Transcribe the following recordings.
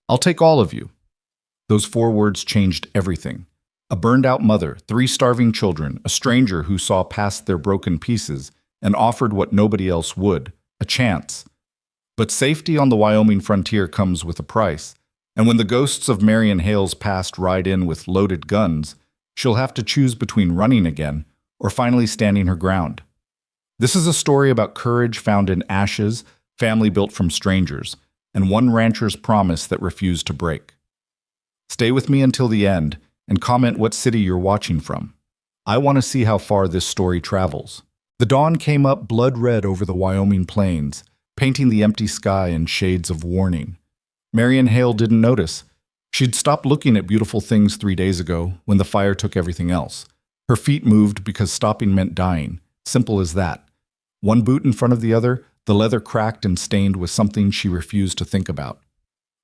I'll take all of you. Those 4 words changed everything. A burned-out mother, 3 starving children, a stranger who saw past their broken pieces and offered what nobody else would, a chance. But safety on the Wyoming frontier comes with a price, and when the ghosts of Marion Hale's past ride in with loaded guns, she'll have to choose between running again or finally standing her ground. This is a story about courage found in ashes, family built from strangers, and one rancher's promise that refused to break. Stay with me until the end and comment what city you're watching from. I want to see how far this story travels. The dawn came up blood red over the Wyoming plains, painting the empty sky in shades of warning. Marion Hale didn't notice. She'd stopped looking at beautiful things 3 days ago when the fire took everything else. Her feet moved because stopping meant dying. Simple as that. One boot in front of the other, the leather cracked and stained with something she refused to think about.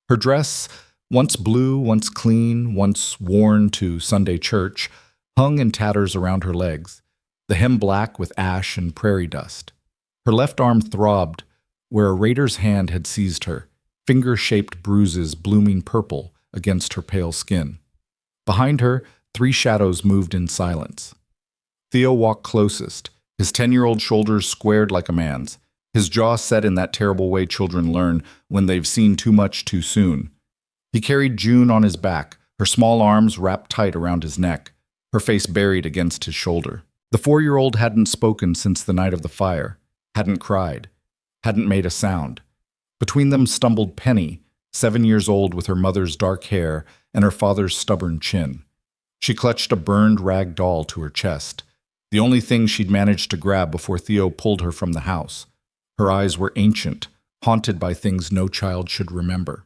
Her dress, once blue, once clean, once worn to Sunday church, hung in tatters around her legs, the hem black with ash and prairie dust. Her left arm throbbed where a raider's hand had seized her, finger-shaped bruises blooming purple against her pale skin. Behind her, 3 shadows moved in silence. Theo walked closest, his 10-year-old shoulders squared like a man's, his jaw set in that terrible way children learn when they've seen too much too soon. He carried June on his back, her small arms wrapped tight around his neck, her face buried against his shoulder. The 4-year-old hadn't spoken since the night of the fire, hadn't cried, hadn't made a sound. Between them stumbled Penny, 7 years old with her mother's dark hair and her father's stubborn chin. She clutched a burned rag doll to her chest, the only thing she'd managed to grab before Theo pulled her from the house. Her eyes were ancient, haunted by things no child should remember.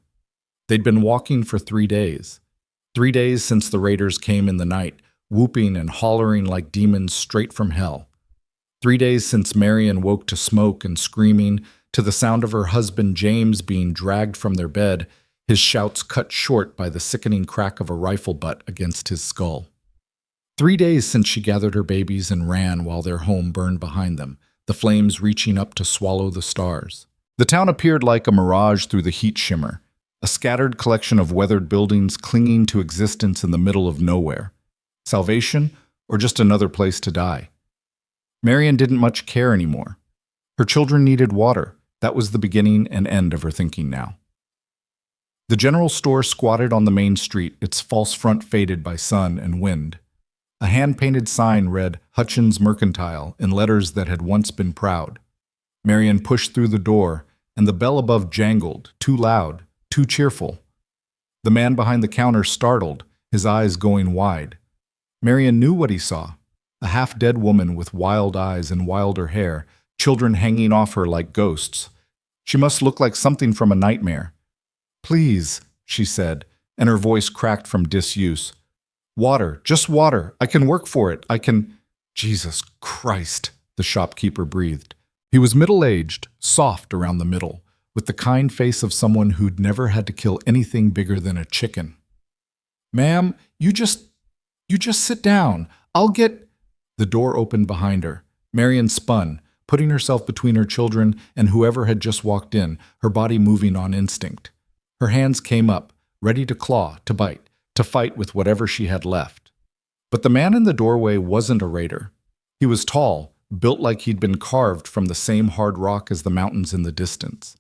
They'd been walking for 3 days. 3 days since the raiders came in the night, whooping and hollering like demons straight from hell. 3 days since Marion woke to smoke and screaming, to the sound of her husband James being dragged from their bed, his shouts cut short by the sickening crack of a rifle butt against his skull. 3 days since she gathered her babies and ran while their home burned behind them, the flames reaching up to swallow the stars. The town appeared like a mirage through the heat shimmer, a scattered collection of weathered buildings clinging to existence in the middle of nowhere. Salvation, or just another place to die? Marion didn't much care anymore. Her children needed water. That was the beginning and end of her thinking now. The general store squatted on the main street, its false front faded by sun and wind. A hand-painted sign read Hutchins Mercantile in letters that had once been proud. Marion pushed through the door, and the bell above jangled, too loud, too cheerful. The man behind the counter startled, his eyes going wide. Marion knew what he saw, a half-dead woman with wild eyes and wilder hair, children hanging off her like ghosts. She must look like something from a nightmare. "Please," she said, and her voice cracked from disuse. "Water, just water. I can work for it. I can—" "Jesus Christ," the shopkeeper breathed. He was middle-aged, soft around the middle, with the kind face of someone who'd never had to kill anything bigger than a chicken. "Ma'am, you just sit down. I'll get—" The door opened behind her. Marion spun, putting herself between her children and whoever had just walked in, her body moving on instinct. Her hands came up, ready to claw, to bite, to fight with whatever she had left. But the man in the doorway wasn't a raider. He was tall, built like he'd been carved from the same hard rock as the mountains in the distance.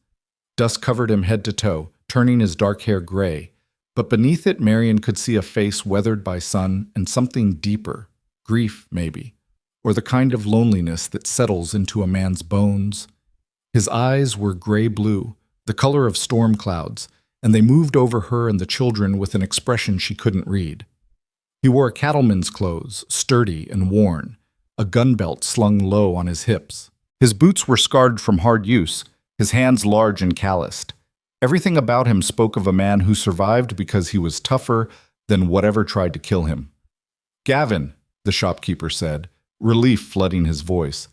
Dust covered him head to toe, turning his dark hair gray, but beneath it Marion could see a face weathered by sun and something deeper, grief maybe, or the kind of loneliness that settles into a man's bones. His eyes were gray-blue, the color of storm clouds, and they moved over her and the children with an expression she couldn't read. He wore cattleman's clothes, sturdy and worn, a gun belt slung low on his hips. His boots were scarred from hard use, his hands large and calloused. Everything about him spoke of a man who survived because he was tougher than whatever tried to kill him. "Gavin," the shopkeeper said, relief flooding his voice.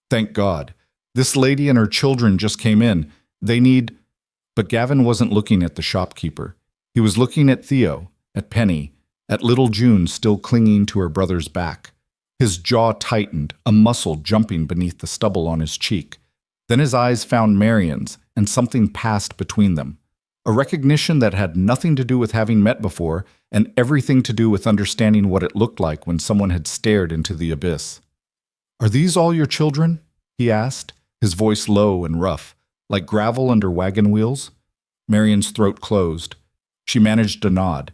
"Thank God. This lady and her children just came in. They need—" But Gavin wasn't looking at the shopkeeper. He was looking at Theo, at Penny, at little June still clinging to her brother's back. His jaw tightened, a muscle jumping beneath the stubble on his cheek. Then his eyes found Marion's, and something passed between them. A recognition that had nothing to do with having met before and everything to do with understanding what it looked like when someone had stared into the abyss. "Are these all your children?" he asked, his voice low and rough, like gravel under wagon wheels. Marion's throat closed. She managed a nod.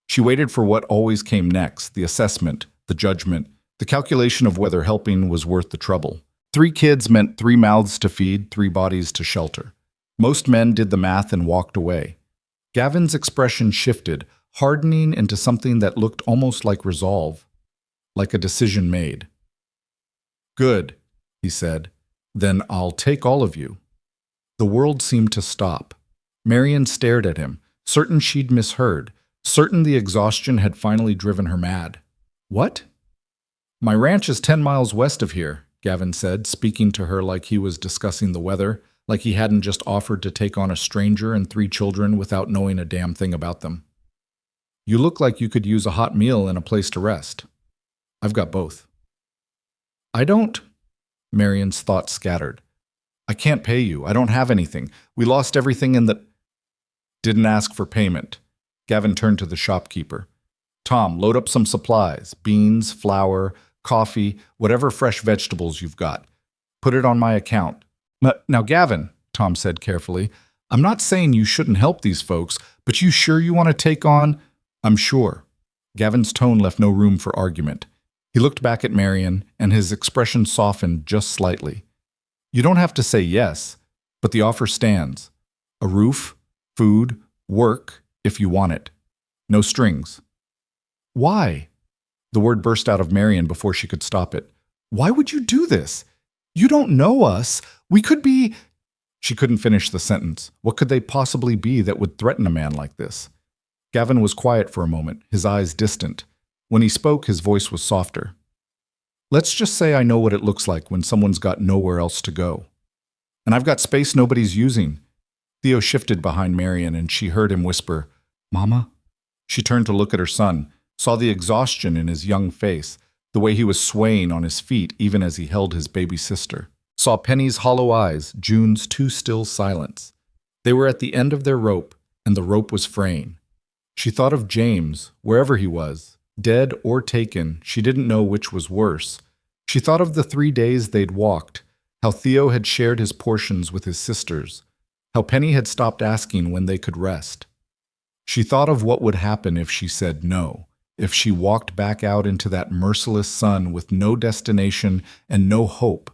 She waited for what always came next, the assessment, the judgment, the calculation of whether helping was worth the trouble. 3 kids meant 3 mouths to feed, 3 bodies to shelter. Most men did the math and walked away. Gavin's expression shifted, hardening into something that looked almost like resolve, like a decision made. "Good," he said. "Then I'll take all of you." The world seemed to stop. Marion stared at him, certain she'd misheard, certain the exhaustion had finally driven her mad. "What?" "My ranch is 10 miles west of here," Gavin said, speaking to her like he was discussing the weather, like he hadn't just offered to take on a stranger and 3 children without knowing a damn thing about them. "You look like you could use a hot meal and a place to rest. I've got both." "I don't." Marion's thoughts scattered. "I can't pay you. I don't have anything. We lost everything in the—" "Didn't ask for payment." Gavin turned to the shopkeeper. "Tom, load up some supplies, beans, flour, coffee, whatever fresh vegetables you've got. Put it on my account." "Now, Gavin," Tom said carefully, "I'm not saying you shouldn't help these folks, but you sure you want to take on—" "I'm sure." Gavin's tone left no room for argument. He looked back at Marion, and his expression softened just slightly. "You don't have to say yes, but the offer stands. A roof, food, work, if you want it. No strings." "Why?" The word burst out of Marion before she could stop it. "Why would you do this? You don't know us. We could be—" She couldn't finish the sentence. What could they possibly be that would threaten a man like this? Gavin was quiet for a moment, his eyes distant. When he spoke, his voice was softer. "Let's just say I know what it looks like when someone's got nowhere else to go. And I've got space nobody's using." Theo shifted behind Marion, and she heard him whisper, "Mama?" She turned to look at her son, saw the exhaustion in his young face, the way he was swaying on his feet even as he held his baby sister. Saw Penny's hollow eyes, June's too still silence. They were at the end of their rope, and the rope was fraying. She thought of James, wherever he was, dead or taken, she didn't know which was worse. She thought of the 3 days they'd walked, how Theo had shared his portions with his sisters, how Penny had stopped asking when they could rest. She thought of what would happen if she said no, if she walked back out into that merciless sun with no destination and no hope.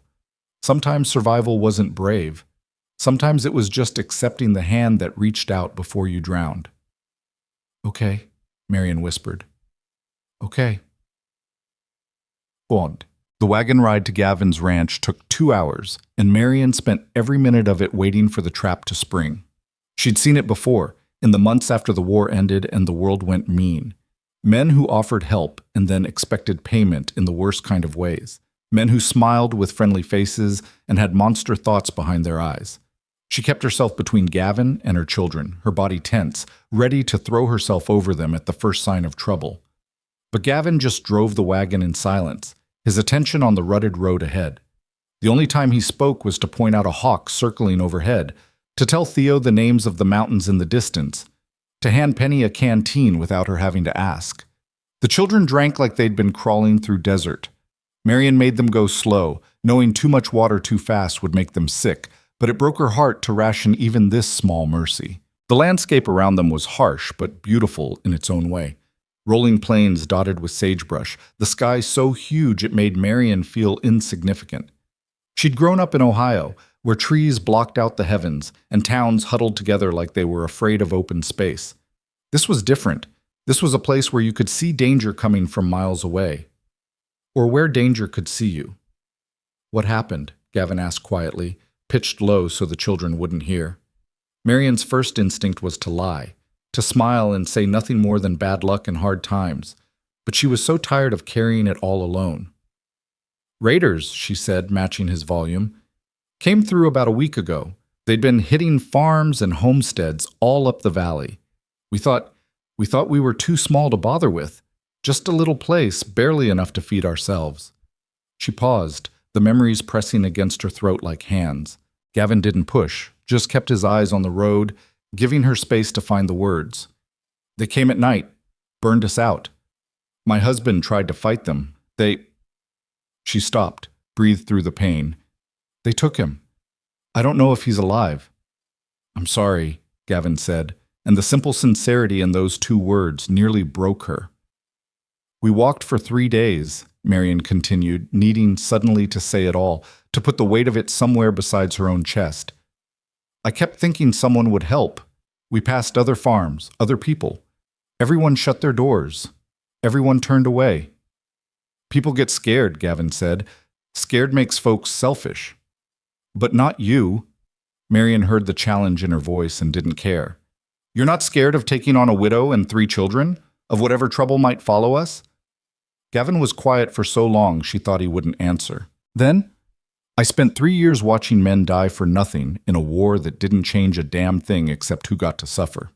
Sometimes survival wasn't brave. Sometimes it was just accepting the hand that reached out before you drowned. "Okay," Marion whispered. "Okay." Bond. The wagon ride to Gavin's ranch took 2 hours, and Marion spent every minute of it waiting for the trap to spring. She'd seen it before, in the months after the war ended and the world went mean. Men who offered help and then expected payment in the worst kind of ways. Men who smiled with friendly faces and had monster thoughts behind their eyes. She kept herself between Gavin and her children, her body tense, ready to throw herself over them at the first sign of trouble. But Gavin just drove the wagon in silence, his attention on the rutted road ahead. The only time he spoke was to point out a hawk circling overhead, to tell Theo the names of the mountains in the distance, to hand Penny a canteen without her having to ask. The children drank like they'd been crawling through desert. Marion made them go slow, knowing too much water too fast would make them sick, but it broke her heart to ration even this small mercy. The landscape around them was harsh but beautiful in its own way. Rolling plains dotted with sagebrush, the sky so huge it made Marion feel insignificant. She'd grown up in Ohio, where trees blocked out the heavens and towns huddled together like they were afraid of open space. This was different. This was a place where you could see danger coming from miles away. Or where danger could see you. "What happened?" Gavin asked quietly, pitched low so the children wouldn't hear. Marion's first instinct was to lie, to smile and say nothing more than bad luck and hard times, but she was so tired of carrying it all alone. "Raiders," she said, matching his volume. "Came through about a week ago. They'd been hitting farms and homesteads all up the valley. We thought we were too small to bother with. Just a little place, barely enough to feed ourselves." She paused, the memories pressing against her throat like hands. Gavin didn't push, just kept his eyes on the road, giving her space to find the words. They came at night, burned us out. My husband tried to fight them. She stopped, breathed through the pain. They took him. I don't know if he's alive. I'm sorry, Gavin said, and the simple sincerity in those 2 words nearly broke her. We walked for 3 days, Marion continued, needing suddenly to say it all, to put the weight of it somewhere besides her own chest. I kept thinking someone would help. We passed other farms, other people. Everyone shut their doors. Everyone turned away. People get scared, Gavin said. Scared makes folks selfish. But not you. Marion heard the challenge in her voice and didn't care. You're not scared of taking on a widow and 3 children? Of whatever trouble might follow us? Gavin was quiet for so long she thought he wouldn't answer. Then, I spent 3 years watching men die for nothing in a war that didn't change a damn thing except who got to suffer.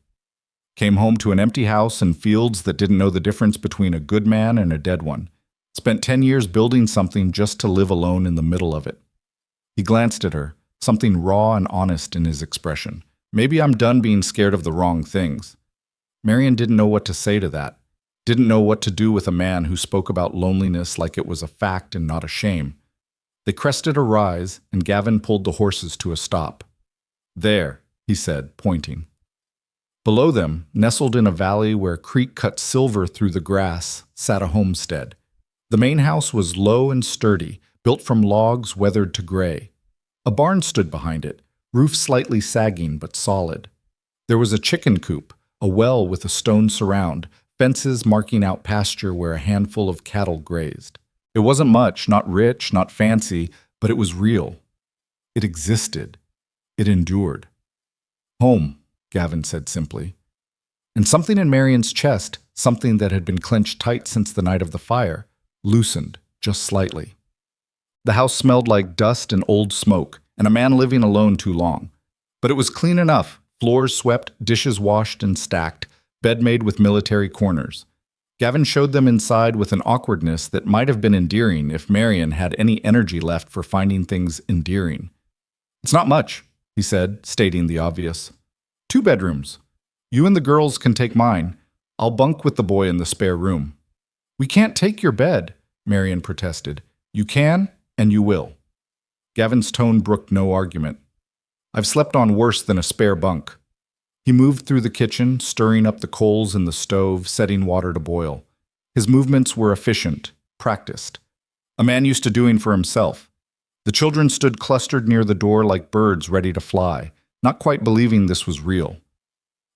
Came home to an empty house and fields that didn't know the difference between a good man and a dead one. Spent 10 years building something just to live alone in the middle of it. He glanced at her, something raw and honest in his expression. Maybe I'm done being scared of the wrong things. Marion didn't know what to say to that. Didn't know what to do with a man who spoke about loneliness like it was a fact and not a shame. They crested a rise, and Gavin pulled the horses to a stop. There, he said, pointing. Below them, nestled in a valley where a creek cut silver through the grass, sat a homestead. The main house was low and sturdy, built from logs weathered to gray. A barn stood behind it, roof slightly sagging but solid. There was a chicken coop, a well with a stone surround, fences marking out pasture where a handful of cattle grazed. It wasn't much, not rich, not fancy, but it was real. It existed. It endured. Home, Gavin said simply. And something in Marion's chest, something that had been clenched tight since the night of the fire, loosened just slightly. The house smelled like dust and old smoke, and a man living alone too long. But it was clean enough, floors swept, dishes washed and stacked, bed made with military corners. Gavin showed them inside with an awkwardness that might have been endearing if Marion had any energy left for finding things endearing. It's not much, he said, stating the obvious. 2 bedrooms. You and the girls can take mine. I'll bunk with the boy in the spare room. We can't take your bed, Marion protested. You can, and you will. Gavin's tone brooked no argument. I've slept on worse than a spare bunk. He moved through the kitchen, stirring up the coals in the stove, setting water to boil. His movements were efficient, practiced. A man used to doing for himself. The children stood clustered near the door like birds ready to fly, not quite believing this was real.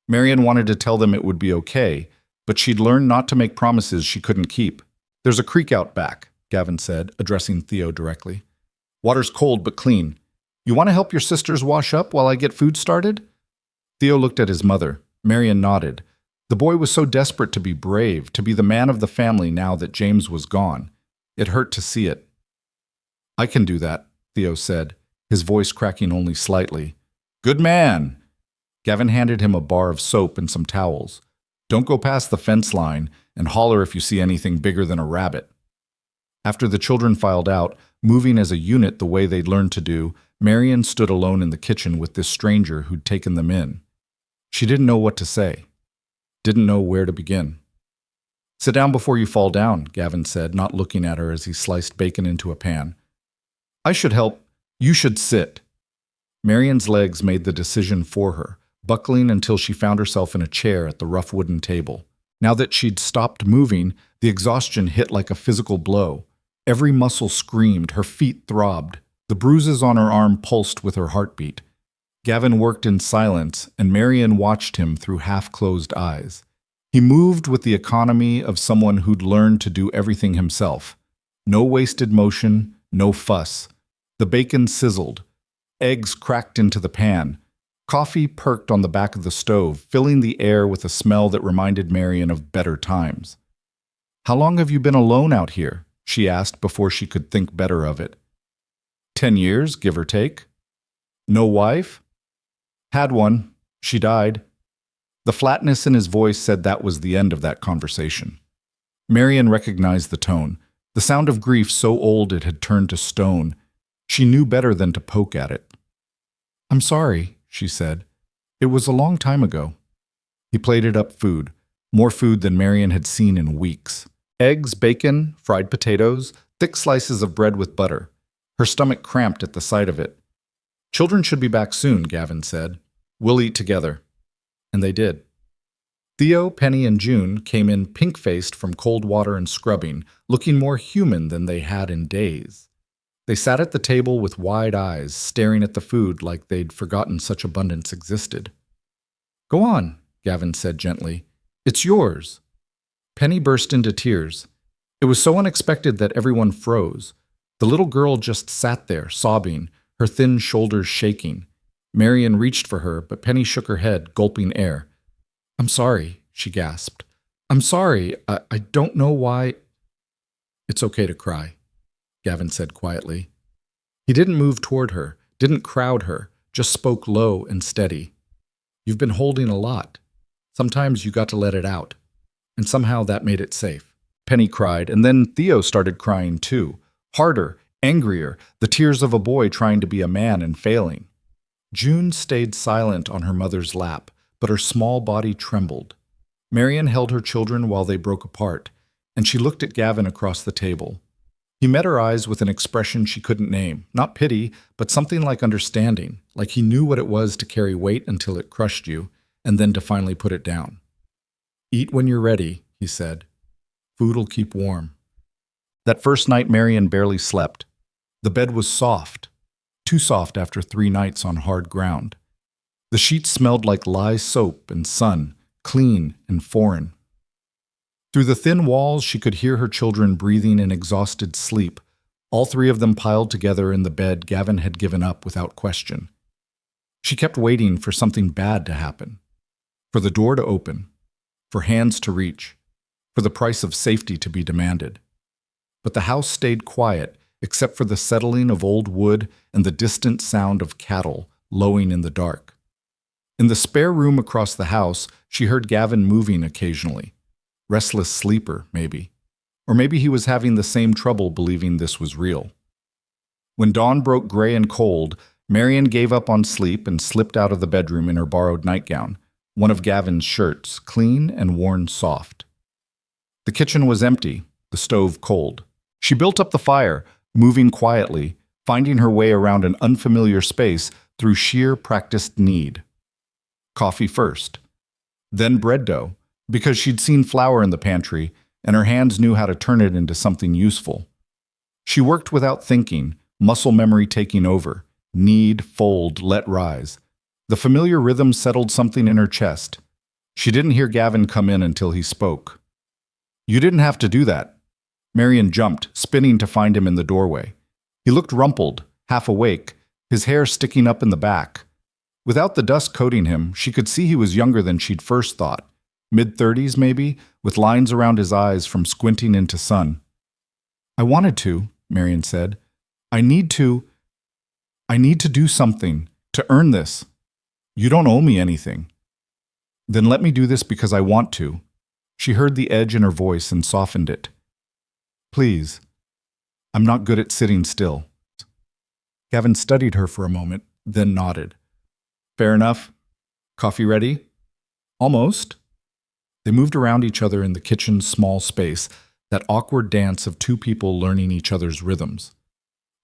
Marion wanted to tell them it would be okay, but she'd learned not to make promises she couldn't keep. There's a creek out back, Gavin said, addressing Theo directly. Water's cold but clean. You want to help your sisters wash up while I get food started? Theo looked at his mother. Marion nodded. The boy was so desperate to be brave, to be the man of the family now that James was gone. It hurt to see it. I can do that, Theo said, his voice cracking only slightly. Good man! Gavin handed him a bar of soap and some towels. Don't go past the fence line, and holler if you see anything bigger than a rabbit. After the children filed out, moving as a unit the way they'd learned to do, Marion stood alone in the kitchen with this stranger who'd taken them in. She didn't know what to say. Didn't know where to begin. Sit down before you fall down, Gavin said, not looking at her as he sliced bacon into a pan. I should help. You should sit. Marion's legs made the decision for her, buckling until she found herself in a chair at the rough wooden table. Now that she'd stopped moving, the exhaustion hit like a physical blow. Every muscle screamed, her feet throbbed. The bruises on her arm pulsed with her heartbeat. Gavin worked in silence, and Marion watched him through half-closed eyes. He moved with the economy of someone who'd learned to do everything himself. No wasted motion, no fuss. The bacon sizzled. Eggs cracked into the pan. Coffee perked on the back of the stove, filling the air with a smell that reminded Marion of better times. How long have you been alone out here? She asked before she could think better of it. 10 years, give or take. No wife? Had one. She died. The flatness in his voice said that was the end of that conversation. Marion recognized the tone, the sound of grief so old it had turned to stone. She knew better than to poke at it. I'm sorry, she said. It was a long time ago. He plated up food, more food than Marion had seen in weeks. Eggs, bacon, fried potatoes, thick slices of bread with butter. Her stomach cramped at the sight of it. Children should be back soon, Gavin said. We'll eat together. And they did. Theo, Penny, and June came in pink-faced from cold water and scrubbing, looking more human than they had in days. They sat at the table with wide eyes, staring at the food like they'd forgotten such abundance existed. Go on, Gavin said gently. It's yours. Penny burst into tears. It was so unexpected that everyone froze. The little girl just sat there, sobbing, her thin shoulders shaking. Marion reached for her, but Penny shook her head, gulping air. I'm sorry, she gasped. I'm sorry. I don't know why. It's okay to cry, Gavin said quietly. He didn't move toward her, didn't crowd her, just spoke low and steady. You've been holding a lot. Sometimes you got to let it out. And somehow that made it safe. Penny cried, and then Theo started crying too. Harder, angrier, the tears of a boy trying to be a man and failing. June stayed silent on her mother's lap, but her small body trembled. Marion held her children while they broke apart, and she looked at Gavin across the table. He met her eyes with an expression she couldn't name, not pity, but something like understanding, like he knew what it was to carry weight until it crushed you, and then to finally put it down. Eat when you're ready, he said. Food'll keep warm. That first night Marion barely slept. The bed was soft, too soft after 3 nights on hard ground. The sheets smelled like lye soap and sun, clean and foreign. Through the thin walls, she could hear her children breathing in exhausted sleep, all 3 of them piled together in the bed Gavin had given up without question. She kept waiting for something bad to happen, for the door to open, for hands to reach, for the price of safety to be demanded. But the house stayed quiet, except for the settling of old wood and the distant sound of cattle lowing in the dark. In the spare room across the house, she heard Gavin moving occasionally. Restless sleeper, maybe. Or maybe he was having the same trouble believing this was real. When dawn broke gray and cold, Marion gave up on sleep and slipped out of the bedroom in her borrowed nightgown, one of Gavin's shirts, clean and worn soft. The kitchen was empty, the stove cold. She built up the fire, moving quietly, finding her way around an unfamiliar space through sheer practiced need. Coffee first. Then bread dough, because she'd seen flour in the pantry, and her hands knew how to turn it into something useful. She worked without thinking, muscle memory taking over. Knead, fold, let rise. The familiar rhythm settled something in her chest. She didn't hear Gavin come in until he spoke. You didn't have to do that. Marion jumped, spinning to find him in the doorway. He looked rumpled, half awake, his hair sticking up in the back. Without the dust coating him, she could see he was younger than she'd first thought. Mid-30s, maybe, with lines around his eyes from squinting into sun. I wanted to, Marion said. I need to do something, to earn this. You don't owe me anything. Then let me do this because I want to. She heard the edge in her voice and softened it. Please. I'm not good at sitting still. Gavin studied her for a moment, then nodded. Fair enough. Coffee ready? Almost. They moved around each other in the kitchen's small space, that awkward dance of 2 people learning each other's rhythms.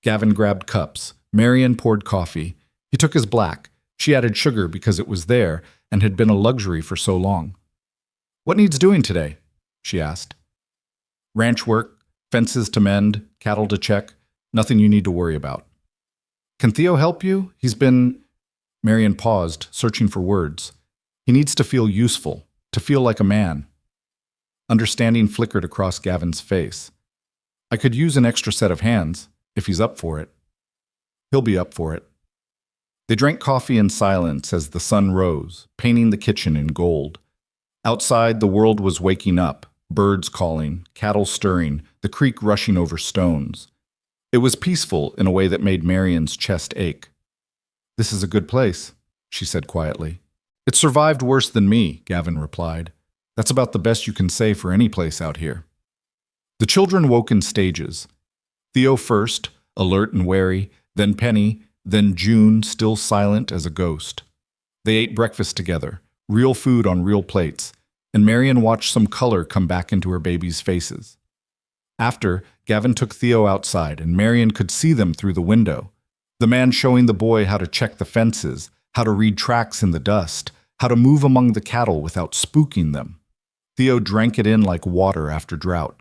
Gavin grabbed cups. Marion poured coffee. He took his black. She added sugar because it was there and had been a luxury for so long. What needs doing today? She asked. Ranch work, fences to mend, cattle to check, nothing you need to worry about. Can Theo help you? He's been... Marion paused, searching for words. He needs to feel useful, to feel like a man. Understanding flickered across Gavin's face. I could use an extra set of hands, if he's up for it. He'll be up for it. They drank coffee in silence as the sun rose, painting the kitchen in gold. Outside, the world was waking up, birds calling, cattle stirring, the creek rushing over stones. It was peaceful in a way that made Marion's chest ache. This is a good place, she said quietly. It survived worse than me, Gavin replied. That's about the best you can say for any place out here. The children woke in stages. Theo first, alert and wary, then Penny, then June, still silent as a ghost. They ate breakfast together, real food on real plates, and Marion watched some color come back into her baby's faces. After, Gavin took Theo outside, and Marion could see them through the window. The man showing the boy how to check the fences, how to read tracks in the dust, how to move among the cattle without spooking them. Theo drank it in like water after drought.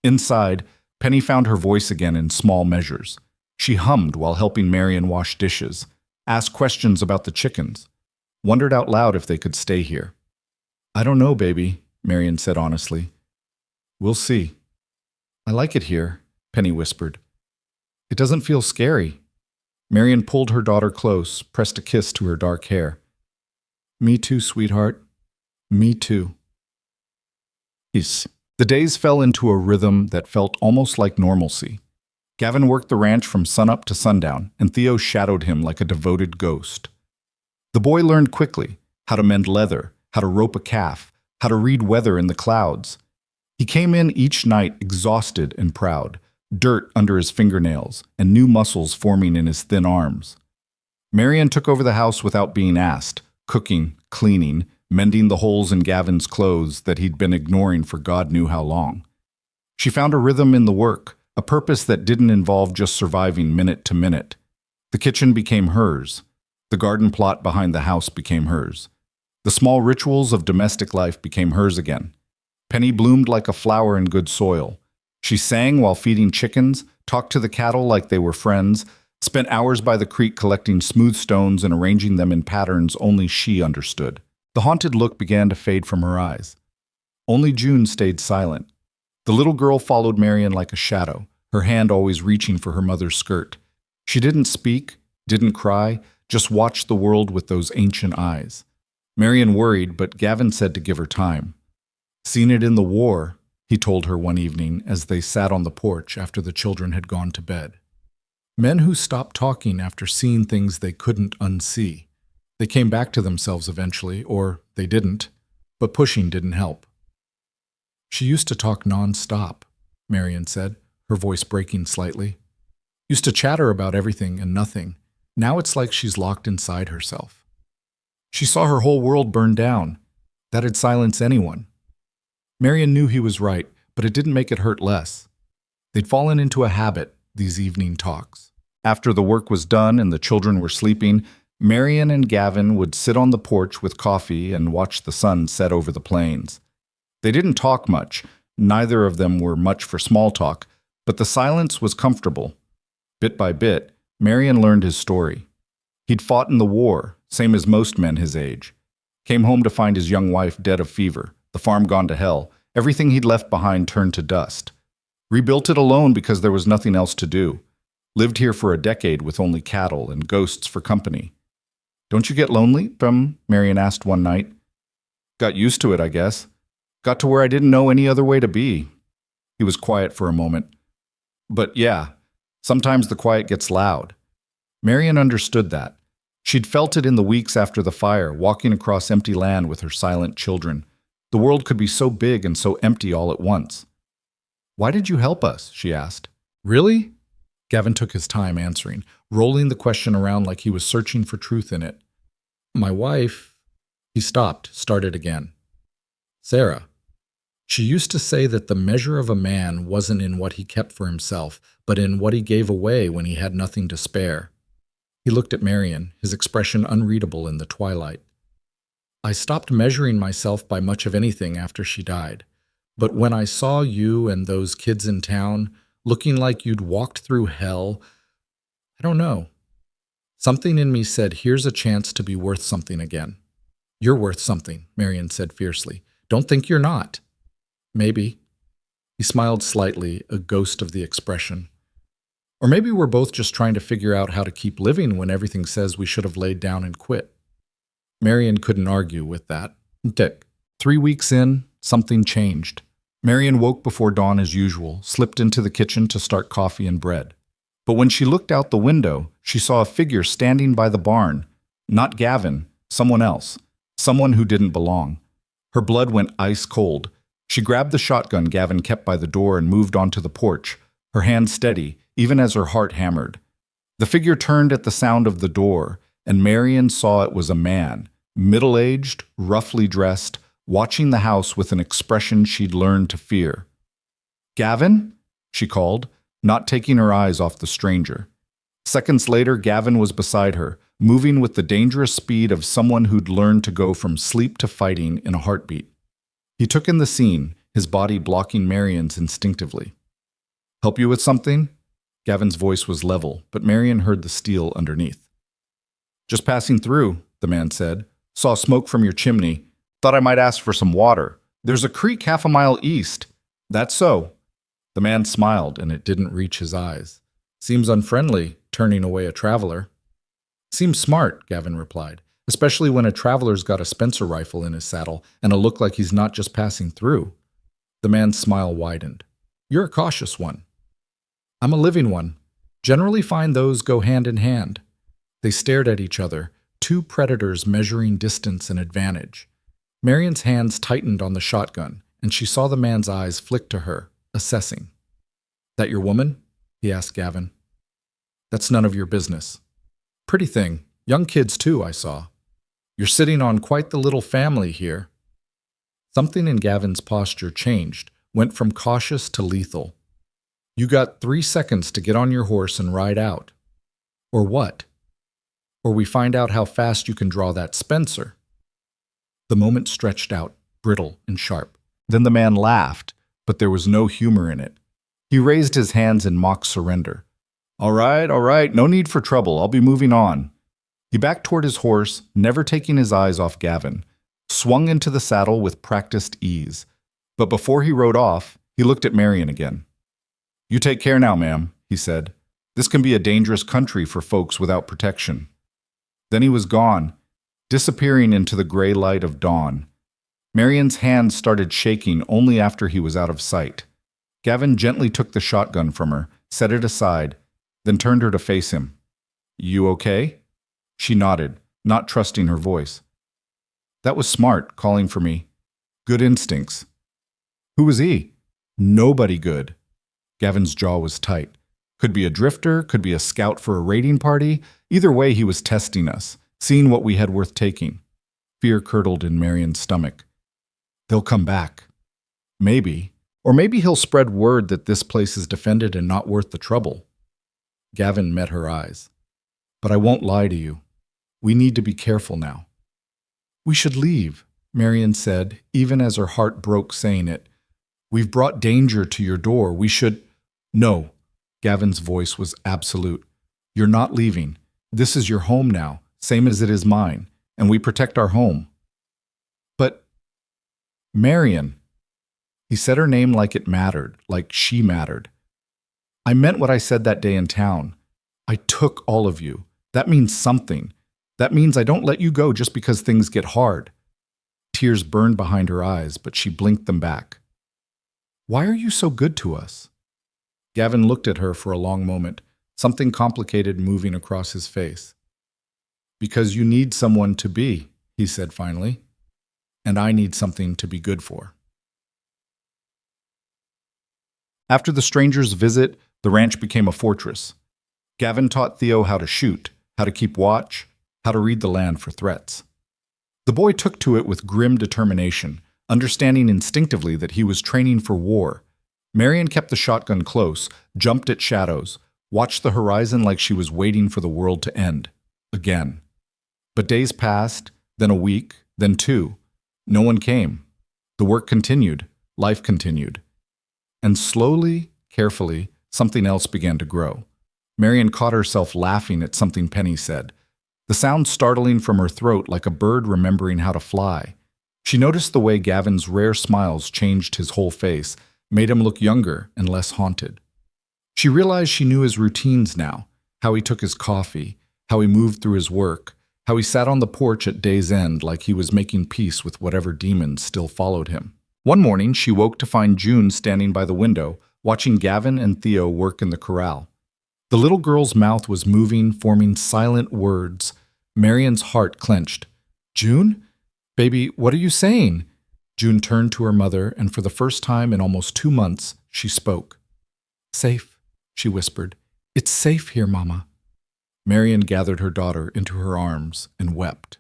Inside, Penny found her voice again in small measures. She hummed while helping Marion wash dishes, asked questions about the chickens, wondered out loud if they could stay here. "I don't know, baby," Marion said honestly. "We'll see." "I like it here," Penny whispered. "It doesn't feel scary." Marion pulled her daughter close, pressed a kiss to her dark hair. "Me too, sweetheart. Me too." Peace. The days fell into a rhythm that felt almost like normalcy. Gavin worked the ranch from sunup to sundown, and Theo shadowed him like a devoted ghost. The boy learned quickly how to mend leather, how to rope a calf, how to read weather in the clouds. He came in each night exhausted and proud, dirt under his fingernails and new muscles forming in his thin arms. Marion took over the house without being asked, cooking, cleaning, mending the holes in Gavin's clothes that he'd been ignoring for God knew how long. She found a rhythm in the work, a purpose that didn't involve just surviving minute to minute. The kitchen became hers. The garden plot behind the house became hers. The small rituals of domestic life became hers again. Penny bloomed like a flower in good soil. She sang while feeding chickens, talked to the cattle like they were friends, spent hours by the creek collecting smooth stones and arranging them in patterns only she understood. The haunted look began to fade from her eyes. Only June stayed silent. The little girl followed Marion like a shadow, her hand always reaching for her mother's skirt. She didn't speak, didn't cry, just watched the world with those ancient eyes. Marion worried, but Gavin said to give her time. "Seen it in the war," he told her one evening as they sat on the porch after the children had gone to bed. Men who stopped talking after seeing things they couldn't unsee. They came back to themselves eventually, or they didn't, but pushing didn't help. "She used to talk non-stop," Marion said, her voice breaking slightly. "Used to chatter about everything and nothing. Now it's like she's locked inside herself. She saw her whole world burn down. That'd silence anyone." Marion knew he was right, but it didn't make it hurt less. They'd fallen into a habit, these evening talks. After the work was done and the children were sleeping, Marion and Gavin would sit on the porch with coffee and watch the sun set over the plains. They didn't talk much. Neither of them were much for small talk, but the silence was comfortable. Bit by bit, Marion learned his story. He'd fought in the war, same as most men his age. Came home to find his young wife dead of fever, the farm gone to hell, everything he'd left behind turned to dust. Rebuilt it alone because there was nothing else to do. Lived here for a decade with only cattle and ghosts for company. "Don't you get lonely?" Marion asked one night. "Got used to it, I guess. Got to where I didn't know any other way to be." He was quiet for a moment. "But yeah, sometimes the quiet gets loud." Marion understood that. She'd felt it in the weeks after the fire, walking across empty land with her silent children. The world could be so big and so empty all at once. "Why did you help us?" she asked. "Really?" Gavin took his time answering, rolling the question around like he was searching for truth in it. "My wife—" He stopped, started again. "Sarah. She used to say that the measure of a man wasn't in what he kept for himself, but in what he gave away when he had nothing to spare." He looked at Marion, his expression unreadable in the twilight. "I stopped measuring myself by much of anything after she died. But when I saw you and those kids in town, looking like you'd walked through hell, I don't know. Something in me said, here's a chance to be worth something again." "You're worth something," Marion said fiercely. "Don't think you're not." "Maybe." He smiled slightly, a ghost of the expression. "Or maybe we're both just trying to figure out how to keep living when everything says we should have laid down and quit." Marion couldn't argue with that. Tick. 3 weeks in, something changed. Marion woke before dawn as usual, slipped into the kitchen to start coffee and bread. But when she looked out the window, she saw a figure standing by the barn. Not Gavin, someone else. Someone who didn't belong. Her blood went ice cold. She grabbed the shotgun Gavin kept by the door and moved onto the porch, her hand steady, even as her heart hammered. The figure turned at the sound of the door, and Marian saw it was a man, middle-aged, roughly dressed, watching the house with an expression she'd learned to fear. "Gavin?" she called, not taking her eyes off the stranger. Seconds later, Gavin was beside her, moving with the dangerous speed of someone who'd learned to go from sleep to fighting in a heartbeat. He took in the scene, his body blocking Marian's instinctively. "Help you with something?" Gavin's voice was level, but Marian heard the steel underneath. "Just passing through," the man said. "Saw smoke from your chimney. Thought I might ask for some water. There's a creek half a mile east." "That's so." The man smiled, and it didn't reach his eyes. "Seems unfriendly, turning away a traveler." "Seems smart," Gavin replied, "especially when a traveler's got a Spencer rifle in his saddle and a look like he's not just passing through." The man's smile widened. "You're a cautious one." "I'm a living one. Generally find those go hand in hand." They stared at each other, two predators measuring distance and advantage. Marian's hands tightened on the shotgun, and she saw the man's eyes flick to her, assessing. "That your woman?" he asked Gavin. "That's none of your business." "Pretty thing. Young kids, too, I saw. You're sitting on quite the little family here." Something in Gavin's posture changed, went from cautious to lethal. "You got 3 seconds to get on your horse and ride out." "Or what?" "Or we find out how fast you can draw that Spencer." The moment stretched out, brittle and sharp. Then the man laughed, but there was no humor in it. He raised his hands in mock surrender. All right, no need for trouble. I'll be moving on." He backed toward his horse, never taking his eyes off Gavin, swung into the saddle with practiced ease. But before he rode off, he looked at Marian again. "You take care now, ma'am," he said. "This can be a dangerous country for folks without protection." Then he was gone, disappearing into the gray light of dawn. Marian's hands started shaking only after he was out of sight. Gavin gently took the shotgun from her, set it aside, then turned her to face him. "You okay?" She nodded, not trusting her voice. "That was smart, calling for me. Good instincts." "Who was he?" "Nobody good." Gavin's jaw was tight. Could be a drifter, could be a scout for a raiding party. Either way, he was testing us, seeing what we had worth taking. Fear curdled in Marian's stomach. "They'll come back." "Maybe. Or maybe he'll spread word that this place is defended and not worth the trouble." Gavin met her eyes. "But I won't lie to you. We need to be careful now." "We should leave," Marian said, even as her heart broke saying it. "We've brought danger to your door. We should—" "No." Gavin's voice was absolute. "You're not leaving. This is your home now, same as it is mine, and we protect our home." "But—" "Marian." He said her name like it mattered, like she mattered. "I meant what I said that day in town. I took all of you. That means something. That means I don't let you go just because things get hard." Tears burned behind her eyes, but she blinked them back. "Why are you so good to us?" Gavin looked at her for a long moment, something complicated moving across his face. "Because you need someone to be," he said finally. "And I need something to be good for." After the stranger's visit, the ranch became a fortress. Gavin taught Theo how to shoot, how to keep watch, how to read the land for threats. The boy took to it with grim determination, understanding instinctively that he was training for war. Marian kept the shotgun close, jumped at shadows, watched the horizon like she was waiting for the world to end. Again. But days passed, then a week, then 2. No one came. The work continued. Life continued. And slowly, carefully, something else began to grow. Marian caught herself laughing at something Penny said, the sound startling from her throat like a bird remembering how to fly. She noticed the way Gavin's rare smiles changed his whole face, made him look younger and less haunted. She realized she knew his routines now, how he took his coffee, how he moved through his work, how he sat on the porch at day's end like he was making peace with whatever demons still followed him. One morning, she woke to find June standing by the window, watching Gavin and Theo work in the corral. The little girl's mouth was moving, forming silent words. Marian's heart clenched. "June? Baby, what are you saying?" June turned to her mother, and for the first time in almost 2 months, she spoke. "Safe," she whispered. "It's safe here, Mama." Marian gathered her daughter into her arms and wept.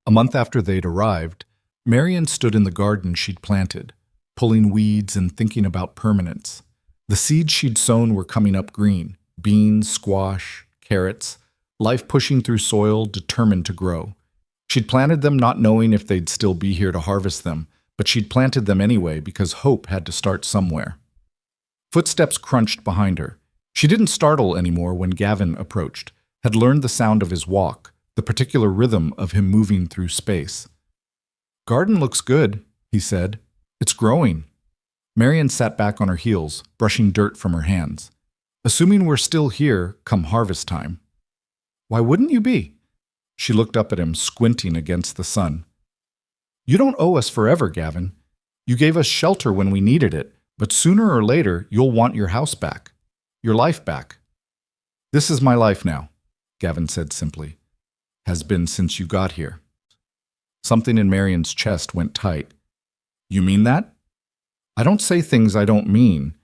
A month after they'd arrived, Marian stood in the garden she'd planted, pulling weeds and thinking about permanence. The seeds she'd sown were coming up green: beans, squash, carrots, life pushing through soil, determined to grow. She'd planted them not knowing if they'd still be here to harvest them, but she'd planted them anyway because hope had to start somewhere. Footsteps crunched behind her. She didn't startle anymore when Gavin approached, had learned the sound of his walk, the particular rhythm of him moving through space. "Garden looks good," he said. "It's growing." Marian sat back on her heels, brushing dirt from her hands. "Assuming we're still here come harvest time." "Why wouldn't you be?" She looked up at him, squinting against the sun. "You don't owe us forever, Gavin. You gave us shelter when we needed it, but sooner or later you'll want your house back, your life back." "This is my life now," Gavin said simply. "Has been since you got here." Something in Marian's chest went tight. "You mean that?" "I don't say things I don't mean."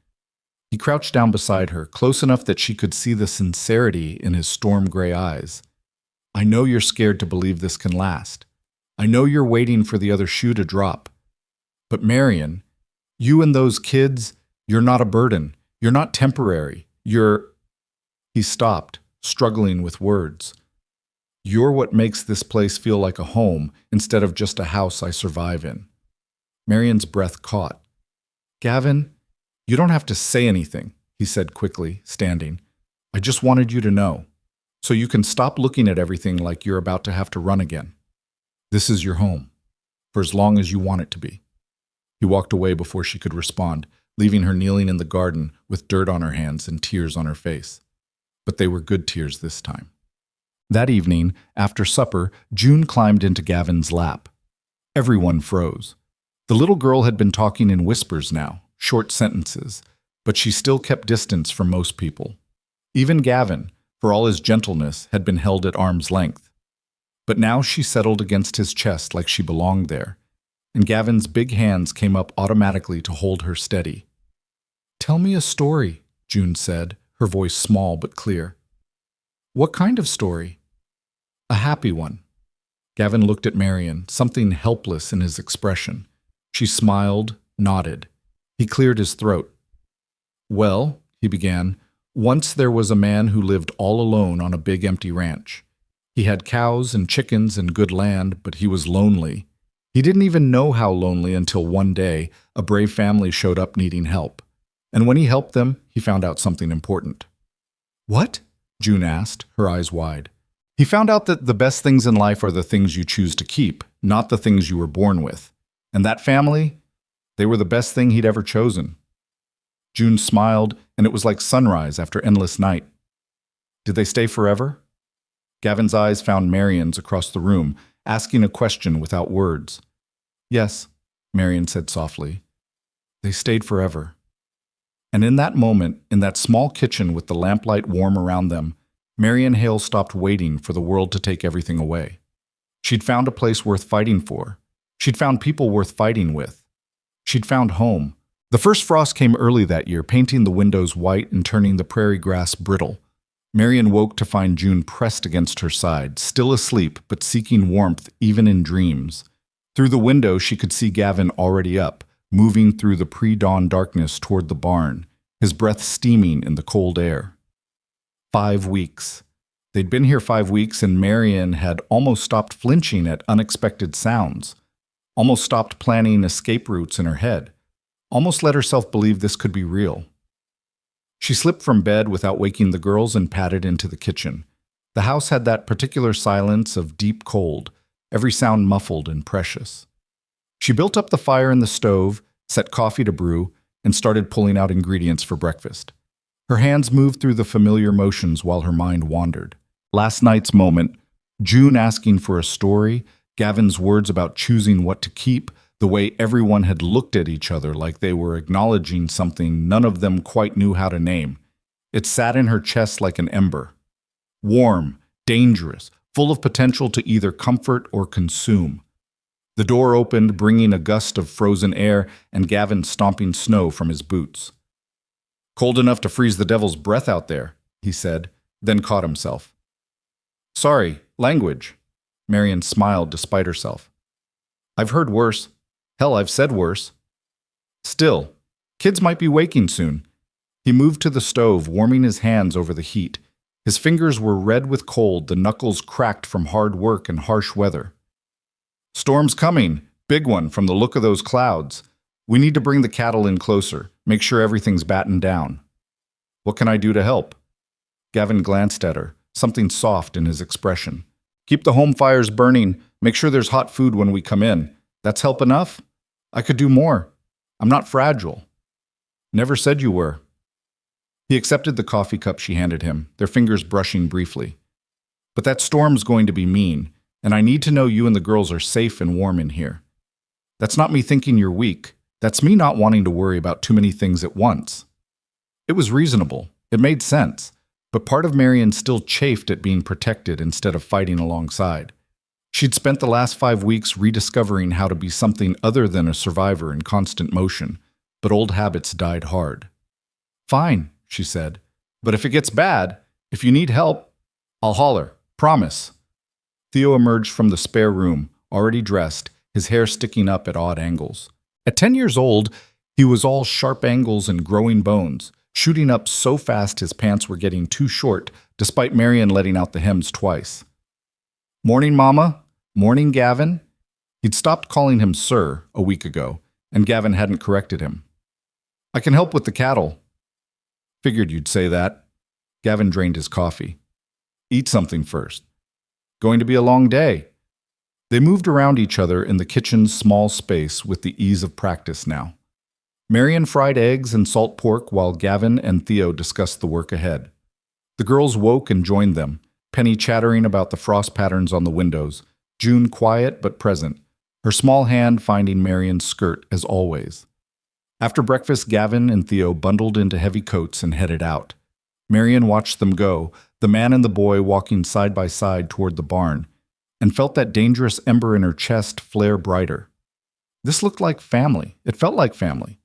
He crouched down beside her, close enough that she could see the sincerity in his storm-gray eyes. "I know you're scared to believe this can last. I know you're waiting for the other shoe to drop. But Marian, you and those kids, you're not a burden. You're not temporary. You're—" He stopped, struggling with words. "You're what makes this place feel like a home instead of just a house I survive in." Marian's breath caught. "Gavin, you don't have to say anything," he said quickly, standing. "I just wanted you to know, so you can stop looking at everything like you're about to have to run again. This is your home, for as long as you want it to be." He walked away before she could respond, leaving her kneeling in the garden with dirt on her hands and tears on her face. But they were good tears this time. That evening, after supper, June climbed into Gavin's lap. Everyone froze. The little girl had been talking in whispers now, short sentences, but she still kept distance from most people. Even Gavin, for all his gentleness, had been held at arm's length. But now she settled against his chest like she belonged there, and Gavin's big hands came up automatically to hold her steady. "Tell me a story," June said, her voice small but clear. "What kind of story?" "A happy one." Gavin looked at Marian, something helpless in his expression. She smiled, nodded. He cleared his throat. "Well," he began, "once there was a man who lived all alone on a big empty ranch. He had cows and chickens and good land, but he was lonely. He didn't even know how lonely until one day a brave family showed up needing help. And when he helped them, he found out something important." "What?" June asked, her eyes wide. "He found out that the best things in life are the things you choose to keep, not the things you were born with. And that family, they were the best thing he'd ever chosen." June smiled, and it was like sunrise after endless night. "Did they stay forever?" Gavin's eyes found Marian's across the room, asking a question without words. "Yes," Marian said softly. "They stayed forever." And in that moment, in that small kitchen with the lamplight warm around them, Marian Hale stopped waiting for the world to take everything away. She'd found a place worth fighting for. She'd found people worth fighting with. She'd found home. The first frost came early that year, painting the windows white and turning the prairie grass brittle. Marian woke to find June pressed against her side, still asleep but seeking warmth even in dreams. Through the window she could see Gavin already up, moving through the pre-dawn darkness toward the barn, his breath steaming in the cold air. 5 weeks. They'd been here 5 weeks, and Marian had almost stopped flinching at unexpected sounds, almost stopped planning escape routes in her head, almost let herself believe this could be real. She slipped from bed without waking the girls and padded into the kitchen. The house had that particular silence of deep cold, every sound muffled and precious. She built up the fire in the stove, set coffee to brew, and started pulling out ingredients for breakfast. Her hands moved through the familiar motions while her mind wandered. Last night's moment, June asking for a story, Gavin's words about choosing what to keep, the way everyone had looked at each other like they were acknowledging something none of them quite knew how to name. It sat in her chest like an ember. Warm, dangerous, full of potential to either comfort or consume. The door opened, bringing a gust of frozen air, and Gavin stomping snow from his boots. "Cold enough to freeze the devil's breath out there," he said, then caught himself. Sorry, language. Marion smiled despite herself. I've heard worse. Hell, I've said worse. Still, kids might be waking soon. He moved to the stove, warming his hands over the heat. His fingers were red with cold, the knuckles cracked from hard work and harsh weather. Storm's coming, big one from the look of those clouds. We need to bring the cattle in closer, make sure everything's battened down. What can I do to help? Gavin glanced at her, something soft in his expression. Keep the home fires burning, make sure there's hot food when we come in. That's help enough? I could do more. I'm not fragile. Never said you were. He accepted the coffee cup she handed him, their fingers brushing briefly. But that storm's going to be mean, and I need to know you and the girls are safe and warm in here. That's not me thinking you're weak. That's me not wanting to worry about too many things at once. It was reasonable. It made sense. But part of Marion still chafed at being protected instead of fighting alongside. She'd spent the last 5 weeks rediscovering how to be something other than a survivor in constant motion, but old habits died hard. Fine, she said. But if it gets bad, if you need help, I'll holler. Promise. Theo emerged from the spare room, already dressed, his hair sticking up at odd angles. At 10 years old, he was all sharp angles and growing bones, shooting up so fast his pants were getting too short, despite Marion letting out the hems twice. Morning, Mama. Morning, Gavin. He'd stopped calling him Sir a week ago, and Gavin hadn't corrected him. I can help with the cattle. Figured you'd say that. Gavin drained his coffee. Eat something first. Going to be a long day. They moved around each other in the kitchen's small space with the ease of practice now. Marion fried eggs and salt pork while Gavin and Theo discussed the work ahead. The girls woke and joined them, Penny chattering about the frost patterns on the windows, June quiet but present, her small hand finding Marion's skirt as always. After breakfast, Gavin and Theo bundled into heavy coats and headed out. Marion watched them go, the man and the boy walking side by side toward the barn, and felt that dangerous ember in her chest flare brighter. This looked like family. It felt like family.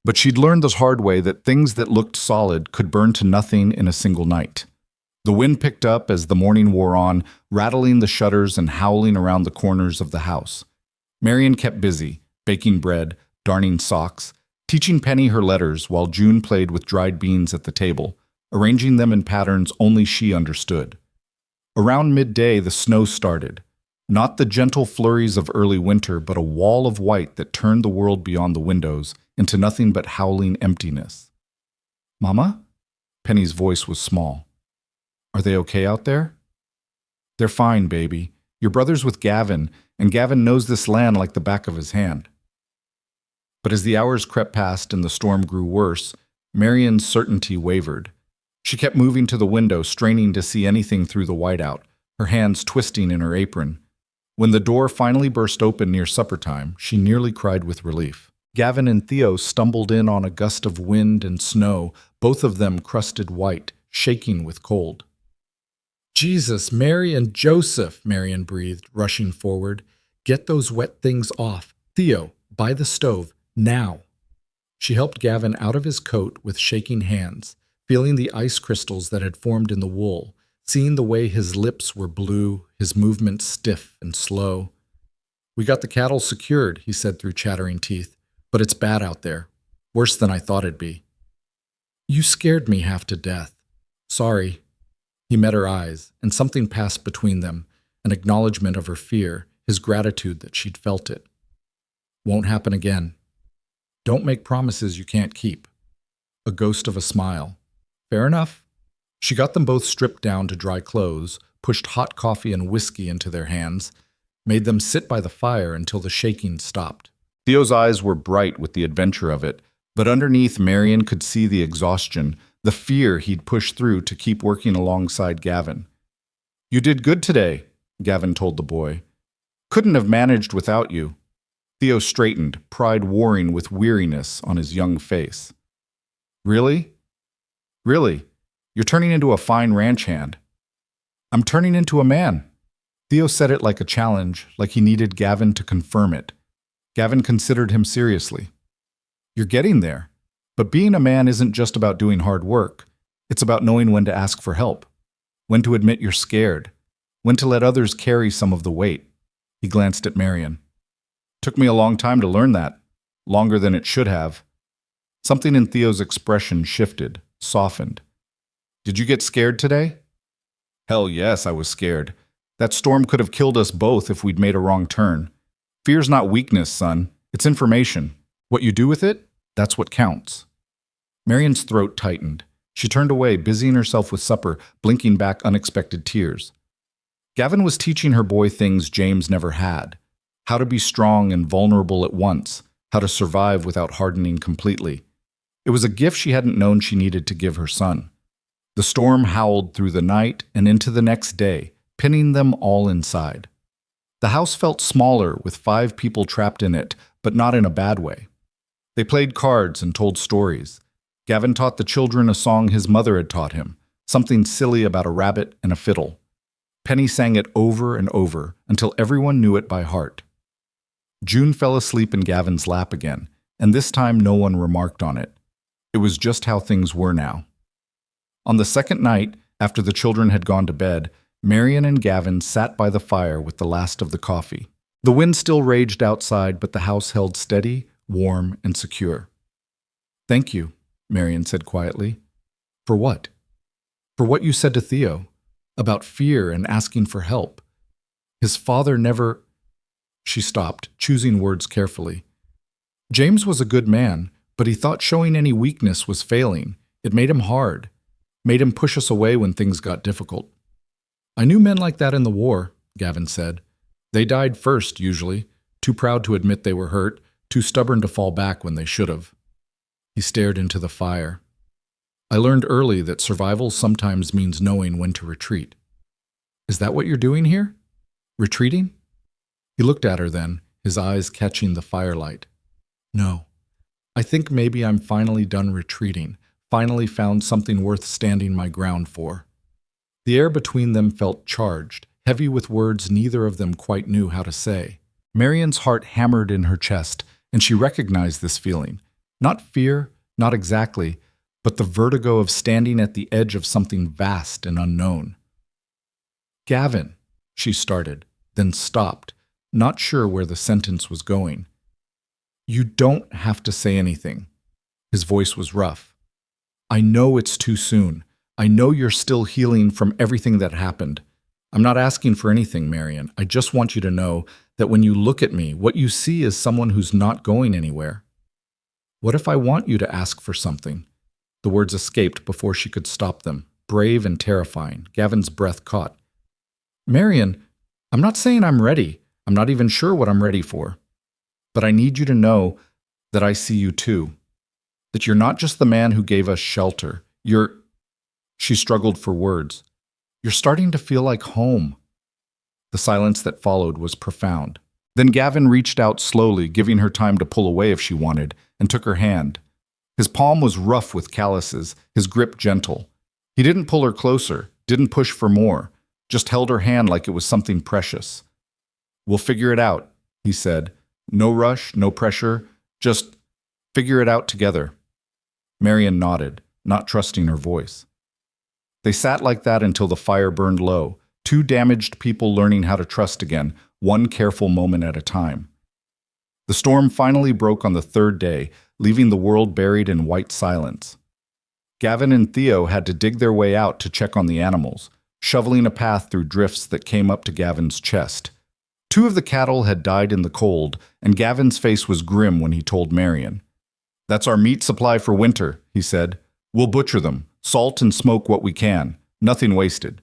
But she'd learned the hard way that things that looked solid could burn to nothing in a single night. The wind picked up as the morning wore on, rattling the shutters and howling around the corners of the house. Marion kept busy, baking bread, darning socks, teaching Penny her letters while June played with dried beans at the table, arranging them in patterns only she understood. Around midday, the snow started. Not the gentle flurries of early winter, but a wall of white that turned the world beyond the windows into nothing but howling emptiness. Mama? Penny's voice was small. Are they okay out there? They're fine, baby. Your brother's with Gavin, and Gavin knows this land like the back of his hand. But as the hours crept past and the storm grew worse, Marion's certainty wavered. She kept moving to the window, straining to see anything through the whiteout, her hands twisting in her apron. When the door finally burst open near supper time, she nearly cried with relief. Gavin and Theo stumbled in on a gust of wind and snow, both of them crusted white, shaking with cold. Jesus, Mary and Joseph, Marion breathed, rushing forward. Get those wet things off. Theo, by the stove, now. She helped Gavin out of his coat with shaking hands, feeling the ice crystals that had formed in the wool, seeing the way his lips were blue, his movements stiff and slow. We got the cattle secured, he said through chattering teeth, but it's bad out there. Worse than I thought it'd be. You scared me half to death. Sorry. He met her eyes, and something passed between them, an acknowledgement of her fear, his gratitude that she'd felt it. Won't happen again. Don't make promises you can't keep. A ghost of a smile. Fair enough. She got them both stripped down to dry clothes, pushed hot coffee and whiskey into their hands, made them sit by the fire until the shaking stopped. Theo's eyes were bright with the adventure of it, but underneath Marion could see the exhaustion, the fear he'd pushed through to keep working alongside Gavin. You did good today, Gavin told the boy. Couldn't have managed without you. Theo straightened, pride warring with weariness on his young face. Really? Really? You're turning into a fine ranch hand. I'm turning into a man. Theo said it like a challenge, like he needed Gavin to confirm it. Gavin considered him seriously. You're getting there. But being a man isn't just about doing hard work. It's about knowing when to ask for help. when to admit you're scared, when to let others carry some of the weight. He glanced at Marion. Took me a long time to learn that, longer than it should have. Something in Theo's expression shifted, softened. Did you get scared today? Hell yes, I was scared. That storm could have killed us both if we'd made a wrong turn. Fear's not weakness, son. It's information. What you do with it, that's what counts. Marion's throat tightened. She turned away, busying herself with supper, blinking back unexpected tears. Gavin was teaching her boy things James never had. How to be strong and vulnerable at once, how to survive without hardening completely. It was a gift she hadn't known she needed to give her son. The storm howled through the night and into the next day, pinning them all inside. The house felt smaller, with 5 people trapped in it, but not in a bad way. They played cards and told stories. Gavin taught the children a song his mother had taught him, something silly about a rabbit and a fiddle. Penny sang it over and over until everyone knew it by heart. June fell asleep in Gavin's lap again, and this time no one remarked on it. It was just how things were now. On the second night, after the children had gone to bed, Marion and Gavin sat by the fire with the last of the coffee. The wind still raged outside, but the house held steady, warm, and secure. "Thank you," Marion said quietly. "For what?" "For what you said to Theo, about fear and asking for help. His father never—" She stopped, choosing words carefully. "James was a good man, but he thought showing any weakness was failing. It made him hard, made him push us away when things got difficult." "I knew men like that in the war," Gavin said. "They died first, usually, too proud to admit they were hurt, too stubborn to fall back when they should have." He stared into the fire. "I learned early that survival sometimes means knowing when to retreat." "Is that what you're doing here? Retreating?" He looked at her then, his eyes catching the firelight. "No. I think maybe I'm finally done retreating, finally found something worth standing my ground for." The air between them felt charged, heavy with words neither of them quite knew how to say. Marion's heart hammered in her chest, and she recognized this feeling. Not fear, not exactly, but the vertigo of standing at the edge of something vast and unknown. "Gavin," she started, then stopped, not sure where the sentence was going. "You don't have to say anything." His voice was rough. "I know it's too soon. I know you're still healing from everything that happened. I'm not asking for anything, Marion. I just want you to know that when you look at me, what you see is someone who's not going anywhere." "What if I want you to ask for something?" The words escaped before she could stop them, brave and terrifying. Gavin's breath caught. "Marion, I'm not saying I'm ready. I'm not even sure what I'm ready for. But I need you to know that I see you too. That you're not just the man who gave us shelter. You're—" She struggled for words. "You're starting to feel like home." The silence that followed was profound. Then Gavin reached out slowly, giving her time to pull away if she wanted, and took her hand. His palm was rough with calluses, his grip gentle. He didn't pull her closer, didn't push for more, just held her hand like it was something precious. "We'll figure it out," he said. "No rush, no pressure, just figure it out together." Marion nodded, not trusting her voice. They sat like that until the fire burned low, 2 damaged people learning how to trust again, one careful moment at a time. The storm finally broke on the 3rd day, leaving the world buried in white silence. Gavin and Theo had to dig their way out to check on the animals, shoveling a path through drifts that came up to Gavin's chest. 2 of the cattle had died in the cold, and Gavin's face was grim when he told Marion. "That's our meat supply for winter," he said. "We'll butcher them, salt and smoke what we can, nothing wasted."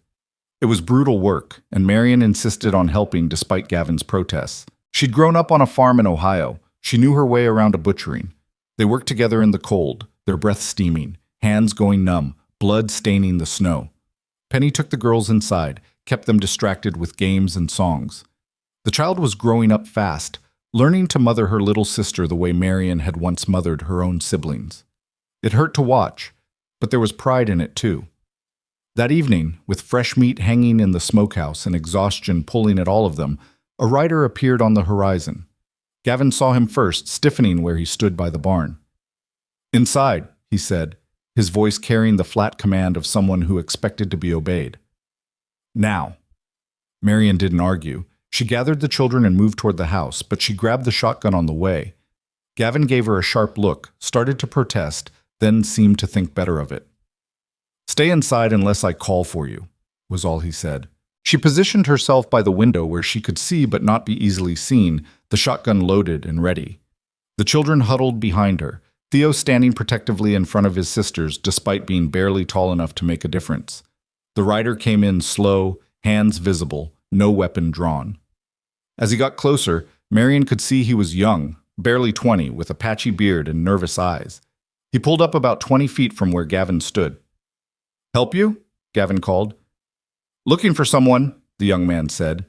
It was brutal work, and Marion insisted on helping despite Gavin's protests. She'd grown up on a farm in Ohio. She knew her way around a butchering. They worked together in the cold, their breath steaming, hands going numb, blood staining the snow. Penny took the girls inside, kept them distracted with games and songs. The child was growing up fast, learning to mother her little sister the way Marion had once mothered her own siblings. It hurt to watch, but there was pride in it too. That evening, with fresh meat hanging in the smokehouse and exhaustion pulling at all of them, a rider appeared on the horizon. Gavin saw him first, stiffening where he stood by the barn. "Inside," he said, his voice carrying the flat command of someone who expected to be obeyed. Now. Marion didn't argue. She gathered the children and moved toward the house, but she grabbed the shotgun on the way. Gavin gave her a sharp look, started to protest, then seemed to think better of it. "Stay inside unless I call for you," was all he said. She positioned herself by the window where she could see but not be easily seen, the shotgun loaded and ready. The children huddled behind her, Theo standing protectively in front of his sisters despite being barely tall enough to make a difference. The rider came in slow, hands visible, no weapon drawn. As he got closer, Marion could see he was young, barely 20, with a patchy beard and nervous eyes. He pulled up about 20 feet from where Gavin stood. "Help you?" Gavin called. "Looking for someone," the young man said,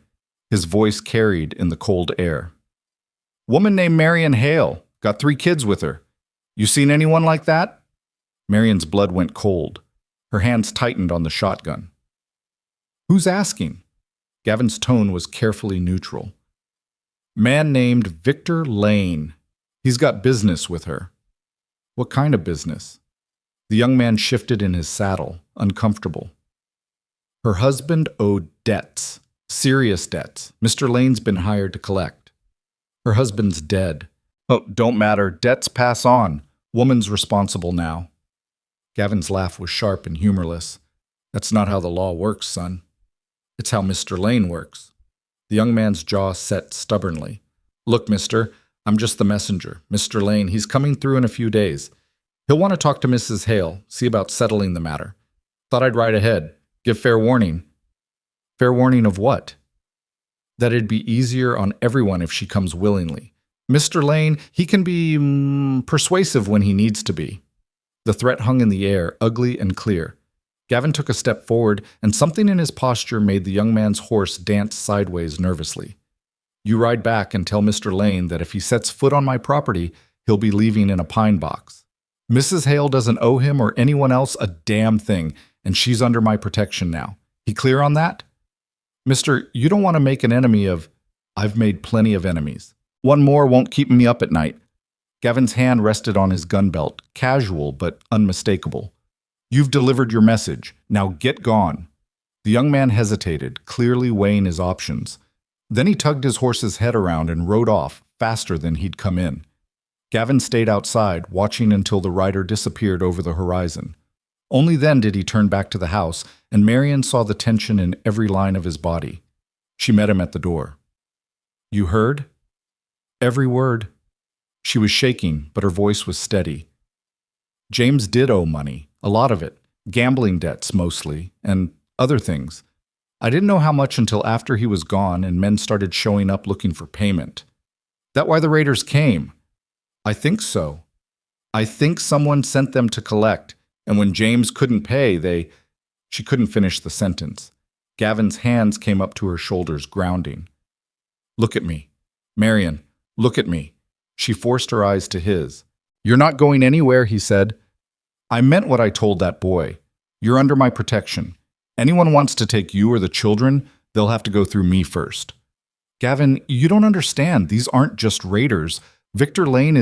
his voice carried in the cold air. "Woman named Marion Hale, got 3 kids with her. You seen anyone like that?" Marion's blood went cold. Her hands tightened on the shotgun. "Who's asking?" Gavin's tone was carefully neutral. "Man named Victor Lane. He's got business with her." "What kind of business?" The young man shifted in his saddle, uncomfortable. "Her husband owed debts, serious debts. Mr. Lane's been hired to collect. Her husband's dead. Oh, don't matter. Debts pass on. Woman's responsible now." Gavin's laugh was sharp and humorless. "That's not how the law works, son. It's how Mr. Lane works." The young man's jaw set stubbornly. "Look, mister, I'm just the messenger. Mr. Lane, he's coming through in a few days. He'll want to talk to Mrs. Hale, see about settling the matter. Thought I'd ride ahead, give fair warning." "Fair warning of what?" "That it'd be easier on everyone if she comes willingly. Mr. Lane, he can be persuasive when he needs to be." The threat hung in the air, ugly and clear. Gavin took a step forward, and something in his posture made the young man's horse dance sideways nervously. "You ride back and tell Mr. Lane that if he sets foot on my property, he'll be leaving in a pine box. Mrs. Hale doesn't owe him or anyone else a damn thing, and she's under my protection now. He clear on that?" "Mister, you don't want to make an enemy of—" "I've made plenty of enemies. One more won't keep me up at night." Gavin's hand rested on his gun belt, casual but unmistakable. "You've delivered your message. Now get gone." The young man hesitated, clearly weighing his options. Then he tugged his horse's head around and rode off, faster than he'd come in. Gavin stayed outside, watching until the rider disappeared over the horizon. Only then did he turn back to the house, and Marion saw the tension in every line of his body. She met him at the door. "You heard?" "Every word." She was shaking, but her voice was steady. "James did owe money, a lot of it, gambling debts mostly, and other things. I didn't know how much until after he was gone and men started showing up looking for payment. That why the raiders came?" "I think so. I think someone sent them to collect, and when James couldn't pay, She couldn't finish the sentence. Gavin's hands came up to her shoulders, grounding. "Look at me. Marion, look at me." She forced her eyes to his. "You're not going anywhere," he said. "I meant what I told that boy. You're under my protection. Anyone wants to take you or the children, they'll have to go through me first." "Gavin, you don't understand. These aren't just raiders. Victor Lane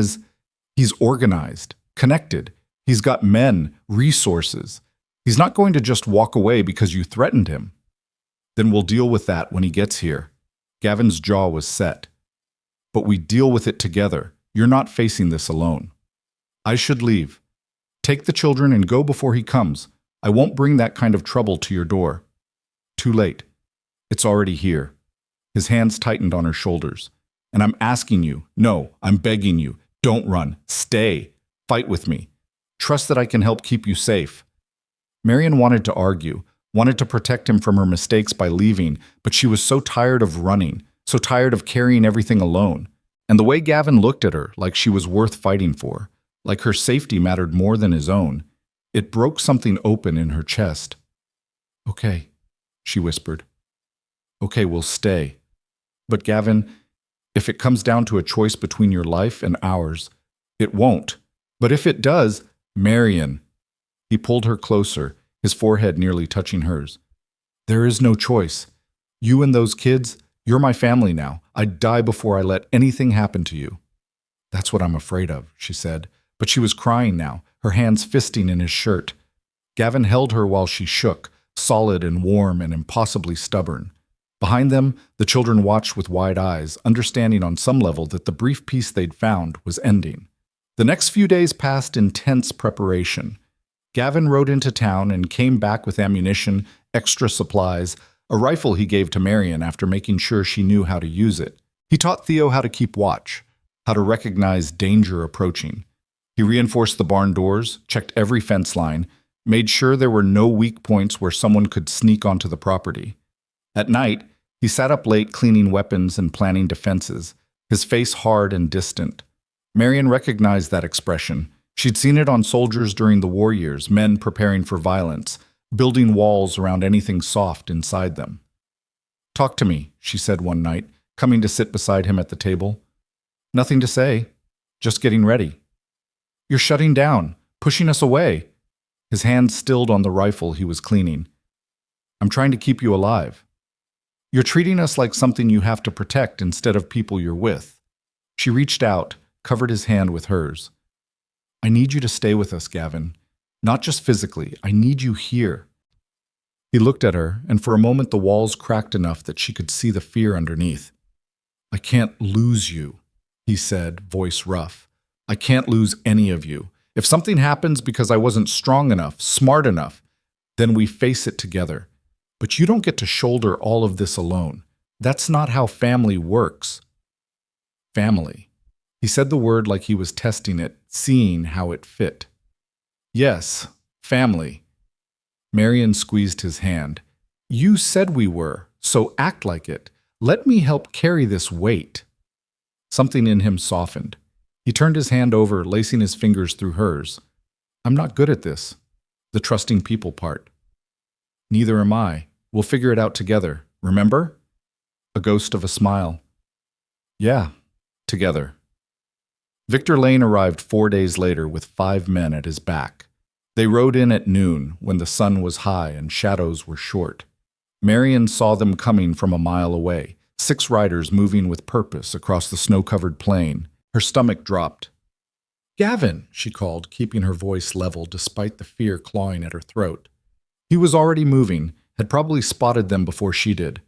he's organized, connected. He's got men, resources. He's not going to just walk away because you threatened him." "Then we'll deal with that when he gets here." Gavin's jaw was set. "But we deal with it together. You're not facing this alone." "I should leave. Take the children and go before he comes. I won't bring that kind of trouble to your door." "Too late. It's already here." His hands tightened on her shoulders. "And I'm asking you, no, I'm begging you, don't run. Stay. Fight with me. Trust that I can help keep you safe." Marion wanted to argue, wanted to protect him from her mistakes by leaving, but she was so tired of running, so tired of carrying everything alone. And the way Gavin looked at her, like she was worth fighting for, like her safety mattered more than his own, it broke something open in her chest. "Okay," she whispered. "Okay, we'll stay. But Gavin, if it comes down to a choice between your life and ours, it won't. But if it does, Marion." He pulled her closer, his forehead nearly touching hers. "There is no choice. You and those kids, you're my family now. I'd die before I let anything happen to you." "That's what I'm afraid of," she said. But she was crying now, her hands fisting in his shirt. Gavin held her while she shook, solid and warm and impossibly stubborn. Behind them, the children watched with wide eyes, understanding on some level that the brief peace they'd found was ending. The next few days passed in tense preparation. Gavin rode into town and came back with ammunition, extra supplies, a rifle he gave to Marion after making sure she knew how to use it. He taught Theo how to keep watch, how to recognize danger approaching. He reinforced the barn doors, checked every fence line, made sure there were no weak points where someone could sneak onto the property. At night, he sat up late cleaning weapons and planning defenses, his face hard and distant. Marion recognized that expression. She'd seen it on soldiers during the war years, men preparing for violence, building walls around anything soft inside them. "Talk to me," she said one night, coming to sit beside him at the table. "Nothing to say. Just getting ready." "You're shutting down, pushing us away." His hand stilled on the rifle he was cleaning. "I'm trying to keep you alive. You're treating us like something you have to protect instead of people you're with." She reached out, covered his hand with hers. "I need you to stay with us, Gavin. Not just physically, I need you here." He looked at her, and for a moment the walls cracked enough that she could see the fear underneath. "I can't lose you," he said, voice rough. "I can't lose any of you. If something happens because I wasn't strong enough, smart enough, then we face it together. But you don't get to shoulder all of this alone. That's not how family works." Family. He said the word like he was testing it, seeing how it fit. "Yes, family." Marion squeezed his hand. "You said we were, so act like it. Let me help carry this weight." Something in him softened. He turned his hand over, lacing his fingers through hers. "I'm not good at this. The trusting people part." "Neither am I. We'll figure it out together. Remember?" A ghost of a smile. "Yeah, together." Victor Lane arrived 4 days later with 5 men at his back. They rode in at noon, when the sun was high and shadows were short. Marion saw them coming from a mile away, 6 riders moving with purpose across the snow-covered plain. Her stomach dropped. "Gavin," she called, keeping her voice level despite the fear clawing at her throat. He was already moving, had probably spotted them before she did.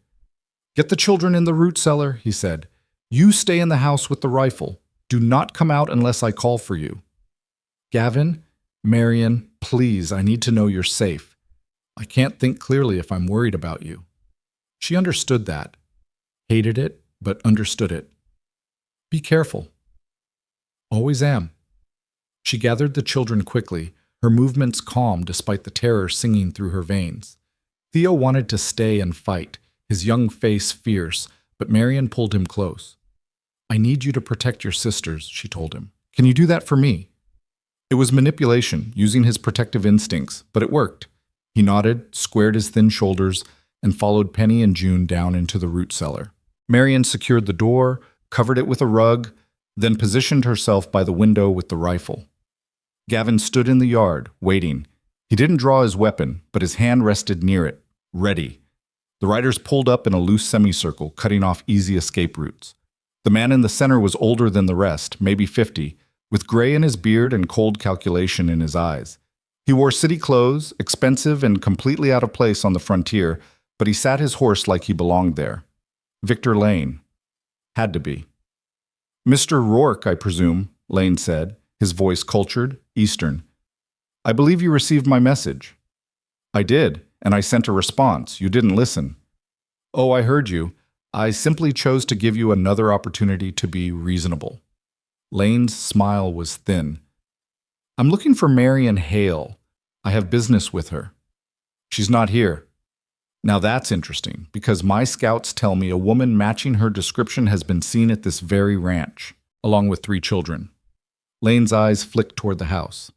"Get the children in the root cellar," he said. "You stay in the house with the rifle. Do not come out unless I call for you." "Gavin, Marion, please, I need to know you're safe. I can't think clearly if I'm worried about you." She understood that. Hated it, but understood it. "Be careful." "Always am." She gathered the children quickly, her movements calm despite the terror singing through her veins. Theo wanted to stay and fight, his young face fierce, but Marion pulled him close. "I need you to protect your sisters," she told him. "Can you do that for me?" It was manipulation, using his protective instincts, but it worked. He nodded, squared his thin shoulders, and followed Penny and June down into the root cellar. Marion secured the door, covered it with a rug, then positioned herself by the window with the rifle. Gavin stood in the yard, waiting. He didn't draw his weapon, but his hand rested near it, ready. The riders pulled up in a loose semicircle, cutting off easy escape routes. The man in the center was older than the rest, maybe 50, with gray in his beard and cold calculation in his eyes. He wore city clothes, expensive and completely out of place on the frontier, but he sat his horse like he belonged there. Victor Lane. Had to be. "Mr. Rourke, I presume," Lane said, his voice cultured, Eastern. "I believe you received my message." "I did, and I sent a response. You didn't listen." "Oh, I heard you. I simply chose to give you another opportunity to be reasonable." Lane's smile was thin. "I'm looking for Marion Hale. I have business with her." "She's not here." "Now that's interesting, because my scouts tell me a woman matching her description has been seen at this very ranch, along with 3 children. Lane's eyes flicked toward the house.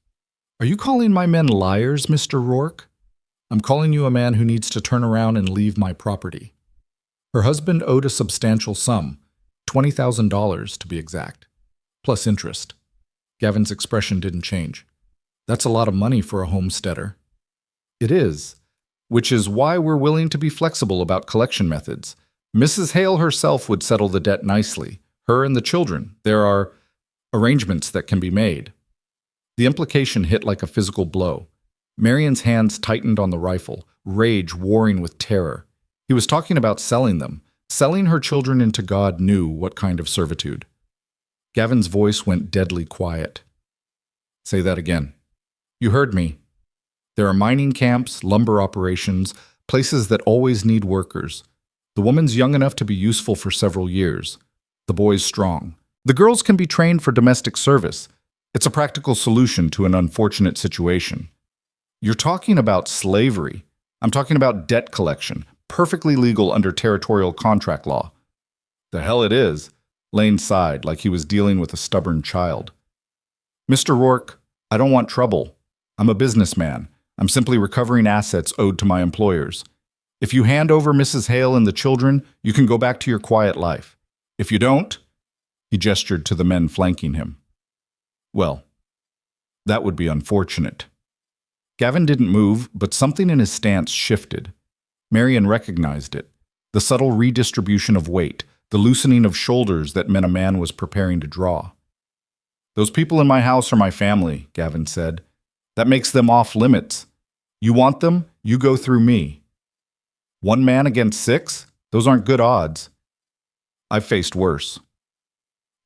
"Are you calling my men liars, Mr. Rourke? I'm calling you a man who needs to turn around and leave my property." Her husband owed a substantial sum, $20,000 to be exact, plus interest. Gavin's expression didn't change. "That's a lot of money for a homesteader." "It is, which is why we're willing to be flexible about collection methods. Mrs. Hale herself would settle the debt nicely, her and the children. There are arrangements that can be made." The implication hit like a physical blow. Marion's hands tightened on the rifle, rage warring with terror. He was talking about selling them, selling her children into God knew what kind of servitude. Gavin's voice went deadly quiet. Say that again. You heard me. There are mining camps, lumber operations, places that always need workers. The woman's young enough to be useful for several years. The boy's strong. The girls can be trained for domestic service. It's a practical solution to an unfortunate situation. You're talking about slavery. I'm talking about debt collection, perfectly legal under territorial contract law. The hell it is. Lane sighed like he was dealing with a stubborn child. Mr. Rourke, I don't want trouble. I'm a businessman. I'm simply recovering assets owed to my employers. If you hand over Mrs. Hale and the children, you can go back to your quiet life. If you don't, he gestured to the men flanking him. Well, that would be unfortunate. Gavin didn't move, but something in his stance shifted. Marion recognized it. The subtle redistribution of weight, the loosening of shoulders that meant a man was preparing to draw. Those people in my house are my family, Gavin said. That makes them off limits. You want them, you go through me. 1 man against 6? Those aren't good odds. I've faced worse.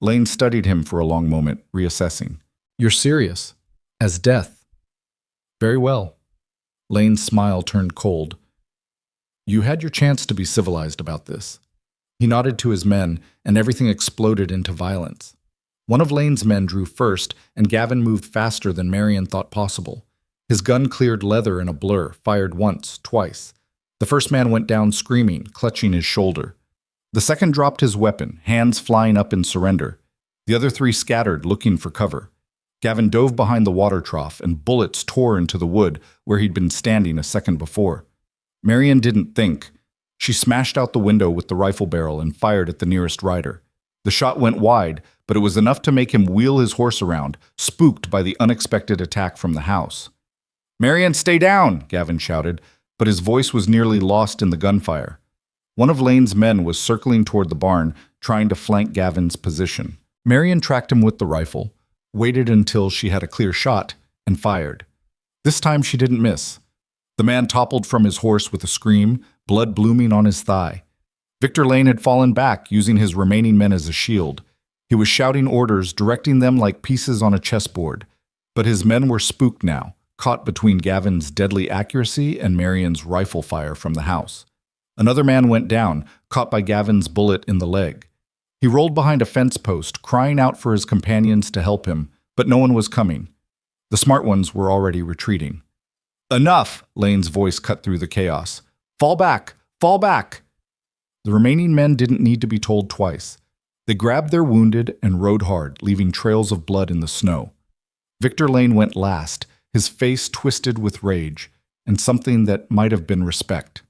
Lane studied him for a long moment, reassessing. You're serious. As death. Very well. Lane's smile turned cold. You had your chance to be civilized about this. He nodded to his men, and everything exploded into violence. One of Lane's men drew first, and Gavin moved faster than Marion thought possible. His gun cleared leather in a blur, fired once, twice. The first man went down screaming, clutching his shoulder. The second dropped his weapon, hands flying up in surrender. The other 3 scattered, looking for cover. Gavin dove behind the water trough, and bullets tore into the wood where he'd been standing a second before. Marion didn't think. She smashed out the window with the rifle barrel and fired at the nearest rider. The shot went wide, but it was enough to make him wheel his horse around, spooked by the unexpected attack from the house. "Marion, stay down!" Gavin shouted, but his voice was nearly lost in the gunfire. One of Lane's men was circling toward the barn, trying to flank Gavin's position. Marion tracked him with the rifle, waited until she had a clear shot, and fired. This time she didn't miss. The man toppled from his horse with a scream, blood blooming on his thigh. Victor Lane had fallen back, using his remaining men as a shield. He was shouting orders, directing them like pieces on a chessboard. But his men were spooked now, caught between Gavin's deadly accuracy and Marion's rifle fire from the house. Another man went down, caught by Gavin's bullet in the leg. He rolled behind a fence post, crying out for his companions to help him, but no one was coming. The smart ones were already retreating. "Enough!" Lane's voice cut through the chaos. "Fall back! Fall back!" The remaining men didn't need to be told twice. They grabbed their wounded and rode hard, leaving trails of blood in the snow. Victor Lane went last, his face twisted with rage, and something that might have been respect.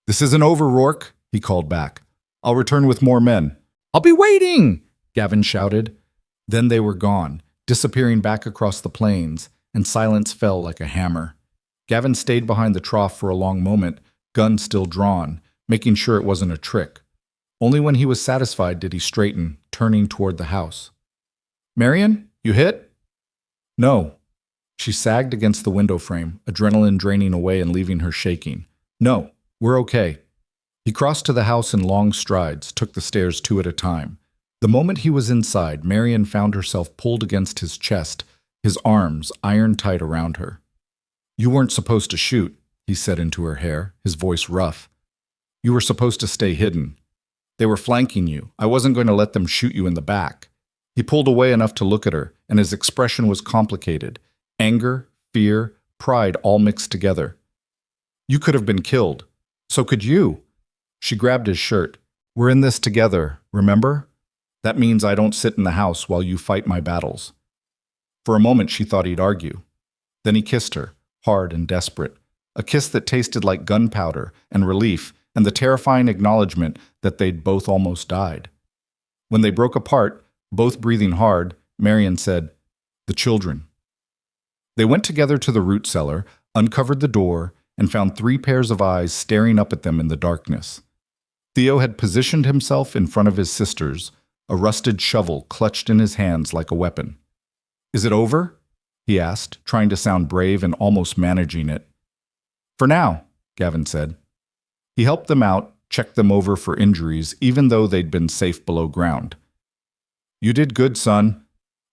"This isn't over, Rourke," he called back. "I'll return with more men." "I'll be waiting!" Gavin shouted. Then they were gone, disappearing back across the plains, and silence fell like a hammer. Gavin stayed behind the trough for a long moment, gun still drawn, making sure it wasn't a trick. Only when he was satisfied did he straighten, turning toward the house. "Marion, you hit?" "No." She sagged against the window frame, adrenaline draining away and leaving her shaking. "No, we're okay." He crossed to the house in long strides, took the stairs 2 at a time. The moment he was inside, Marion found herself pulled against his chest, his arms iron tight around her. "You weren't supposed to shoot," he said into her hair, his voice rough. "You were supposed to stay hidden. They were flanking you. I wasn't going to let them shoot you in the back." He pulled away enough to look at her, and his expression was complicated. Anger, fear, pride all mixed together. "You could have been killed. So could you." She grabbed his shirt. "We're in this together, remember? That means I don't sit in the house while you fight my battles." For a moment she thought he'd argue. Then he kissed her, hard and desperate. A kiss that tasted like gunpowder and relief and the terrifying acknowledgement that they'd both almost died. When they broke apart, both breathing hard, Marion said, "The children." They went together to the root cellar, uncovered the door, and found 3 pairs of eyes staring up at them in the darkness. Theo had positioned himself in front of his sisters, a rusted shovel clutched in his hands like a weapon. "Is it over?" he asked, trying to sound brave and almost managing it. "For now," Gavin said. He helped them out, checked them over for injuries, even though they'd been safe below ground. You did good, son.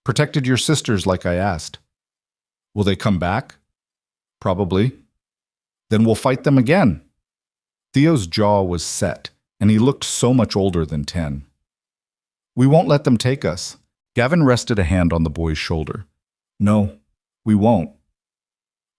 Protected your sisters like I asked. Will they come back? Probably. Then we'll fight them again. Theo's jaw was set, and he looked so much older than 10. We won't let them take us. Gavin rested a hand on the boy's shoulder. No, we won't.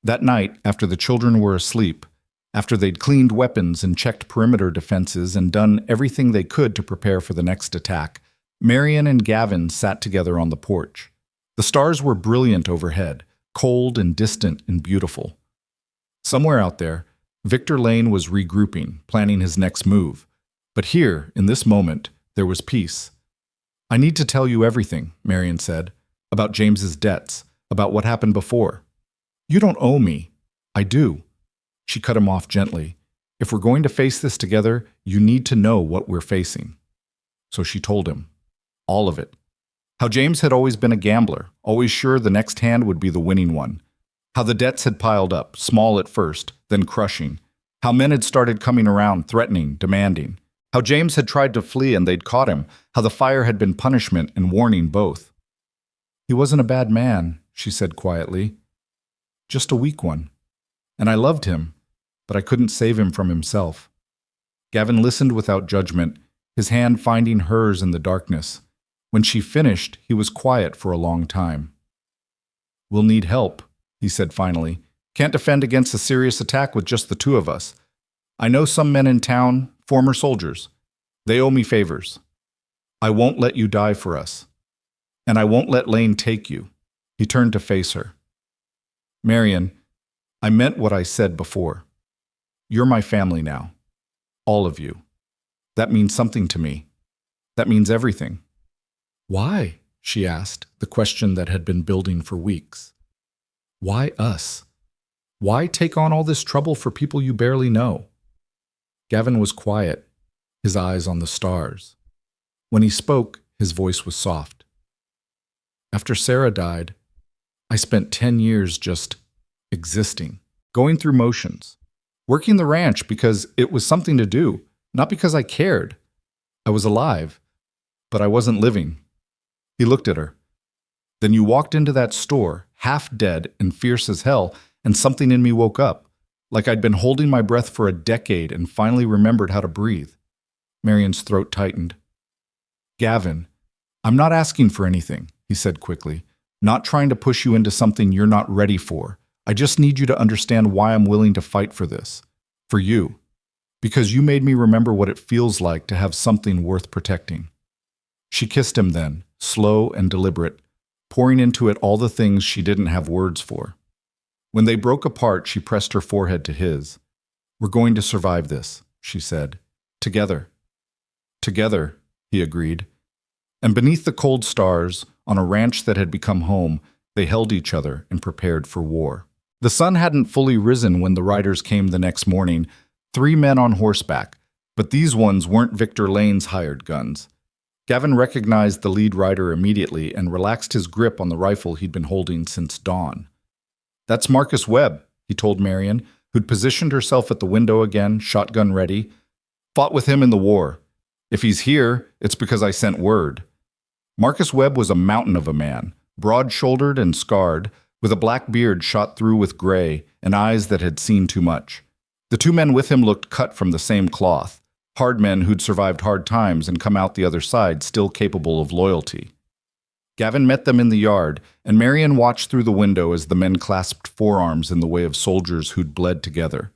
That night, after the children were asleep, after they'd cleaned weapons and checked perimeter defenses and done everything they could to prepare for the next attack, Marion and Gavin sat together on the porch. The stars were brilliant overhead, cold and distant and beautiful. Somewhere out there, Victor Lane was regrouping, planning his next move. But here, in this moment, there was peace. I need to tell you everything, Marion said, about James's debts, about what happened before. You don't owe me. I do. She cut him off gently. If we're going to face this together, you need to know what we're facing. So she told him. All of it. How James had always been a gambler, always sure the next hand would be the winning one. How the debts had piled up, small at first, then crushing. How men had started coming around, threatening, demanding. How James had tried to flee and they'd caught him. How the fire had been punishment and warning both. He wasn't a bad man, she said quietly. Just a weak one. And I loved him, but I couldn't save him from himself. Gavin listened without judgment, his hand finding hers in the darkness. When she finished, he was quiet for a long time. We'll need help, he said finally. Can't defend against a serious attack with just the two of us. I know some men in town, former soldiers. They owe me favors. I won't let you die for us. And I won't let Lane take you. He turned to face her. Marion, I meant what I said before. You're my family now. All of you. That means something to me. That means everything. Why? She asked, the question that had been building for weeks. Why us? Why take on all this trouble for people you barely know? Gavin was quiet, his eyes on the stars. When he spoke, his voice was soft. After Sarah died, I spent 10 years just existing, going through motions, working the ranch because it was something to do, not because I cared. I was alive, but I wasn't living. He looked at her. Then you walked into that store, half dead and fierce as hell, and something in me woke up, like I'd been holding my breath for a decade and finally remembered how to breathe. Marion's throat tightened. Gavin, I'm not asking for anything, he said quickly, not trying to push you into something you're not ready for. I just need you to understand why I'm willing to fight for this. For you. Because you made me remember what it feels like to have something worth protecting. She kissed him then, slow and deliberate, pouring into it all the things she didn't have words for. When they broke apart, she pressed her forehead to his. We're going to survive this, she said. Together. Together, he agreed. And beneath the cold stars, on a ranch that had become home, they held each other and prepared for war. The sun hadn't fully risen when the riders came the next morning, 3 men on horseback, but these ones weren't Victor Lane's hired guns. Gavin recognized the lead rider immediately and relaxed his grip on the rifle he'd been holding since dawn. That's Marcus Webb, he told Marion, who'd positioned herself at the window again, shotgun ready. Fought with him in the war. If he's here, it's because I sent word. Marcus Webb was a mountain of a man, broad-shouldered and scarred, with a black beard shot through with gray and eyes that had seen too much. The 2 men with him looked cut from the same cloth, hard men who'd survived hard times and come out the other side still capable of loyalty. Gavin met them in the yard, and Marion watched through the window as the men clasped forearms in the way of soldiers who'd bled together.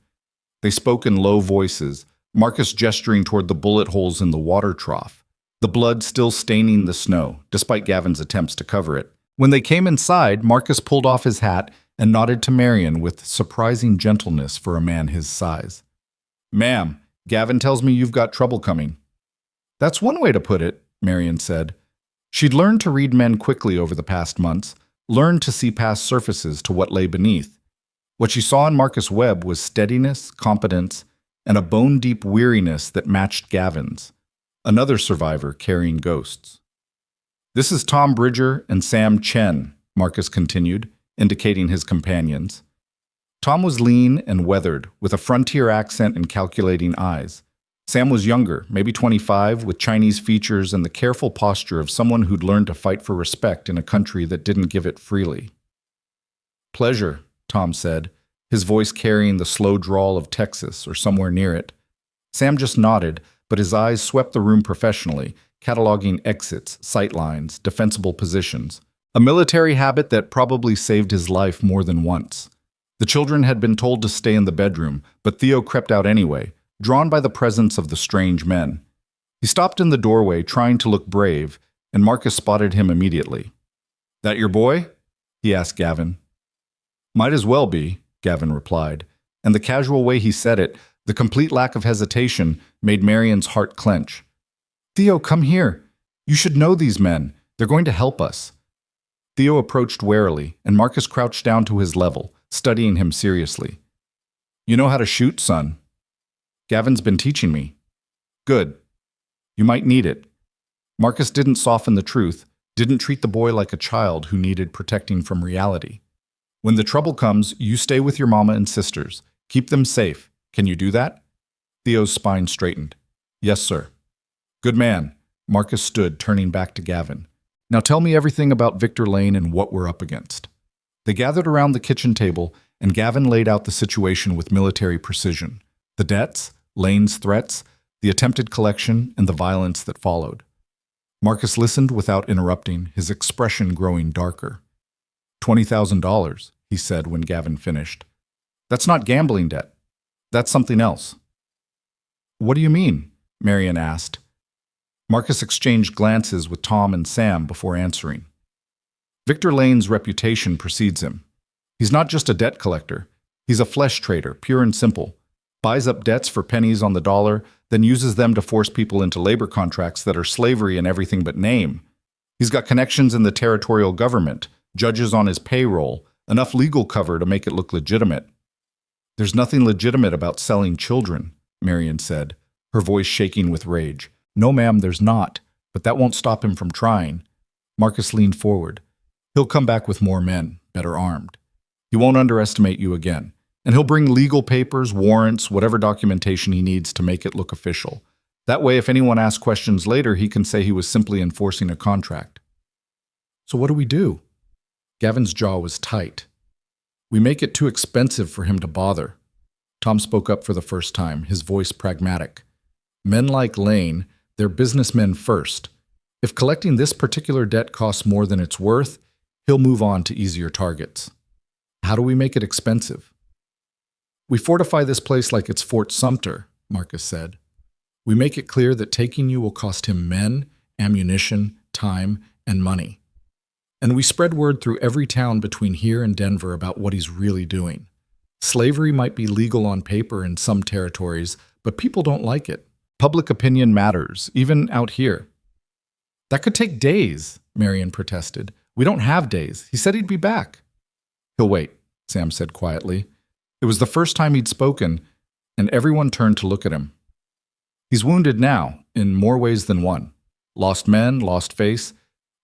They spoke in low voices, Marcus gesturing toward the bullet holes in the water trough, the blood still staining the snow, despite Gavin's attempts to cover it. When they came inside, Marcus pulled off his hat and nodded to Marion with surprising gentleness for a man his size. Ma'am, Gavin tells me you've got trouble coming. That's one way to put it, Marion said. She'd learned to read men quickly over the past months, learned to see past surfaces to what lay beneath. What she saw in Marcus Webb was steadiness, competence, and a bone-deep weariness that matched Gavin's, another survivor carrying ghosts. This is Tom Bridger and Sam Chen, Marcus continued, indicating his companions. Tom was lean and weathered, with a frontier accent and calculating eyes. Sam was younger, maybe 25, with Chinese features and the careful posture of someone who'd learned to fight for respect in a country that didn't give it freely. "Pleasure," Tom said, his voice carrying the slow drawl of Texas or somewhere near it. Sam just nodded, but his eyes swept the room professionally, cataloging exits, sightlines, defensible positions, a military habit that probably saved his life more than once. The children had been told to stay in the bedroom, but Theo crept out anyway, drawn by the presence of the strange men. He stopped in the doorway, trying to look brave, and Marcus spotted him immediately. "That your boy?" he asked Gavin. "Might as well be," Gavin replied, and the casual way he said it, the complete lack of hesitation, made Marion's heart clench. "Theo, come here. You should know these men. They're going to help us." Theo approached warily, and Marcus crouched down to his level, studying him seriously. "You know how to shoot, son?" "Gavin's been teaching me." "Good. You might need it." Marcus didn't soften the truth, didn't treat the boy like a child who needed protecting from reality. "When the trouble comes, you stay with your mama and sisters. Keep them safe. Can you do that?" Theo's spine straightened. "Yes, sir." "Good man." Marcus stood, turning back to Gavin. "Now tell me everything about Victor Lane and what we're up against." They gathered around the kitchen table, and Gavin laid out the situation with military precision. The debts, Lane's threats, the attempted collection, and the violence that followed. Marcus listened without interrupting, his expression growing darker. $20,000, he said when Gavin finished. "That's not gambling debt. That's something else." "What do you mean?" Marion asked. Marcus exchanged glances with Tom and Sam before answering. Victor Lane's reputation precedes him. He's not just a debt collector. He's a flesh trader, pure and simple. Buys up debts for pennies on the dollar, then uses them to force people into labor contracts that are slavery in everything but name. He's got connections in the territorial government, judges on his payroll, enough legal cover to make it look legitimate. "There's nothing legitimate about selling children," Marion said, her voice shaking with rage. "No, ma'am, there's not, but that won't stop him from trying." Marcus leaned forward. "He'll come back with more men, better armed. He won't underestimate you again. And he'll bring legal papers, warrants, whatever documentation he needs to make it look official. That way, if anyone asks questions later, he can say he was simply enforcing a contract." "So what do we do?" Gavin's jaw was tight. "We make it too expensive for him to bother." Tom spoke up for the first time, his voice pragmatic. "Men like Lane, they're businessmen first. If collecting this particular debt costs more than it's worth, he'll move on to easier targets." "How do we make it expensive?" "We fortify this place like it's Fort Sumter," Marcus said. "We make it clear that taking you will cost him men, ammunition, time, and money. And we spread word through every town between here and Denver about what he's really doing. Slavery might be legal on paper in some territories, but people don't like it. Public opinion matters, even out here." "That could take days," Marion protested. "We don't have days. He said he'd be back." "He'll wait," Sam said quietly. It was the first time he'd spoken, and everyone turned to look at him. "He's wounded now, in more ways than one. Lost men, lost face.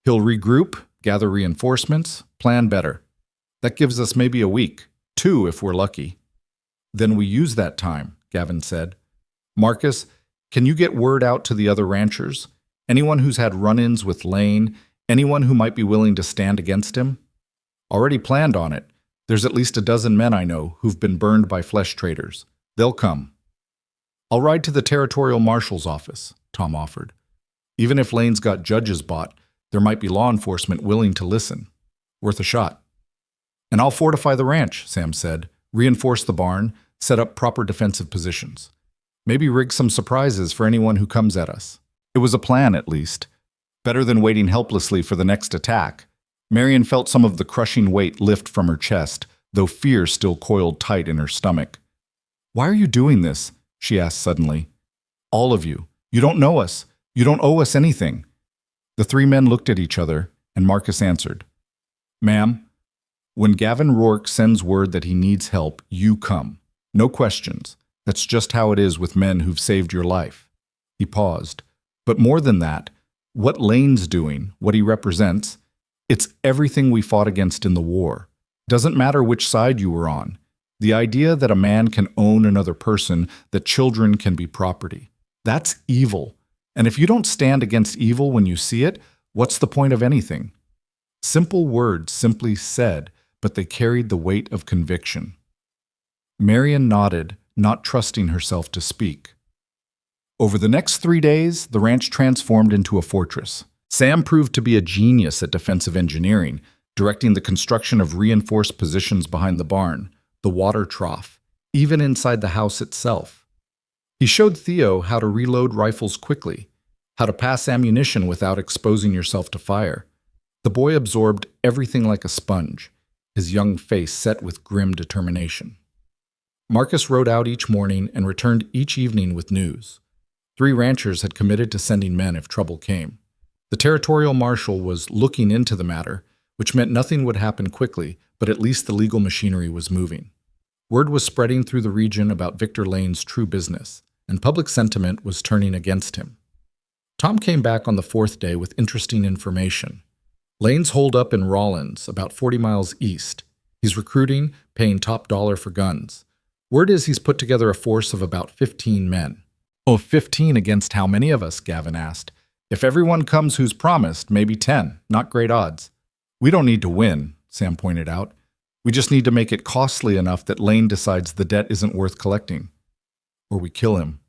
He'll regroup, gather reinforcements, plan better. That gives us maybe a week, 2 if we're lucky." "Then we use that time," Gavin said. "Marcus, can you get word out to the other ranchers? Anyone who's had run-ins with Lane, anyone who might be willing to stand against him?" "Already planned on it. There's at least a dozen men I know who've been burned by flesh traders. They'll come." "I'll ride to the territorial marshal's office," Tom offered. "Even if Lane's got judges bought, there might be law enforcement willing to listen. Worth a shot." "And I'll fortify the ranch," Sam said. "Reinforce the barn, set up proper defensive positions. Maybe rig some surprises for anyone who comes at us." It was a plan, at least. Better than waiting helplessly for the next attack. Marion felt some of the crushing weight lift from her chest, though fear still coiled tight in her stomach. "Why are you doing this?" she asked suddenly. "All of you. You don't know us. You don't owe us anything." The 3 men looked at each other, and Marcus answered. "Ma'am, when Gavin Rourke sends word that he needs help, you come. No questions. That's just how it is with men who've saved your life." He paused. "But more than that, what Lane's doing, what he represents, it's everything we fought against in the war. Doesn't matter which side you were on. The idea that a man can own another person, that children can be property. That's evil. And if you don't stand against evil when you see it, what's the point of anything? Simple words simply said, but they carried the weight of conviction. Marion nodded, not trusting herself to speak. Over the next 3 days, the ranch transformed into a fortress. Sam proved to be a genius at defensive engineering, directing the construction of reinforced positions behind the barn, the water trough, even inside the house itself. He showed Theo how to reload rifles quickly, how to pass ammunition without exposing yourself to fire. The boy absorbed everything like a sponge, his young face set with grim determination. Marcus rode out each morning and returned each evening with news. 3 ranchers had committed to sending men if trouble came. The territorial marshal was looking into the matter, which meant nothing would happen quickly, but at least the legal machinery was moving. Word was spreading through the region about Victor Lane's true business, and public sentiment was turning against him. Tom came back on the 4th day with interesting information. Lane's holed up in Rawlins, about 40 miles east. He's recruiting, paying top dollar for guns. Word is he's put together a force of about 15 men. Oh, 15 against how many of us? Gavin asked. If everyone comes who's promised, maybe 10. Not great odds. We don't need to win, Sam pointed out. We just need to make it costly enough that Lane decides the debt isn't worth collecting. Or we kill him,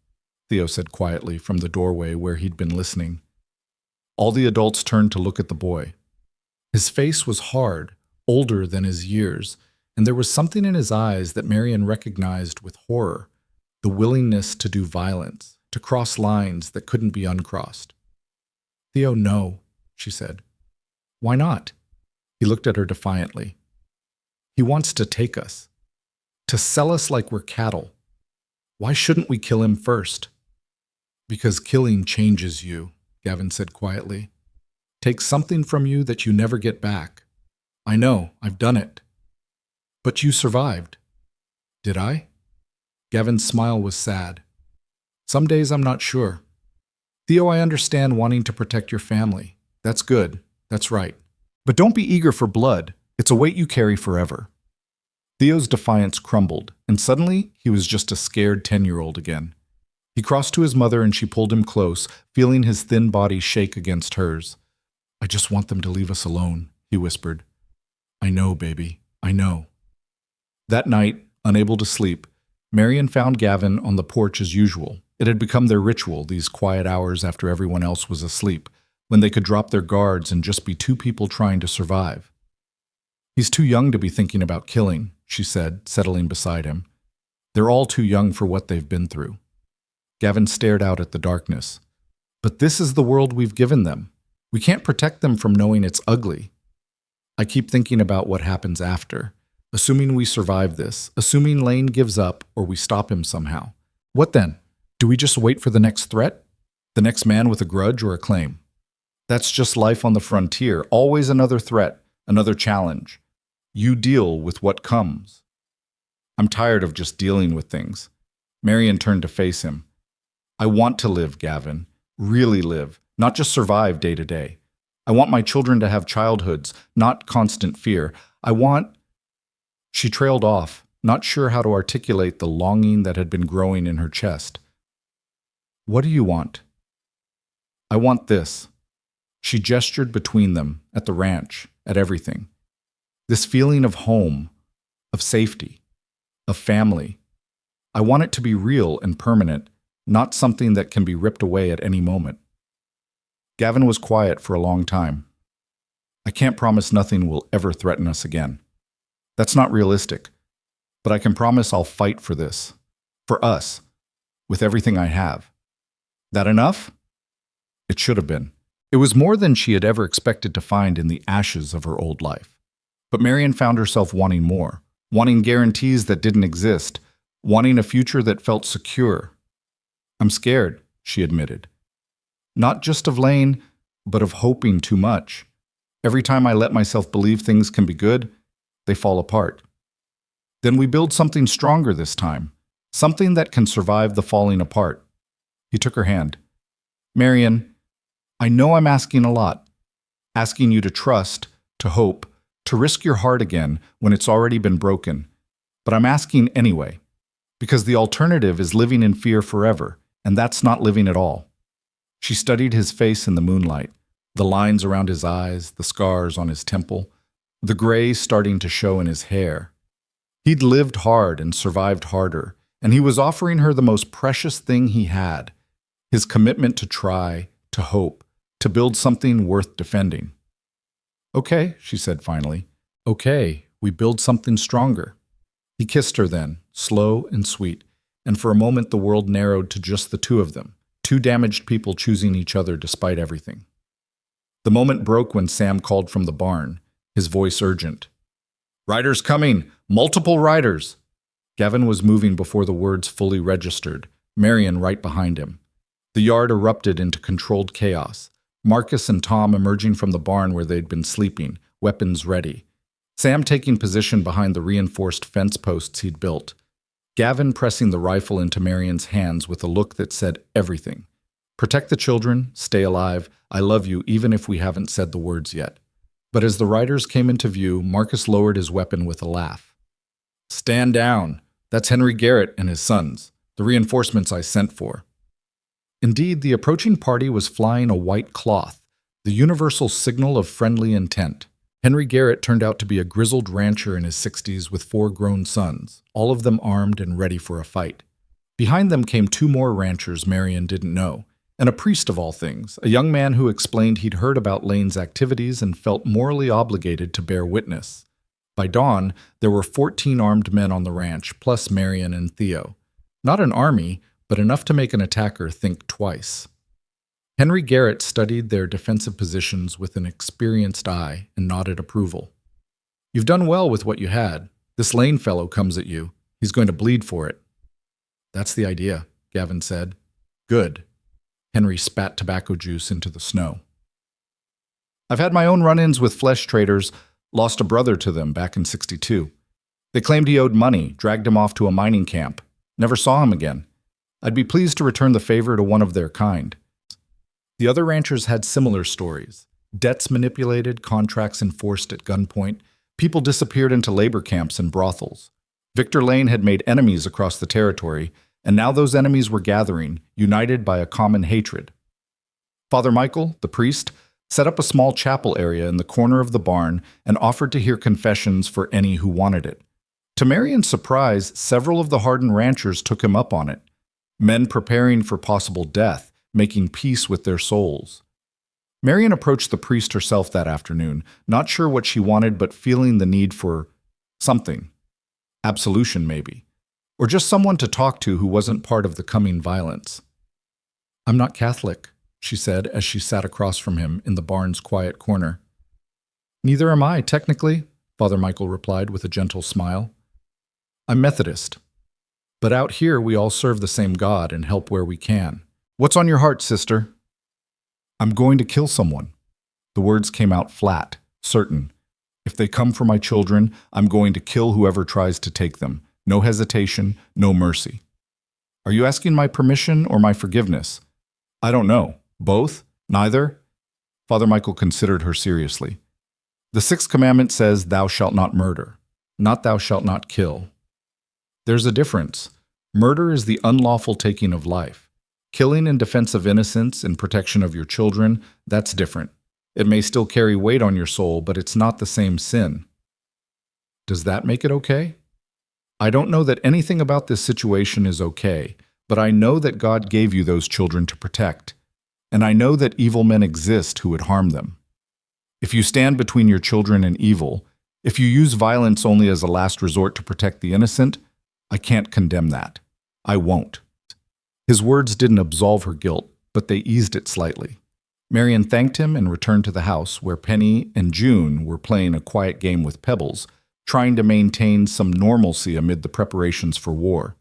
Theo said quietly from the doorway where he'd been listening. All the adults turned to look at the boy. His face was hard, older than his years, and there was something in his eyes that Marion recognized with horror, the willingness to do violence, to cross lines that couldn't be uncrossed. Theo, no, she said. Why not? He looked at her defiantly. He wants to take us, to sell us like we're cattle. Why shouldn't we kill him first? Because killing changes you, Gavin said quietly. Takes something from you that you never get back. I know, I've done it. But you survived. Did I? Gavin's smile was sad. Some days I'm not sure. Theo, I understand wanting to protect your family. That's good. That's right. But don't be eager for blood. It's a weight you carry forever. Theo's defiance crumbled, and suddenly he was just a scared 10-year-old again. He crossed to his mother and she pulled him close, feeling his thin body shake against hers. I just want them to leave us alone, he whispered. I know, baby. I know. That night, unable to sleep, Marion found Gavin on the porch as usual. It had become their ritual, these quiet hours after everyone else was asleep, when they could drop their guards and just be 2 people trying to survive. He's too young to be thinking about killing, she said, settling beside him. They're all too young for what they've been through. Gavin stared out at the darkness. But this is the world we've given them. We can't protect them from knowing it's ugly. I keep thinking about what happens after. Assuming we survive this, assuming Lane gives up or we stop him somehow. What then? Do we just wait for the next threat? The next man with a grudge or a claim? That's just life on the frontier, always another threat, another challenge. You deal with what comes. I'm tired of just dealing with things. Marion turned to face him. I want to live, Gavin. Really live, not just survive day to day. I want my children to have childhoods, not constant fear. I want... She trailed off, not sure how to articulate the longing that had been growing in her chest. What do you want? I want this. She gestured between them, at the ranch, at everything. This feeling of home, of safety, of family. I want it to be real and permanent, not something that can be ripped away at any moment. Gavin was quiet for a long time. I can't promise nothing will ever threaten us again. That's not realistic, but I can promise I'll fight for this, for us, with everything I have. That enough? It should have been. It was more than she had ever expected to find in the ashes of her old life. But Marion found herself wanting more, wanting guarantees that didn't exist, wanting a future that felt secure. I'm scared, she admitted. Not just of Lane, but of hoping too much. Every time I let myself believe things can be good, they fall apart. Then we build something stronger this time, something that can survive the falling apart. He took her hand. Marion, I know I'm asking a lot, asking you to trust, to hope, to risk your heart again when it's already been broken. But I'm asking anyway, because the alternative is living in fear forever, and that's not living at all. She studied his face in the moonlight, the lines around his eyes, the scars on his temple, the gray starting to show in his hair. He'd lived hard and survived harder, and he was offering her the most precious thing he had, his commitment to try, to hope, to build something worth defending. Okay, she said finally. Okay, we build something stronger. He kissed her then, slow and sweet, and for a moment the world narrowed to just the two of them, two damaged people choosing each other despite everything. The moment broke when Sam called from the barn, his voice urgent. "Riders coming! Multiple riders!" Gavin was moving before the words fully registered, Marion right behind him. The yard erupted into controlled chaos, Marcus and Tom emerging from the barn where they'd been sleeping, weapons ready. Sam taking position behind the reinforced fence posts he'd built. Gavin pressing the rifle into Marion's hands with a look that said everything. Protect the children, stay alive, I love you even if we haven't said the words yet. But as the riders came into view, Marcus lowered his weapon with a laugh. "Stand down. That's Henry Garrett and his sons, the reinforcements I sent for." Indeed, the approaching party was flying a white cloth, the universal signal of friendly intent. Henry Garrett turned out to be a grizzled rancher in his 60s with 4 grown sons, all of them armed and ready for a fight. Behind them came 2 more ranchers Marion didn't know, and a priest of all things, a young man who explained he'd heard about Lane's activities and felt morally obligated to bear witness. By dawn, there were 14 armed men on the ranch, plus Marion and Theo. Not an army, but enough to make an attacker think twice. Henry Garrett studied their defensive positions with an experienced eye and nodded approval. "You've done well with what you had. This Lane fellow comes at you. He's going to bleed for it." "That's the idea," Gavin said. "Good." Henry spat tobacco juice into the snow. "I've had my own run-ins with flesh traders, lost a brother to them back in '62. They claimed he owed money, dragged him off to a mining camp. Never saw him again. I'd be pleased to return the favor to one of their kind." The other ranchers had similar stories. Debts manipulated, contracts enforced at gunpoint, people disappeared into labor camps and brothels. Victor Lane had made enemies across the territory, and now those enemies were gathering, united by a common hatred. Father Michael, the priest, set up a small chapel area in the corner of the barn and offered to hear confessions for any who wanted it. To Marion's surprise, several of the hardened ranchers took him up on it. Men preparing for possible death, making peace with their souls. Marion approached the priest herself that afternoon, not sure what she wanted but feeling the need for something. Absolution, maybe. Or just someone to talk to who wasn't part of the coming violence. "I'm not Catholic," she said as she sat across from him in the barn's quiet corner. "Neither am I, technically," Father Michael replied with a gentle smile. "I'm Methodist. But out here we all serve the same God and help where we can. What's on your heart, sister?" "I'm going to kill someone." The words came out flat, certain. "If they come for my children, I'm going to kill whoever tries to take them. No hesitation, no mercy." "Are you asking my permission or my forgiveness?" "I don't know. Both? Neither?" Father Michael considered her seriously. "The 6th commandment says, 'Thou shalt not murder,' not 'thou shalt not kill.' There's a difference. Murder is the unlawful taking of life. Killing in defense of innocence, in protection of your children, that's different. It may still carry weight on your soul, but it's not the same sin." "Does that make it okay?" "I don't know that anything about this situation is okay, but I know that God gave you those children to protect. And I know that evil men exist who would harm them. If you stand between your children and evil, if you use violence only as a last resort to protect the innocent, I can't condemn that. I won't." His words didn't absolve her guilt, but they eased it slightly. Marion thanked him and returned to the house, where Penny and June were playing a quiet game with pebbles, trying to maintain some normalcy amid the preparations for war.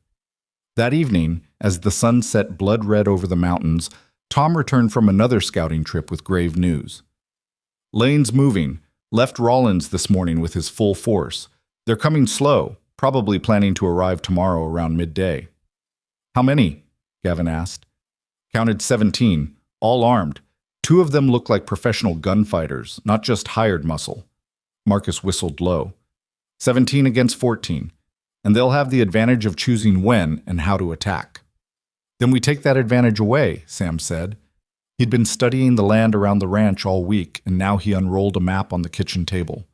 That evening, as the sun set blood-red over the mountains, Tom returned from another scouting trip with grave news. "Lane's moving. Left Rollins this morning with his full force. They're coming slow, probably planning to arrive tomorrow around midday." "How many?" Gavin asked. "Counted 17, all armed. 2 of them look like professional gunfighters, not just hired muscle." Marcus whistled low. 17 against 14. and they'll have the advantage of choosing when and how to attack. Then we take that advantage away, Sam said. He'd been studying the land around the ranch all week, and now he unrolled a map on the kitchen table.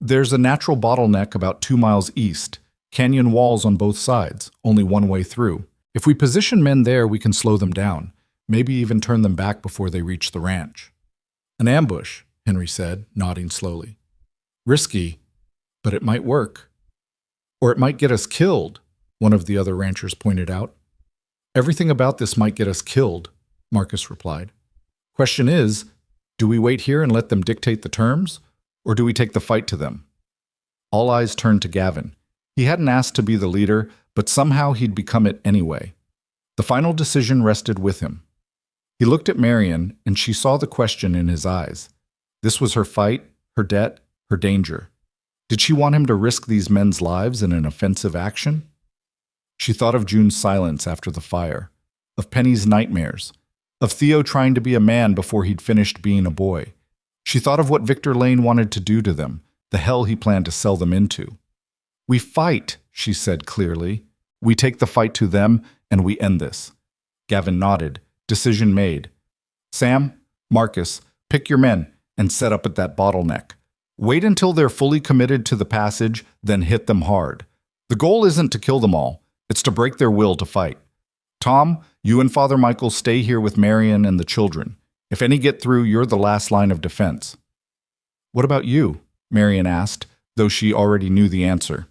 There's a natural bottleneck about 2 miles east, canyon walls on both sides, only one way through. If we position men there, we can slow them down, maybe even turn them back before they reach the ranch. An ambush, Henry said, nodding slowly. Risky, but it might work. Or it might get us killed, one of the other ranchers pointed out. Everything about this might get us killed, Marcus replied. Question is, do we wait here and let them dictate the terms, or do we take the fight to them? All eyes turned to Gavin. He hadn't asked to be the leader, but somehow he'd become it anyway. The final decision rested with him. He looked at Marion, and she saw the question in his eyes. This was her fight, her debt, her danger. Did she want him to risk these men's lives in an offensive action? She thought of June's silence after the fire, of Penny's nightmares, of Theo trying to be a man before he'd finished being a boy. She thought of what Victor Lane wanted to do to them, the hell he planned to sell them into. We fight, she said clearly. We take the fight to them, and we end this. Gavin nodded. Decision made. Sam, Marcus, pick your men and set up at that bottleneck. Wait until they're fully committed to the passage, then hit them hard. The goal isn't to kill them all. It's to break their will to fight. Tom, you and Father Michael stay here with Marion and the children. If any get through, you're the last line of defense. What about you? Marion asked, though she already knew the answer.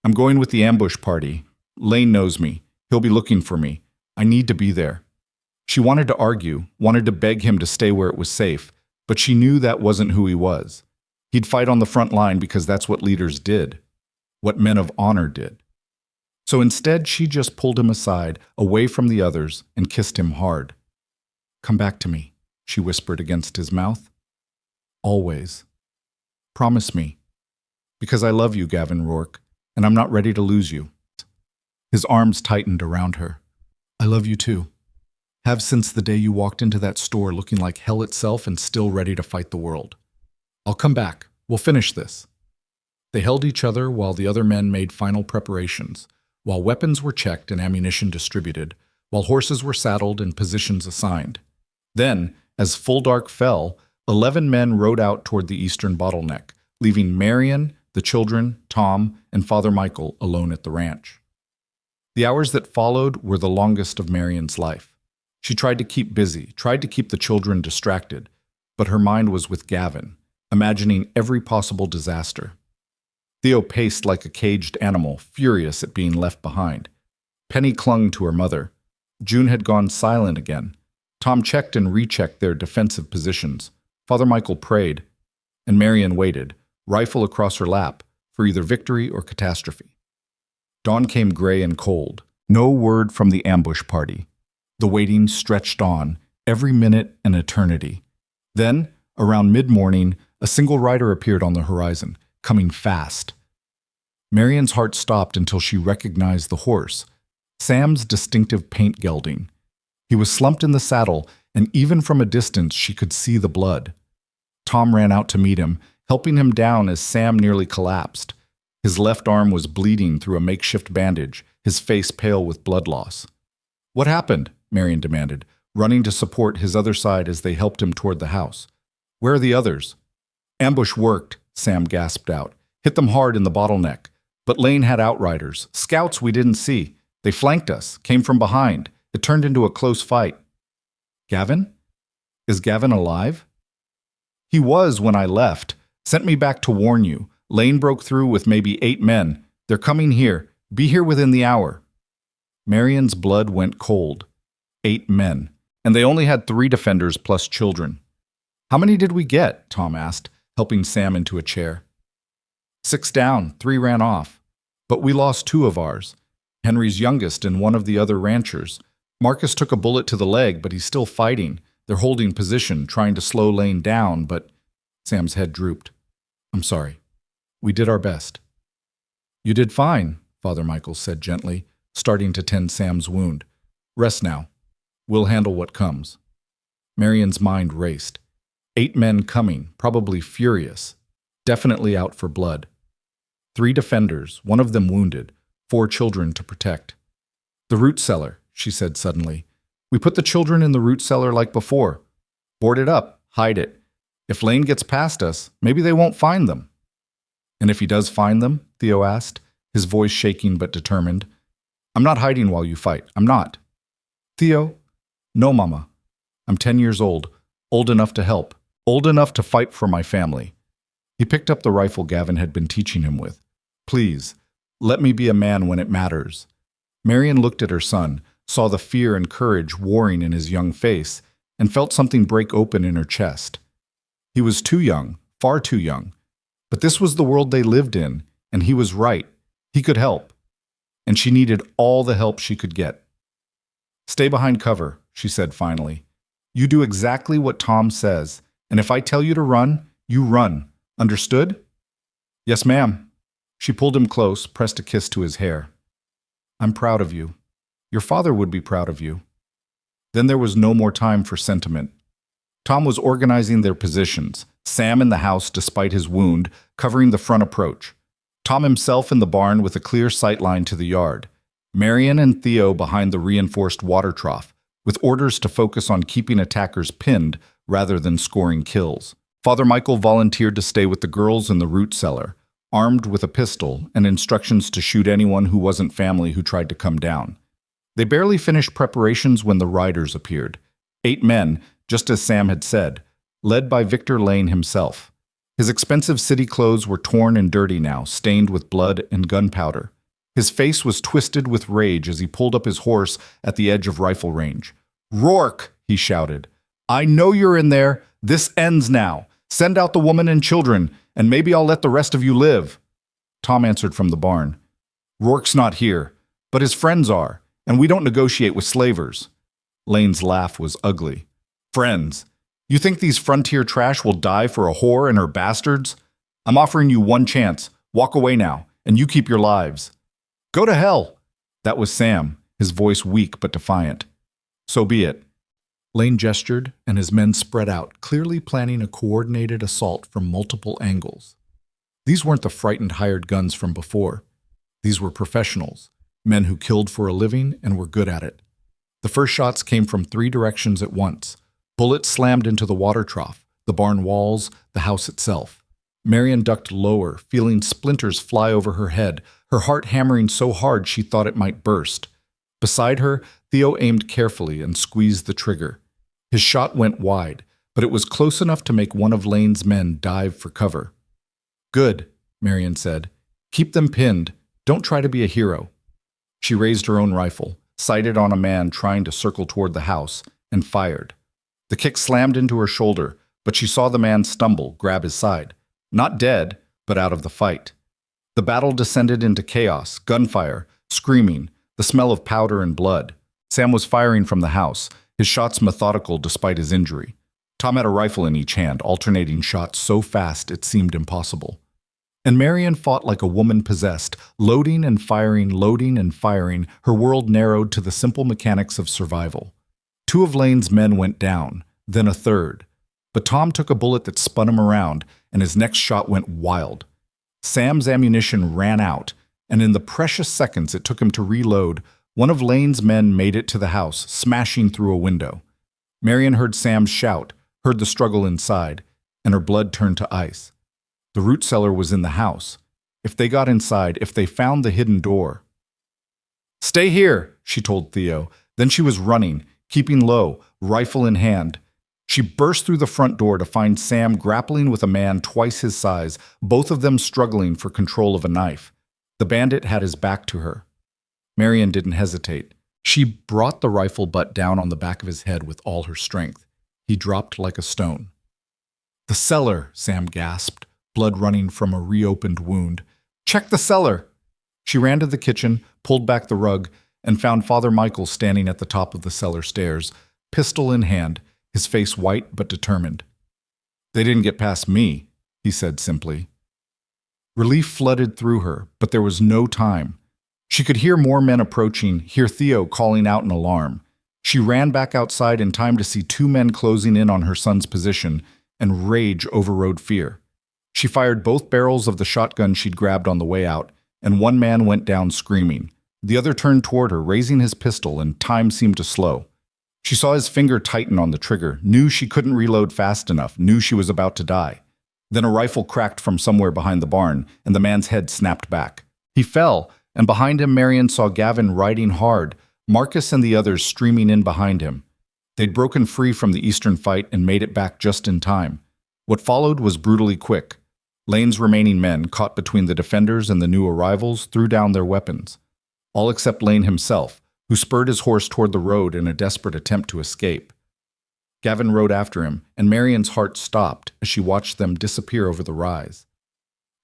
I'm going with the ambush party. Lane knows me. He'll be looking for me. I need to be there. She wanted to argue, wanted to beg him to stay where it was safe, but she knew that wasn't who he was. He'd fight on the front line because that's what leaders did, what men of honor did. So instead, she just pulled him aside, away from the others, and kissed him hard. Come back to me, she whispered against his mouth. Always. Promise me. Because I love you, Gavin Rourke, and I'm not ready to lose you. His arms tightened around her. I love you too. Have since the day you walked into that store looking like hell itself and still ready to fight the world. I'll come back. We'll finish this. They held each other while the other men made final preparations, while weapons were checked and ammunition distributed, while horses were saddled and positions assigned. Then, as full dark fell, 11 men rode out toward the eastern bottleneck, leaving Marion, the children, Tom, and Father Michael alone at the ranch. The hours that followed were the longest of Marion's life. She tried to keep busy, tried to keep the children distracted, but her mind was with Gavin, imagining every possible disaster. Theo paced like a caged animal, furious at being left behind. Penny clung to her mother. June had gone silent again. Tom checked and rechecked their defensive positions. Father Michael prayed, and Marion waited, rifle across her lap, for either victory or catastrophe. Dawn came gray and cold. No word from the ambush party. The waiting stretched on, every minute an eternity. Then, around mid-morning, a single rider appeared on the horizon, coming fast. Marion's heart stopped until she recognized the horse, Sam's distinctive paint gelding. He was slumped in the saddle, and even from a distance she could see the blood. Tom ran out to meet him, helping him down as Sam nearly collapsed. His left arm was bleeding through a makeshift bandage, his face pale with blood loss. What happened? Marion demanded, running to support his other side as they helped him toward the house. Where are the others? Ambush worked, Sam gasped out. Hit them hard in the bottleneck. But Lane had outriders, scouts we didn't see. They flanked us, came from behind. It turned into a close fight. Gavin? Is Gavin alive? He was when I left. Sent me back to warn you. Lane broke through with maybe 8 men. They're coming here. Be here within the hour. Marion's blood went cold. 8 men. And they only had 3 defenders plus children. How many did we get? Tom asked, helping Sam into a chair. 6 down, 3 ran off. But we lost 2 of ours. Henry's youngest and one of the other ranchers. Marcus took a bullet to the leg, but he's still fighting. They're holding position, trying to slow Lane down, but Sam's head drooped. I'm sorry. We did our best. You did fine, Father Michael said gently, starting to tend Sam's wound. Rest now. We'll handle what comes. Marion's mind raced. 8 men coming, probably furious. Definitely out for blood. 3 defenders, one of them wounded. 4 children to protect. The root cellar, she said suddenly. We put the children in the root cellar like before. Board it up, hide it. If Lane gets past us, maybe they won't find them. And if he does find them? Theo asked, his voice shaking but determined. I'm not hiding while you fight. I'm not. Theo? No, Mama. I'm 10 years old enough to help, old enough to fight for my family. He picked up the rifle Gavin had been teaching him with. Please, let me be a man when it matters. Marion looked at her son, saw the fear and courage warring in his young face, and felt something break open in her chest. He was too young, far too young. But this was the world they lived in, and he was right. He could help. And she needed all the help she could get. Stay behind cover, she said finally. You do exactly what Tom says, and if I tell you to run, you run. Understood? Yes, ma'am. She pulled him close, pressed a kiss to his hair. I'm proud of you. Your father would be proud of you. Then there was no more time for sentiment. Tom was organizing their positions, Sam in the house despite his wound, covering the front approach. Tom himself in the barn with a clear sight line to the yard. Marion and Theo behind the reinforced water trough, with orders to focus on keeping attackers pinned rather than scoring kills. Father Michael volunteered to stay with the girls in the root cellar, armed with a pistol and instructions to shoot anyone who wasn't family who tried to come down. They barely finished preparations when the riders appeared. 8 men, just as Sam had said, led by Victor Lane himself. His expensive city clothes were torn and dirty now, stained with blood and gunpowder. His face was twisted with rage as he pulled up his horse at the edge of rifle range. Rourke, he shouted. I know you're in there. This ends now. Send out the woman and children, and maybe I'll let the rest of you live. Tom answered from the barn. Rourke's not here, but his friends are, and we don't negotiate with slavers. Lane's laugh was ugly. Friends? You think these frontier trash will die for a whore and her bastards? I'm offering you one chance. Walk away now, and you keep your lives. Go to hell! That was Sam, his voice weak but defiant. So be it. Lane gestured, and his men spread out, clearly planning a coordinated assault from multiple angles. These weren't the frightened hired guns from before. These were professionals, men who killed for a living and were good at it. The first shots came from 3 directions at once. Bullets slammed into the water trough, the barn walls, the house itself. Marion ducked lower, feeling splinters fly over her head, her heart hammering so hard she thought it might burst. Beside her, Theo aimed carefully and squeezed the trigger. His shot went wide, but it was close enough to make one of Lane's men dive for cover. Good, Marion said. Keep them pinned. Don't try to be a hero. She raised her own rifle, sighted on a man trying to circle toward the house, and fired. The kick slammed into her shoulder, but she saw the man stumble, grab his side. Not dead, but out of the fight. The battle descended into chaos, gunfire, screaming, the smell of powder and blood. Sam was firing from the house, his shots methodical despite his injury. Tom had a rifle in each hand, alternating shots so fast it seemed impossible. And Marion fought like a woman possessed, loading and firing, her world narrowed to the simple mechanics of survival. 2 of Lane's men went down, then a third. But Tom took a bullet that spun him around, and his next shot went wild. Sam's ammunition ran out, and in the precious seconds it took him to reload, one of Lane's men made it to the house, smashing through a window. Marion heard Sam shout, heard the struggle inside, and her blood turned to ice. The root cellar was in the house. If they got inside, if they found the hidden door. Stay here, she told Theo. Then she was running, keeping low, rifle in hand. She burst through the front door to find Sam grappling with a man twice his size, both of them struggling for control of a knife. The bandit had his back to her. Marion didn't hesitate. She brought the rifle butt down on the back of his head with all her strength. He dropped like a stone. The cellar, Sam gasped, blood running from a reopened wound. Check the cellar! She ran to the kitchen, pulled back the rug, and found Father Michael standing at the top of the cellar stairs, pistol in hand, his face white but determined. They didn't get past me, he said simply. Relief flooded through her, but there was no time. She could hear more men approaching, hear Theo calling out an alarm. She ran back outside in time to see 2 men closing in on her son's position, and rage overrode fear. She fired both barrels of the shotgun she'd grabbed on the way out, and one man went down screaming. The other turned toward her, raising his pistol, and time seemed to slow. She saw his finger tighten on the trigger, knew she couldn't reload fast enough, knew she was about to die. Then a rifle cracked from somewhere behind the barn, and the man's head snapped back. He fell, and behind him Marion saw Gavin riding hard, Marcus and the others streaming in behind him. They'd broken free from the eastern fight and made it back just in time. What followed was brutally quick. Lane's remaining men, caught between the defenders and the new arrivals, threw down their weapons. All except Lane himself, who spurred his horse toward the road in a desperate attempt to escape. Gavin rode after him, and Marion's heart stopped as she watched them disappear over the rise.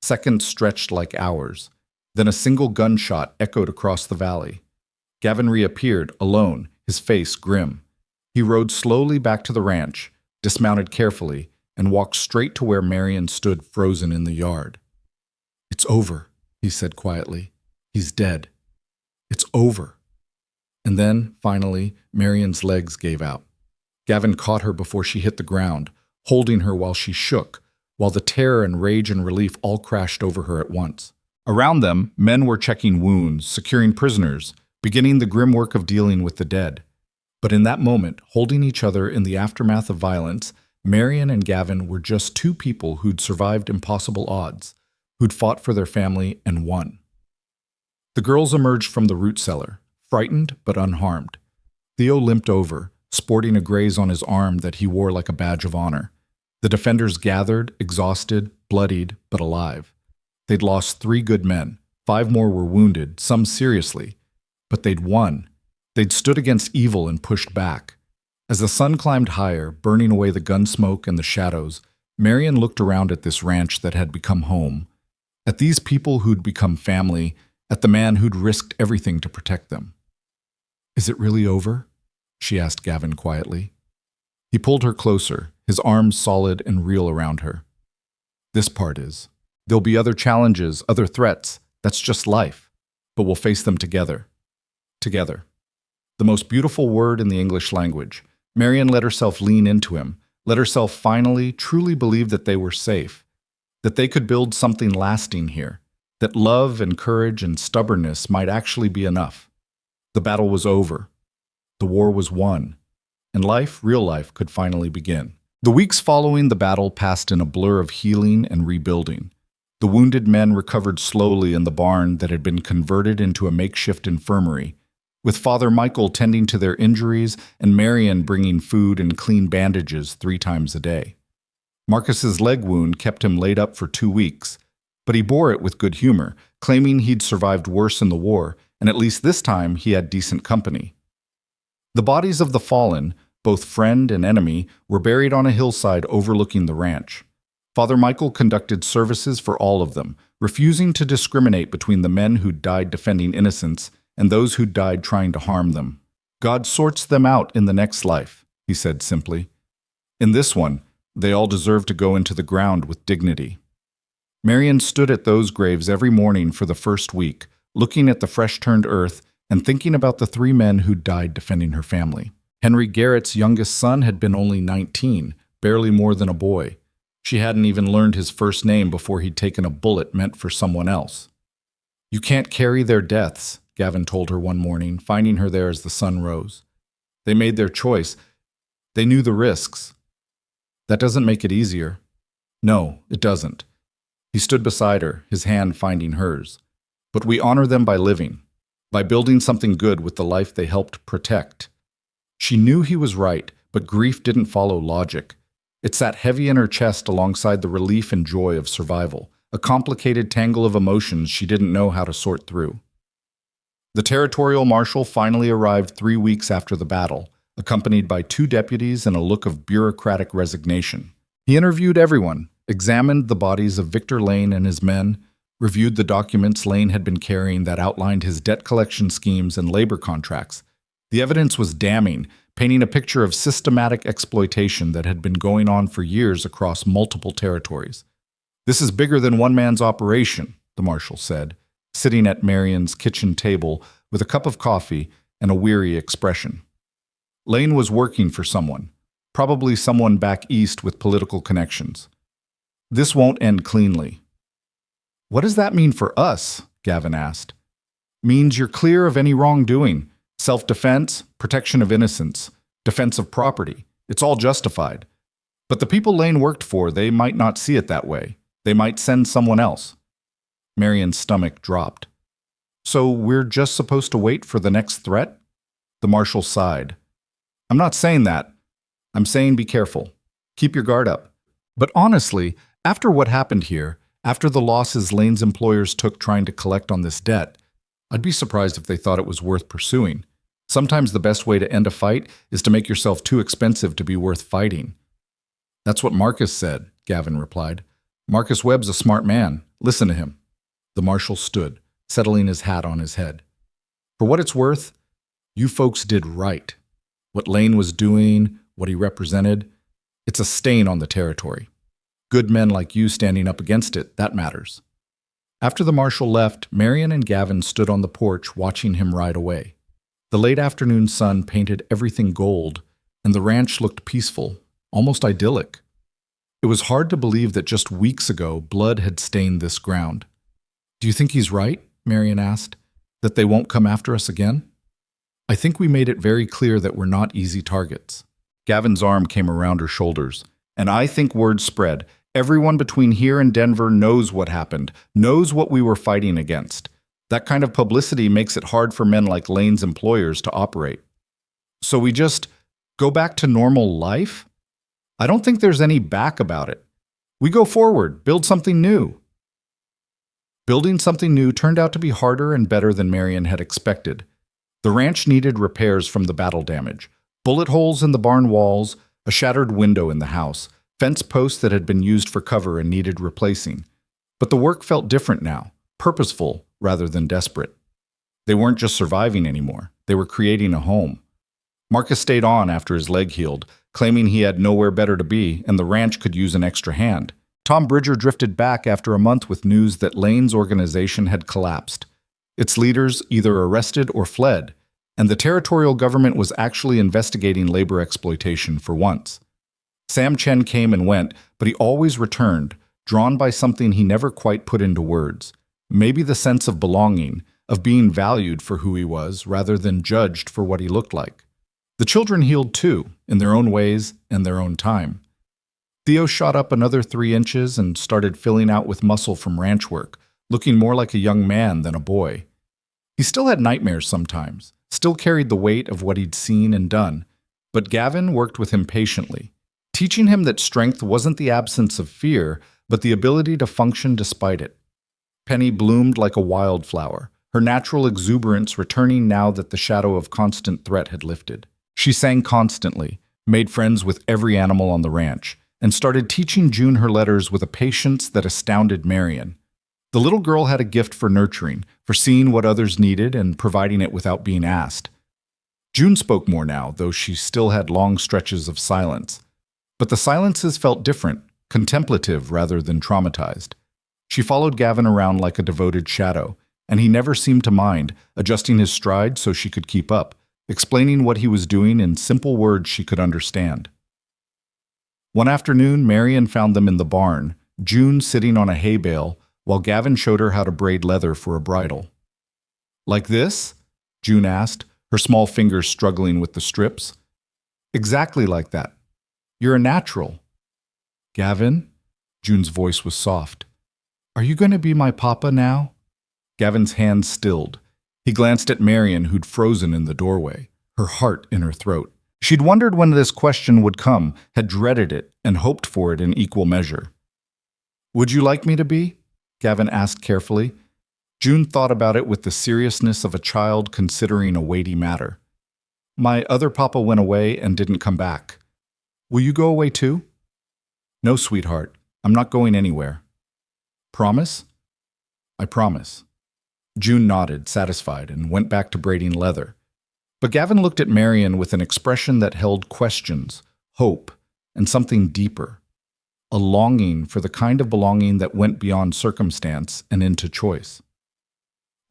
Seconds stretched like hours. Then a single gunshot echoed across the valley. Gavin reappeared, alone, his face grim. He rode slowly back to the ranch, dismounted carefully, and walked straight to where Marion stood frozen in the yard. "It's over," he said quietly. "He's dead. It's over." And then, finally, Marion's legs gave out. Gavin caught her before she hit the ground, holding her while she shook, while the terror and rage and relief all crashed over her at once. Around them, men were checking wounds, securing prisoners, beginning the grim work of dealing with the dead. But in that moment, holding each other in the aftermath of violence, Marion and Gavin were just two people who'd survived impossible odds, who'd fought for their family and won. The girls emerged from the root cellar, frightened but unharmed. Theo limped over, sporting a graze on his arm that he wore like a badge of honor. The defenders gathered, exhausted, bloodied, but alive. They'd lost 3 good men. 5 more were wounded, some seriously. But they'd won. They'd stood against evil and pushed back. As the sun climbed higher, burning away the gun smoke and the shadows, Marion looked around at this ranch that had become home, at these people who'd become family, at the man who'd risked everything to protect them. "Is it really over?" she asked Gavin quietly. He pulled her closer, his arms solid and real around her. "This part is. There'll be other challenges, other threats. That's just life. But we'll face them together. Together." The most beautiful word in the English language. Marion let herself lean into him, let herself finally, truly believe that they were safe, that they could build something lasting here, that love and courage and stubbornness might actually be enough. The battle was over. The war was won. And life, real life, could finally begin. The weeks following the battle passed in a blur of healing and rebuilding. The wounded men recovered slowly in the barn that had been converted into a makeshift infirmary, with Father Michael tending to their injuries and Marion bringing food and clean bandages 3 times a day. Marcus's leg wound kept him laid up for 2 weeks, but he bore it with good humor, claiming he'd survived worse in the war, and at least this time he had decent company. The bodies of the fallen, both friend and enemy, were buried on a hillside overlooking the ranch. Father Michael conducted services for all of them, refusing to discriminate between the men who'd died defending innocents and those who died trying to harm them. "God sorts them out in the next life," he said simply. "In this one, they all deserve to go into the ground with dignity." Marion stood at those graves every morning for the first week, looking at the fresh-turned earth and thinking about the 3 men who died defending her family. Henry Garrett's youngest son had been only 19, barely more than a boy. She hadn't even learned his first name before he'd taken a bullet meant for someone else. "You can't carry their deaths," Gavin told her one morning, finding her there as the sun rose. "They made their choice. They knew the risks. That doesn't make it easier." "No, it doesn't." He stood beside her, his hand finding hers. "But we honor them by living, by building something good with the life they helped protect." She knew he was right, but grief didn't follow logic. It sat heavy in her chest alongside the relief and joy of survival, a complicated tangle of emotions she didn't know how to sort through. The territorial marshal finally arrived 3 weeks after the battle, accompanied by 2 deputies and a look of bureaucratic resignation. He interviewed everyone, examined the bodies of Victor Lane and his men, reviewed the documents Lane had been carrying that outlined his debt collection schemes and labor contracts. The evidence was damning, painting a picture of systematic exploitation that had been going on for years across multiple territories. "This is bigger than one man's operation," the marshal said, sitting at Marion's kitchen table with a cup of coffee and a weary expression. Lane was working for someone, probably someone back east with political connections. "This won't end cleanly." "What does that mean for us?" Gavin asked. Means you're clear of any wrongdoing. Self-defense, protection of innocence, defense of property. It's all justified. But the people Lane worked for, they might not see it that way. They might send someone else. Marion's stomach dropped. So we're just supposed to wait for the next threat? The marshal sighed. I'm not saying that. I'm saying be careful. Keep your guard up. But honestly, after what happened here, after the losses Lane's employers took trying to collect on this debt, I'd be surprised if they thought it was worth pursuing. Sometimes the best way to end a fight is to make yourself too expensive to be worth fighting. That's what Marcus said, Gavin replied. Marcus Webb's a smart man. Listen to him. The marshal stood, settling his hat on his head. For what it's worth, you folks did right. What Lane was doing, what he represented, it's a stain on the territory. Good men like you standing up against it, that matters. After the marshal left, Marion and Gavin stood on the porch watching him ride away. The late afternoon sun painted everything gold, and the ranch looked peaceful, almost idyllic. It was hard to believe that just weeks ago blood had stained this ground. Do you think he's right? Marion asked. That they won't come after us again? I think we made it very clear that we're not easy targets. Gavin's arm came around her shoulders, and I think word spread. Everyone between here and Denver knows what happened, knows what we were fighting against. That kind of publicity makes it hard for men like Lane's employers to operate. So we just go back to normal life? I don't think there's any back about it. We go forward, build something new. Building something new turned out to be harder and better than Marion had expected. The ranch needed repairs from the battle damage. Bullet holes in the barn walls, a shattered window in the house, fence posts that had been used for cover and needed replacing. But the work felt different now, purposeful rather than desperate. They weren't just surviving anymore. They were creating a home. Marcus stayed on after his leg healed, claiming he had nowhere better to be and the ranch could use an extra hand. Tom Bridger drifted back after a month with news that Lane's organization had collapsed. Its leaders either arrested or fled, and the territorial government was actually investigating labor exploitation for once. Sam Chen came and went, but he always returned, drawn by something he never quite put into words. Maybe the sense of belonging, of being valued for who he was rather than judged for what he looked like. The children healed too, in their own ways and their own time. Theo shot up another 3 inches and started filling out with muscle from ranch work, looking more like a young man than a boy. He still had nightmares sometimes, still carried the weight of what he'd seen and done, but Gavin worked with him patiently, teaching him that strength wasn't the absence of fear, but the ability to function despite it. Penny bloomed like a wildflower, her natural exuberance returning now that the shadow of constant threat had lifted. She sang constantly, made friends with every animal on the ranch, and started teaching June her letters with a patience that astounded Marion. The little girl had a gift for nurturing, for seeing what others needed and providing it without being asked. June spoke more now, though she still had long stretches of silence. But the silences felt different, contemplative rather than traumatized. She followed Gavin around like a devoted shadow, and he never seemed to mind, adjusting his stride so she could keep up, explaining what he was doing in simple words she could understand. One afternoon, Marion found them in the barn, June sitting on a hay bale, while Gavin showed her how to braid leather for a bridle. Like this? June asked, her small fingers struggling with the strips. Exactly like that. You're a natural. Gavin? June's voice was soft. Are you going to be my papa now? Gavin's hands stilled. He glanced at Marion, who'd frozen in the doorway, her heart in her throat. She'd wondered when this question would come, had dreaded it, and hoped for it in equal measure. Would you like me to be? Gavin asked carefully. June thought about it with the seriousness of a child considering a weighty matter. My other papa went away and didn't come back. Will you go away too? No, sweetheart. I'm not going anywhere. Promise? I promise. June nodded, satisfied, and went back to braiding leather. But Gavin looked at Marion with an expression that held questions, hope, and something deeper. A longing for the kind of belonging that went beyond circumstance and into choice.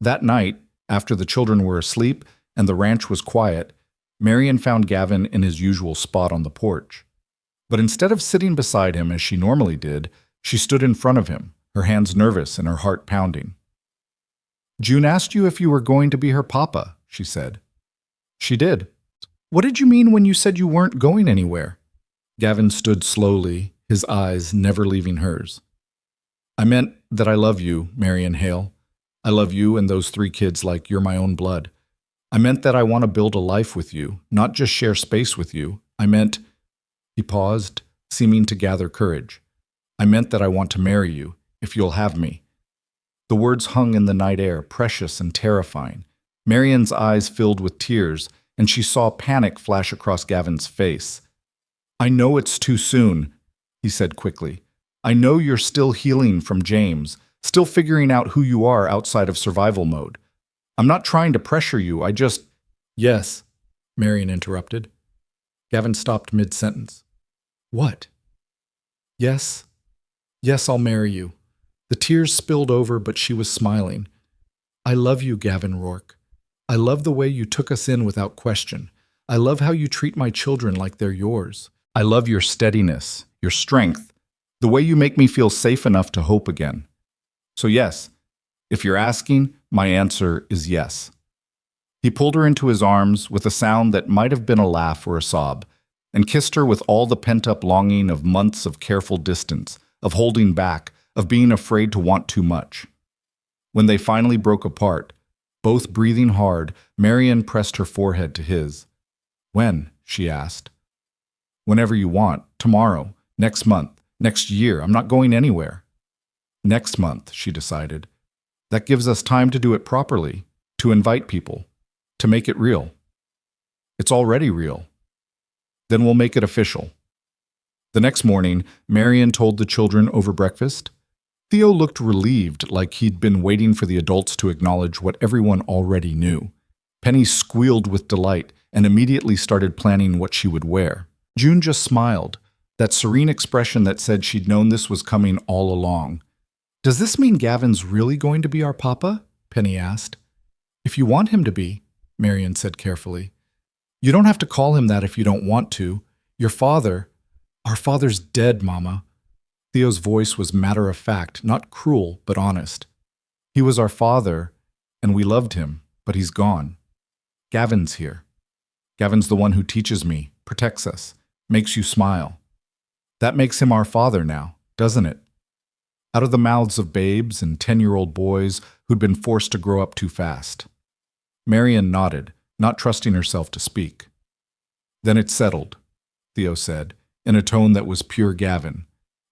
That night, after the children were asleep and the ranch was quiet, Marion found Gavin in his usual spot on the porch. But instead of sitting beside him as she normally did, she stood in front of him, her hands nervous and her heart pounding. June asked you if you were going to be her papa, she said. She did. What did you mean when you said you weren't going anywhere? Gavin stood slowly, his eyes never leaving hers. I meant that I love you, Marion Hale. I love you and those 3 kids like you're my own blood. I meant that I want to build a life with you, not just share space with you. I meant, he paused, seeming to gather courage. I meant that I want to marry you, if you'll have me. The words hung in the night air, precious and terrifying. Marion's eyes filled with tears, and she saw panic flash across Gavin's face. I know it's too soon, he said quickly. I know you're still healing from James, still figuring out who you are outside of survival mode. I'm not trying to pressure you, I just— Yes, Marion interrupted. Gavin stopped mid-sentence. What? Yes, I'll marry you. The tears spilled over, but she was smiling. I love you, Gavin Rourke. I love the way you took us in without question. I love how you treat my children like they're yours. I love your steadiness, your strength, the way you make me feel safe enough to hope again. So yes, if you're asking, my answer is yes. He pulled her into his arms with a sound that might have been a laugh or a sob, and kissed her with all the pent-up longing of months of careful distance, of holding back, of being afraid to want too much. When they finally broke apart, both breathing hard, Marion pressed her forehead to his. When? She asked. Whenever you want, tomorrow, next month, next year, I'm not going anywhere. Next month, she decided. That gives us time to do it properly, to invite people, to make it real. It's already real. Then we'll make it official. The next morning, Marion told the children over breakfast. Theo looked relieved, like he'd been waiting for the adults to acknowledge what everyone already knew. Penny squealed with delight and immediately started planning what she would wear. June just smiled, that serene expression that said she'd known this was coming all along. Does this mean Gavin's really going to be our papa? Penny asked. If you want him to be, Marion said carefully. You don't have to call him that if you don't want to. Your father— Our father's dead, Mama. Theo's voice was matter-of-fact, not cruel, but honest. He was our father, and we loved him, but he's gone. Gavin's here. Gavin's the one who teaches me, protects us, makes you smile. That makes him our father now, doesn't it? Out of the mouths of babes and 10-year-old boys who'd been forced to grow up too fast. Marion nodded, not trusting herself to speak. Then it's settled, Theo said, in a tone that was pure Gavin.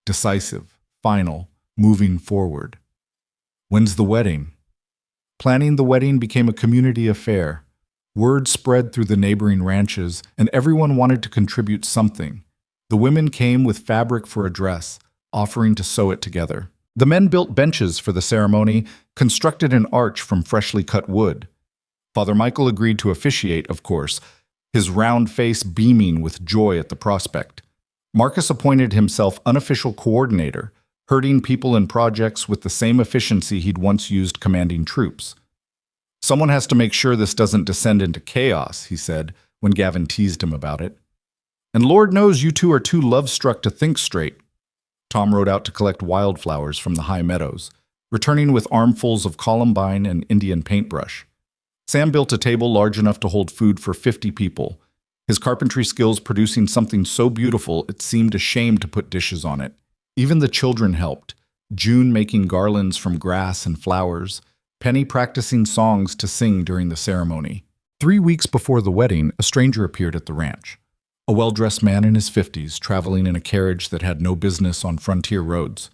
Decisive, final, moving forward. When's the wedding? Planning the wedding became a community affair. Word spread through the neighboring ranches, and everyone wanted to contribute something. The women came with fabric for a dress, offering to sew it together. The men built benches for the ceremony, constructed an arch from freshly cut wood. Father Michael agreed to officiate, of course, his round face beaming with joy at the prospect. Marcus appointed himself unofficial coordinator, herding people in projects with the same efficiency he'd once used commanding troops. Someone has to make sure this doesn't descend into chaos, he said, when Gavin teased him about it. And Lord knows you two are too love-struck to think straight. Tom rode out to collect wildflowers from the high meadows, returning with armfuls of columbine and Indian paintbrush. Sam built a table large enough to hold food for 50 people, his carpentry skills producing something so beautiful it seemed a shame to put dishes on it. Even the children helped, June making garlands from grass and flowers, Penny practicing songs to sing during the ceremony. 3 weeks before the wedding, a stranger appeared at the ranch. A well-dressed man in his 50s, traveling in a carriage that had no business on frontier roads.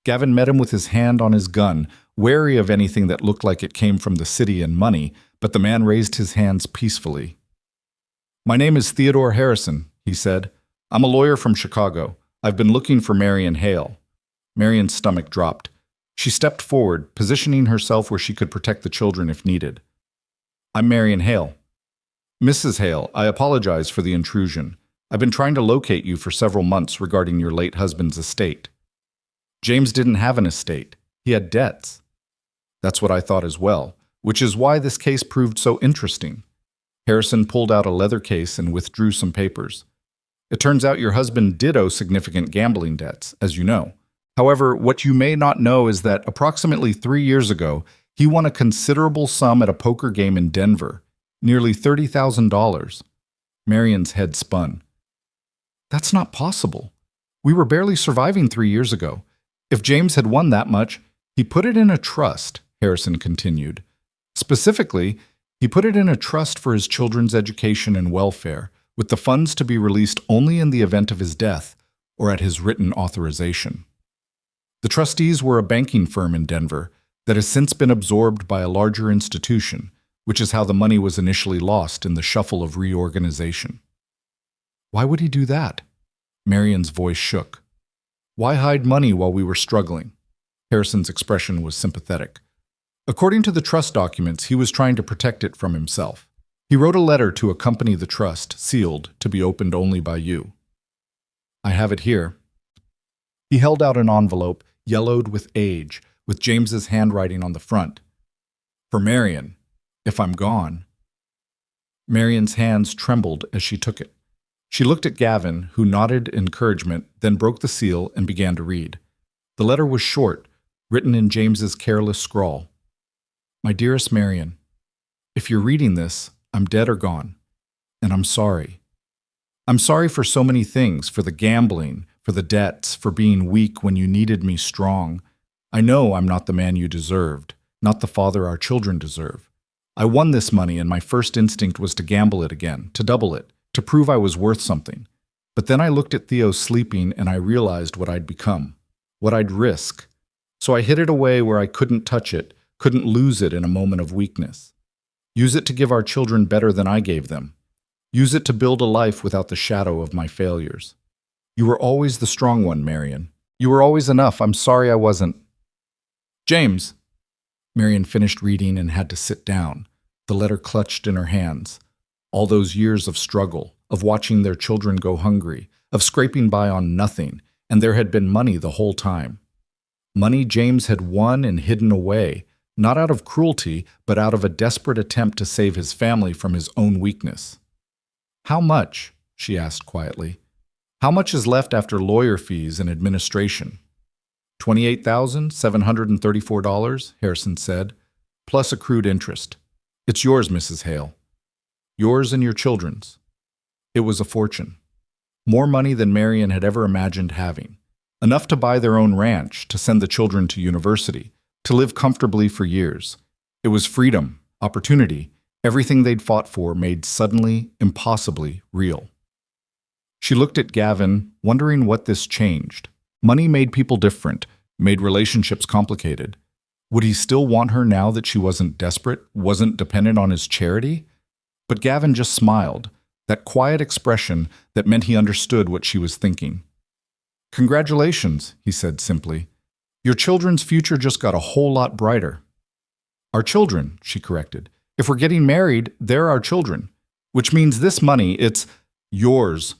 Gavin met him with his hand on his gun, wary of anything that looked like it came from the city and money, but the man raised his hands peacefully. My name is Theodore Harrison, he said. I'm a lawyer from Chicago. I've been looking for Marion Hale. Marion's stomach dropped. She stepped forward, positioning herself where she could protect the children if needed. I'm Marion Hale. Mrs. Hale, I apologize for the intrusion. I've been trying to locate you for several months regarding your late husband's estate. James didn't have an estate. He had debts. That's what I thought as well, which is why this case proved so interesting. Harrison pulled out a leather case and withdrew some papers. It turns out your husband did owe significant gambling debts, as you know. However, what you may not know is that approximately 3 years ago, He won a considerable sum at a poker game in Denver, nearly $30,000. Marion's head spun. That's not possible. We were barely surviving 3 years ago. If James had won that much, he put it in a trust, Harrison continued. Specifically, he put it in a trust for his children's education and welfare, with the funds to be released only in the event of his death or at his written authorization. The trustees were a banking firm in Denver that has since been absorbed by a larger institution, which is how the money was initially lost in the shuffle of reorganization. Why would he do that? Marion's voice shook. Why hide money while we were struggling? Harrison's expression was sympathetic. According to the trust documents, he was trying to protect it from himself. He wrote a letter to accompany the trust, sealed, to be opened only by you. I have it here. He held out an envelope, yellowed with age, with James's handwriting on the front. For Marion, if I'm gone. Marion's hands trembled as she took it. She looked at Gavin, who nodded encouragement, then broke the seal and began to read. The letter was short, written in James's careless scrawl. My dearest Marion, if you're reading this, I'm dead or gone, and I'm sorry. I'm sorry for so many things, for the gambling, for the debts, for being weak when you needed me strong. I know I'm not the man you deserved, not the father our children deserve. I won this money and my first instinct was to gamble it again, to double it, to prove I was worth something. But then I looked at Theo sleeping and I realized what I'd become, what I'd risk. So I hid it away where I couldn't touch it, couldn't lose it in a moment of weakness. Use it to give our children better than I gave them. Use it to build a life without the shadow of my failures. You were always the strong one, Marion. You were always enough. I'm sorry I wasn't. James! Marion finished reading and had to sit down, the letter clutched in her hands. All those years of struggle, of watching their children go hungry, of scraping by on nothing, and there had been money the whole time. Money James had won and hidden away, not out of cruelty, but out of a desperate attempt to save his family from his own weakness. How much? She asked quietly. How much is left after lawyer fees and administration? $28,734, Harrison said, plus accrued interest. It's yours, Mrs. Hale. Yours and your children's. It was a fortune. More money than Marion had ever imagined having. Enough to buy their own ranch, to send the children to university, to live comfortably for years. It was freedom, opportunity, everything they'd fought for made suddenly, impossibly real. She looked at Gavin, wondering what this changed. Money made people different, made relationships complicated. Would he still want her now that she wasn't desperate, wasn't dependent on his charity? But Gavin just smiled, that quiet expression that meant he understood what she was thinking. Congratulations, he said simply. Your children's future just got a whole lot brighter. Our children, she corrected. If we're getting married, they're our children. Which means this money, it's yours,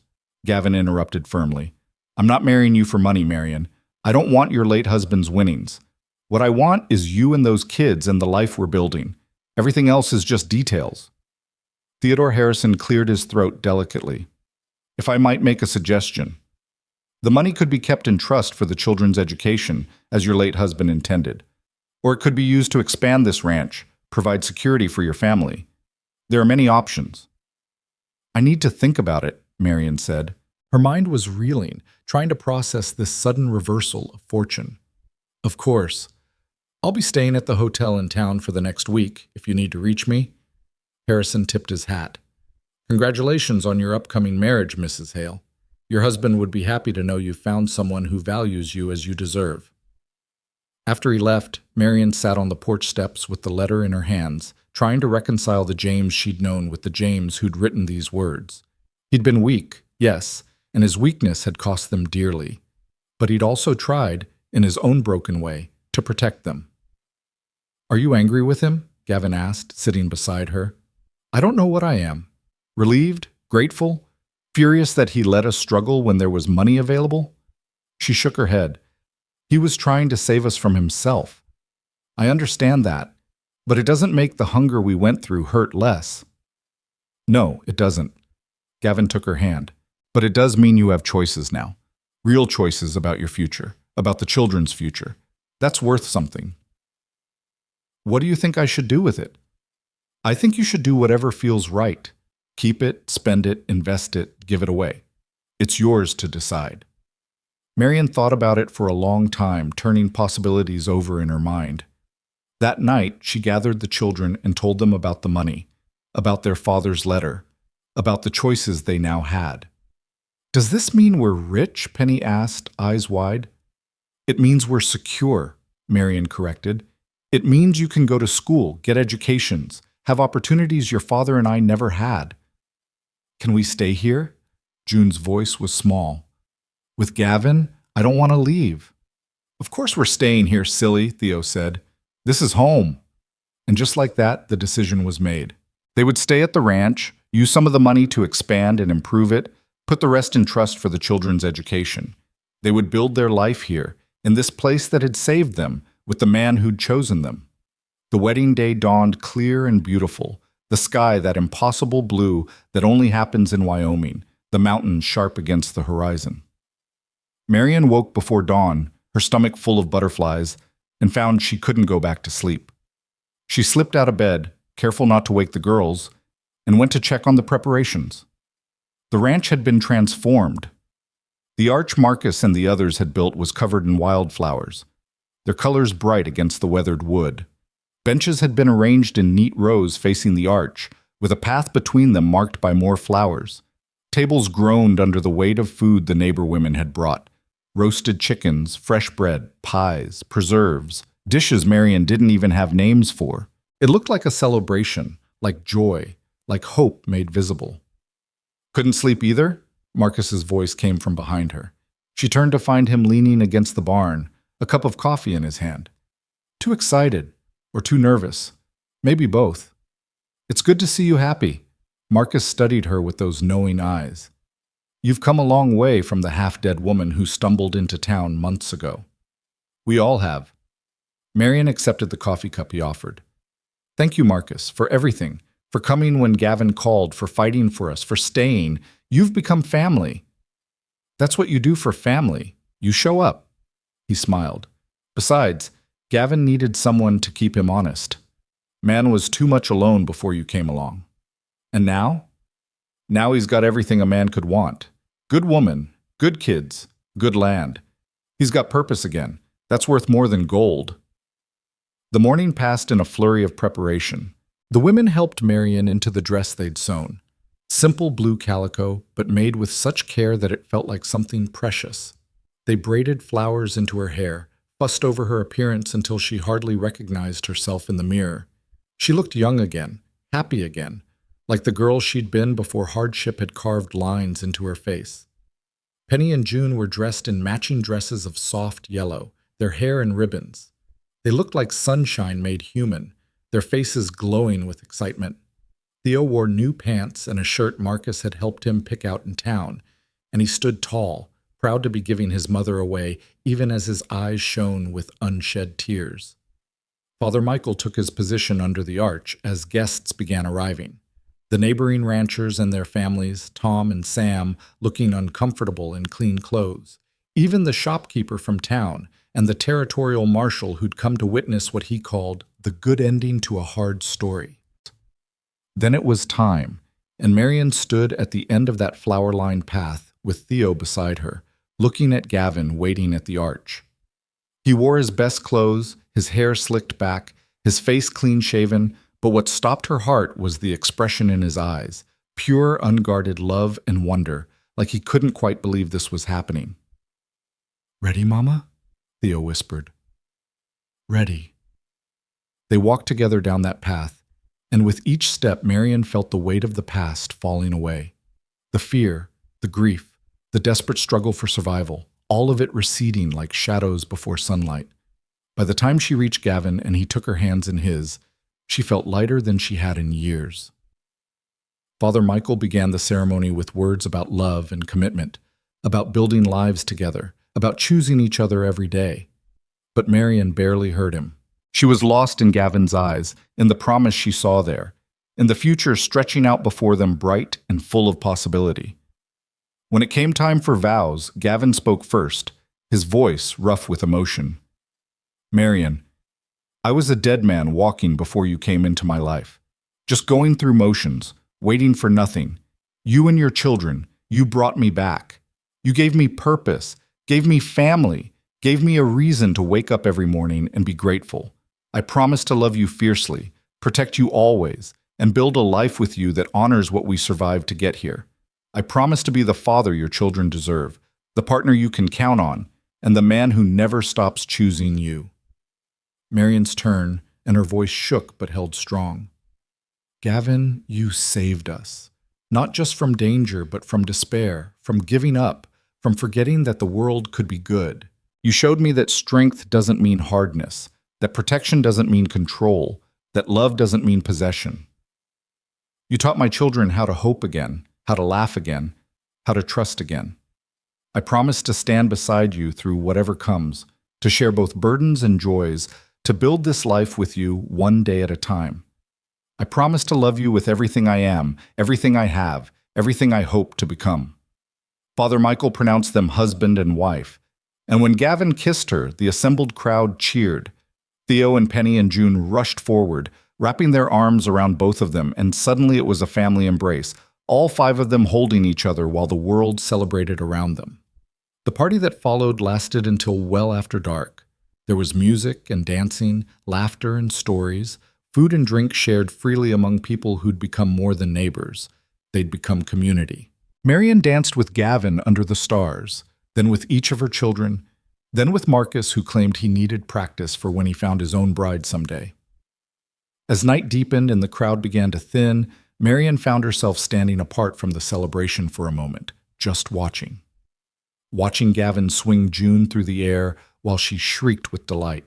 Gavin interrupted firmly. I'm not marrying you for money, Marion. I don't want your late husband's winnings. What I want is you and those kids and the life we're building. Everything else is just details. Theodore Harrison cleared his throat delicately. If I might make a suggestion. The money could be kept in trust for the children's education, as your late husband intended. Or it could be used to expand this ranch, provide security for your family. There are many options. I need to think about it, Marion said. Her mind was reeling, trying to process this sudden reversal of fortune. Of course. I'll be staying at the hotel in town for the next week, if you need to reach me. Harrison tipped his hat. Congratulations on your upcoming marriage, Mrs. Hale. Your husband would be happy to know you've found someone who values you as you deserve. After he left, Marion sat on the porch steps with the letter in her hands, trying to reconcile the James she'd known with the James who'd written these words. He'd been weak, yes, and his weakness had cost them dearly. But he'd also tried, in his own broken way, to protect them. Are you angry with him? Gavin asked, sitting beside her. I don't know what I am. Relieved? Grateful? Furious that he let us struggle when there was money available? She shook her head. He was trying to save us from himself. I understand that, but it doesn't make the hunger we went through hurt less. No, it doesn't. Gavin took her hand. But it does mean you have choices now. Real choices about your future, about the children's future. That's worth something. What do you think I should do with it? I think you should do whatever feels right. Keep it, spend it, invest it, give it away. It's yours to decide. Marian thought about it for a long time, turning possibilities over in her mind. That night, she gathered the children and told them about the money, about their father's letter, about the choices they now had. Does this mean we're rich? Penny asked, eyes wide. It means we're secure, Marian corrected. It means you can go to school, get educations, have opportunities your father and I never had. Can we stay here? June's voice was small. With Gavin, I don't want to leave. Of course we're staying here, silly, Theo said. This is home. And just like that, the decision was made. They would stay at the ranch, use some of the money to expand and improve it, put the rest in trust for the children's education. They would build their life here, in this place that had saved them, with the man who'd chosen them. The wedding day dawned clear and beautiful, the sky that impossible blue that only happens in Wyoming, the mountains sharp against the horizon. Marian woke before dawn, her stomach full of butterflies, and found she couldn't go back to sleep. She slipped out of bed, careful not to wake the girls, and went to check on the preparations. The ranch had been transformed. The arch Marcus and the others had built was covered in wildflowers, their colors bright against the weathered wood. Benches had been arranged in neat rows facing the arch, with a path between them marked by more flowers. Tables groaned under the weight of food the neighbor women had brought. Roasted chickens, fresh bread, pies, preserves, dishes Marian didn't even have names for. It looked like a celebration, like joy, like hope made visible. Couldn't sleep either? Marcus's voice came from behind her. She turned to find him leaning against the barn, a cup of coffee in his hand. Too excited, or too nervous. Maybe both. It's good to see you happy. Marcus studied her with those knowing eyes. You've come a long way from the half-dead woman who stumbled into town months ago. We all have. Marian accepted the coffee cup he offered. Thank you, Marcus, for everything, for coming when Gavin called, for fighting for us, for staying. You've become family. That's what you do for family. You show up. He smiled. Besides, Gavin needed someone to keep him honest. Man was too much alone before you came along. And now? Now he's got everything a man could want. Good woman, good kids, good land. He's got purpose again. That's worth more than gold. The morning passed in a flurry of preparation. The women helped Marian into the dress they'd sewn. Simple blue calico, but made with such care that it felt like something precious. They braided flowers into her hair, fussed over her appearance until she hardly recognized herself in the mirror. She looked young again, happy again, like the girl she'd been before hardship had carved lines into her face. Penny and June were dressed in matching dresses of soft yellow, their hair in ribbons. They looked like sunshine made human, their faces glowing with excitement. Theo wore new pants and a shirt Marcus had helped him pick out in town, and he stood tall, proud to be giving his mother away, even as his eyes shone with unshed tears. Father Michael took his position under the arch as guests began arriving. The neighboring ranchers and their families, Tom and Sam, looking uncomfortable in clean clothes. Even the shopkeeper from town and the territorial marshal who'd come to witness what he called the good ending to a hard story. Then it was time, and Marian stood at the end of that flower-lined path with Theo beside her, looking at Gavin waiting at the arch. He wore his best clothes, his hair slicked back, his face clean-shaven, but what stopped her heart was the expression in his eyes, pure, unguarded love and wonder, like he couldn't quite believe this was happening. "Ready, Mama?" Theo whispered. "Ready." They walked together down that path, and with each step Marian felt the weight of the past falling away. The fear, the grief, the desperate struggle for survival, all of it receding like shadows before sunlight. By the time she reached Gavin and he took her hands in his, she felt lighter than she had in years. Father Michael began the ceremony with words about love and commitment, about building lives together, about choosing each other every day. But Marian barely heard him. She was lost in Gavin's eyes, in the promise she saw there, in the future stretching out before them bright and full of possibility. When it came time for vows, Gavin spoke first, his voice rough with emotion. "Marian, I was a dead man walking before you came into my life. Just going through motions, waiting for nothing. You and your children, you brought me back. You gave me purpose, gave me family, gave me a reason to wake up every morning and be grateful. I promise to love you fiercely, protect you always, and build a life with you that honors what we survived to get here. I promise to be the father your children deserve, the partner you can count on, and the man who never stops choosing you. Marian's turned, and her voice shook but held strong. Gavin, you saved us. Not just from danger, but from despair, from giving up, from forgetting that the world could be good. You showed me that strength doesn't mean hardness, that protection doesn't mean control, that love doesn't mean possession. You taught my children how to hope again, how to laugh again, how to trust again. I promise to stand beside you through whatever comes, to share both burdens and joys, to build this life with you one day at a time. I promise to love you with everything I am, everything I have, everything I hope to become. Father Michael pronounced them husband and wife, and when Gavin kissed her, the assembled crowd cheered. Theo and Penny and June rushed forward, wrapping their arms around both of them, and suddenly it was a family embrace, all five of them holding each other while the world celebrated around them. The party that followed lasted until well after dark. There was music and dancing, laughter and stories, food and drink shared freely among people who'd become more than neighbors. They'd become community. Marian danced with Gavin under the stars, then with each of her children, then with Marcus, who claimed he needed practice for when he found his own bride someday. As night deepened and the crowd began to thin, Marian found herself standing apart from the celebration for a moment, just watching. Watching Gavin swing June through the air while she shrieked with delight.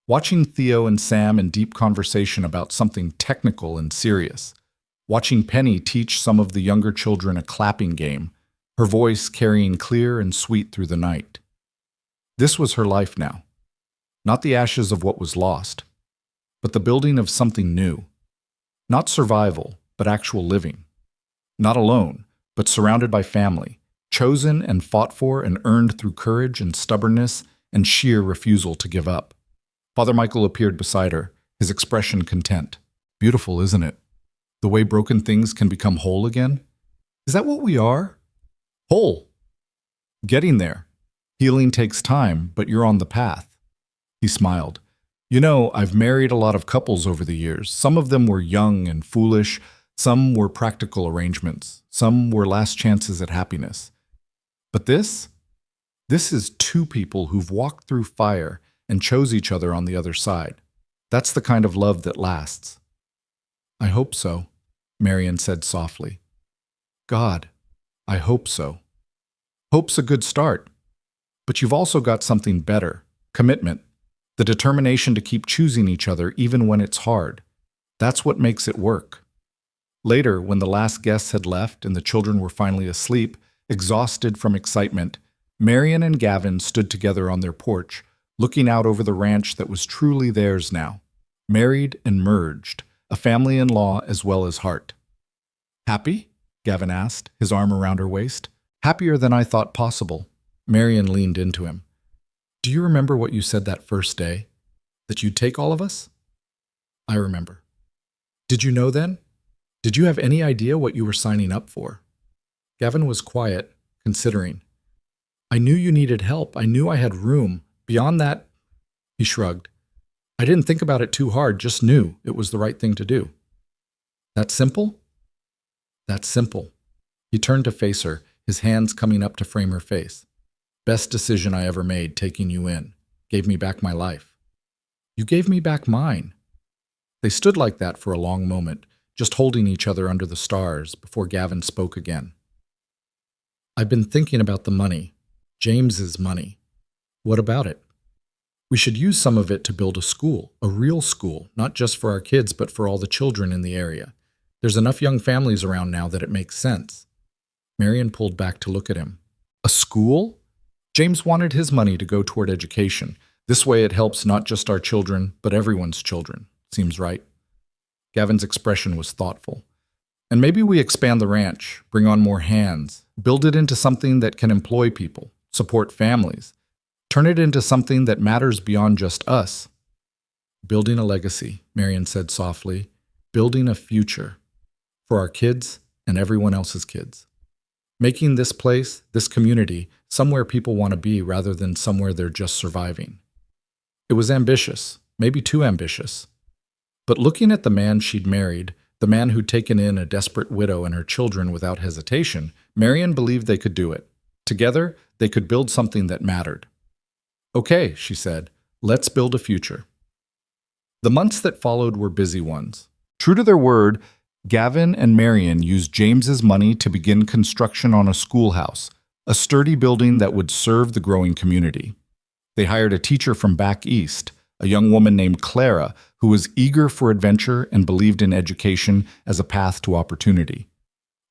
Watching Theo and Sam in deep conversation about something technical and serious. Watching Penny teach some of the younger children a clapping game, her voice carrying clear and sweet through the night. This was her life now. Not the ashes of what was lost, but the building of something new. Not survival, but actual living. Not alone, but surrounded by family, chosen and fought for and earned through courage and stubbornness and sheer refusal to give up. Father Michael appeared beside her, his expression content. Beautiful, isn't it? The way broken things can become whole again? Is that what we are? Whole. Getting there. Healing takes time, but you're on the path. He smiled. You know, I've married a lot of couples over the years. Some of them were young and foolish. Some were practical arrangements. Some were last chances at happiness. But this is two people who've walked through fire and chose each other on the other side. That's the kind of love that lasts. I hope so, Marian said softly. God, I hope so. Hope's a good start. But you've also got something better, commitment, the determination to keep choosing each other even when it's hard. That's what makes it work. Later, when the last guests had left and the children were finally asleep, exhausted from excitement, Marian and Gavin stood together on their porch, looking out over the ranch that was truly theirs now, married and merged, a family-in-law as well as heart. Happy? Gavin asked, his arm around her waist. Happier than I thought possible. Marian leaned into him. Do you remember what you said that first day? That you'd take all of us? I remember. Did you know then? Did you have any idea what you were signing up for? Gavin was quiet, considering. I knew you needed help. I knew I had room. Beyond that, he shrugged. I didn't think about it too hard, just knew it was the right thing to do. That simple? That's simple. He turned to face her, his hands coming up to frame her face. Best decision I ever made, taking you in. Gave me back my life. You gave me back mine. They stood like that for a long moment, just holding each other under the stars before Gavin spoke again. I've been thinking about the money. James's money. What about it? We should use some of it to build a school, a real school, not just for our kids, but for all the children in the area. There's enough young families around now that it makes sense. Marian pulled back to look at him. A school? James wanted his money to go toward education. This way it helps not just our children, but everyone's children. Seems right. Gavin's expression was thoughtful. And maybe we expand the ranch, bring on more hands, build it into something that can employ people, support families, turn it into something that matters beyond just us. Building a legacy, Marion said softly. Building a future. For our kids and everyone else's kids. Making this place, this community, somewhere people want to be rather than somewhere they're just surviving. It was ambitious, maybe too ambitious. But looking at the man she'd married, the man who'd taken in a desperate widow and her children without hesitation, Marion believed they could do it. Together, they could build something that mattered. Okay, she said, let's build a future. The months that followed were busy ones. True to their word, Gavin and Marion used James's money to begin construction on a schoolhouse, a sturdy building that would serve the growing community. They hired a teacher from back east, a young woman named Clara, who was eager for adventure and believed in education as a path to opportunity.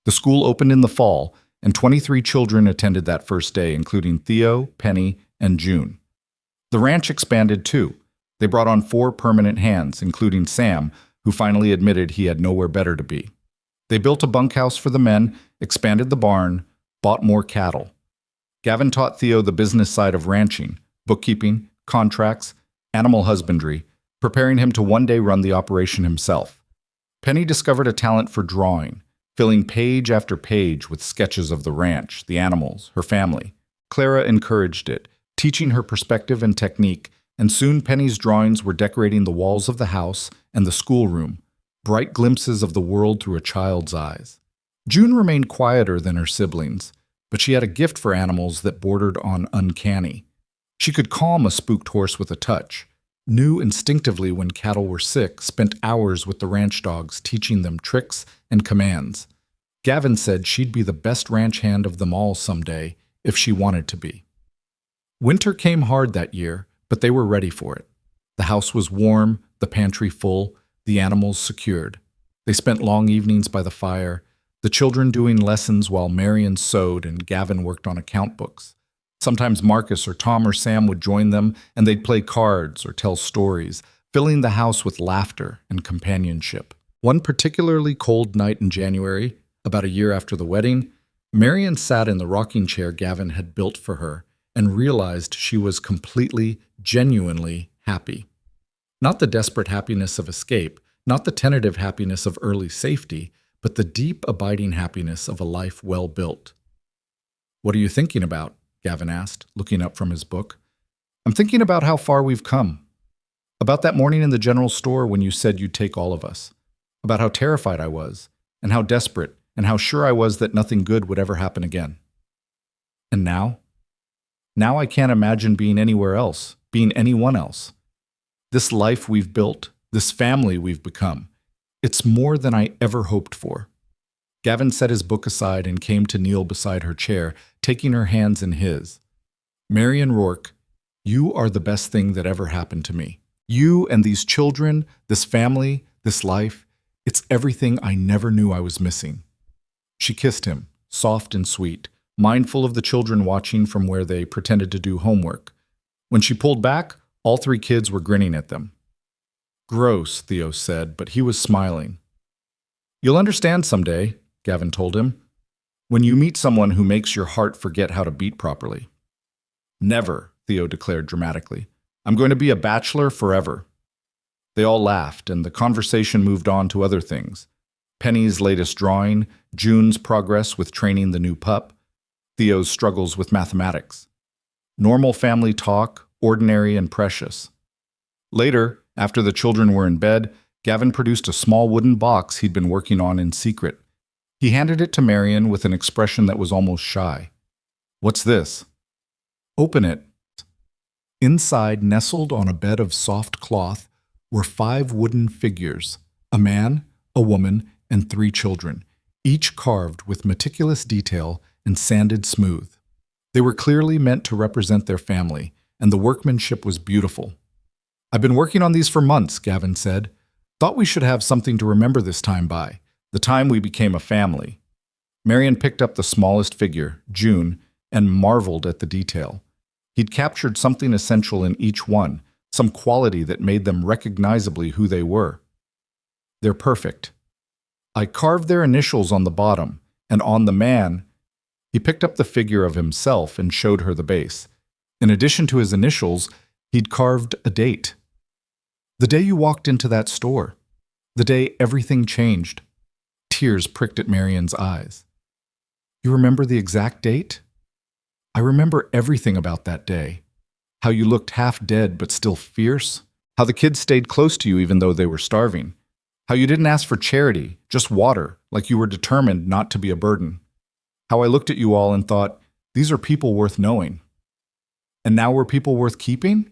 The school opened in the fall, and 23 children attended that first day, including Theo, Penny, and June. The ranch expanded too. They brought on 4 permanent hands, including Sam, who finally admitted he had nowhere better to be. They built a bunkhouse for the men, expanded the barn, bought more cattle. Gavin taught Theo the business side of ranching, bookkeeping, contracts, animal husbandry, preparing him to one day run the operation himself. Penny discovered a talent for drawing, filling page after page with sketches of the ranch, the animals, her family. Clara encouraged it, teaching her perspective and technique, and soon Penny's drawings were decorating the walls of the house and the schoolroom, bright glimpses of the world through a child's eyes. June remained quieter than her siblings, but she had a gift for animals that bordered on uncanny. She could calm a spooked horse with a touch, knew instinctively when cattle were sick, spent hours with the ranch dogs teaching them tricks and commands. Gavin said she'd be the best ranch hand of them all someday if she wanted to be. Winter came hard that year, but they were ready for it. The house was warm, the pantry full, the animals secured. They spent long evenings by the fire, the children doing lessons while Marion sewed and Gavin worked on account books. Sometimes Marcus or Tom or Sam would join them, and they'd play cards or tell stories, filling the house with laughter and companionship. One particularly cold night in January, about a year after the wedding, Marion sat in the rocking chair Gavin had built for her and realized she was completely, genuinely happy. Not the desperate happiness of escape, not the tentative happiness of early safety, but the deep, abiding happiness of a life well built. "What are you thinking about?" Gavin asked, looking up from his book. "I'm thinking about how far we've come. About that morning in the general store when you said you'd take all of us. About how terrified I was, and how desperate, and how sure I was that nothing good would ever happen again. And now? Now I can't imagine being anywhere else, being anyone else. This life we've built, this family we've become, it's more than I ever hoped for." Gavin set his book aside and came to kneel beside her chair, taking her hands in his. "Marion Rourke, you are the best thing that ever happened to me. You and these children, this family, this life, it's everything I never knew I was missing." She kissed him, soft and sweet, mindful of the children watching from where they pretended to do homework. When she pulled back, all 3 kids were grinning at them. "Gross," Theo said, but he was smiling. "You'll understand someday," Gavin told him, "when you meet someone who makes your heart forget how to beat properly." "Never," Theo declared dramatically. "I'm going to be a bachelor forever." They all laughed, and the conversation moved on to other things. Penny's latest drawing, June's progress with training the new pup, Theo's struggles with mathematics. Normal family talk, ordinary and precious. Later, after the children were in bed, Gavin produced a small wooden box he'd been working on in secret. He handed it to Marion with an expression that was almost shy. "What's this?" "Open it." Inside, nestled on a bed of soft cloth, were 5 wooden figures, a man, a woman, and 3 children, each carved with meticulous detail and sanded smooth. They were clearly meant to represent their family, and the workmanship was beautiful. "I've been working on these for months," Gavin said. "Thought we should have something to remember this time by, the time we became a family." Marion picked up the smallest figure, June, and marveled at the detail. He'd captured something essential in each one, some quality that made them recognizably who they were. "They're perfect. I carved their initials on the bottom, and on the man..." He picked up the figure of himself and showed her the base. In addition to his initials, he'd carved a date. The day you walked into that store. The day everything changed. Tears pricked at Marion's eyes. You remember the exact date? I remember everything about that day. How you looked half dead but still fierce. How the kids stayed close to you even though they were starving. How you didn't ask for charity, just water, like you were determined not to be a burden. How I looked at you all and thought, these are people worth knowing. And now we're people worth keeping?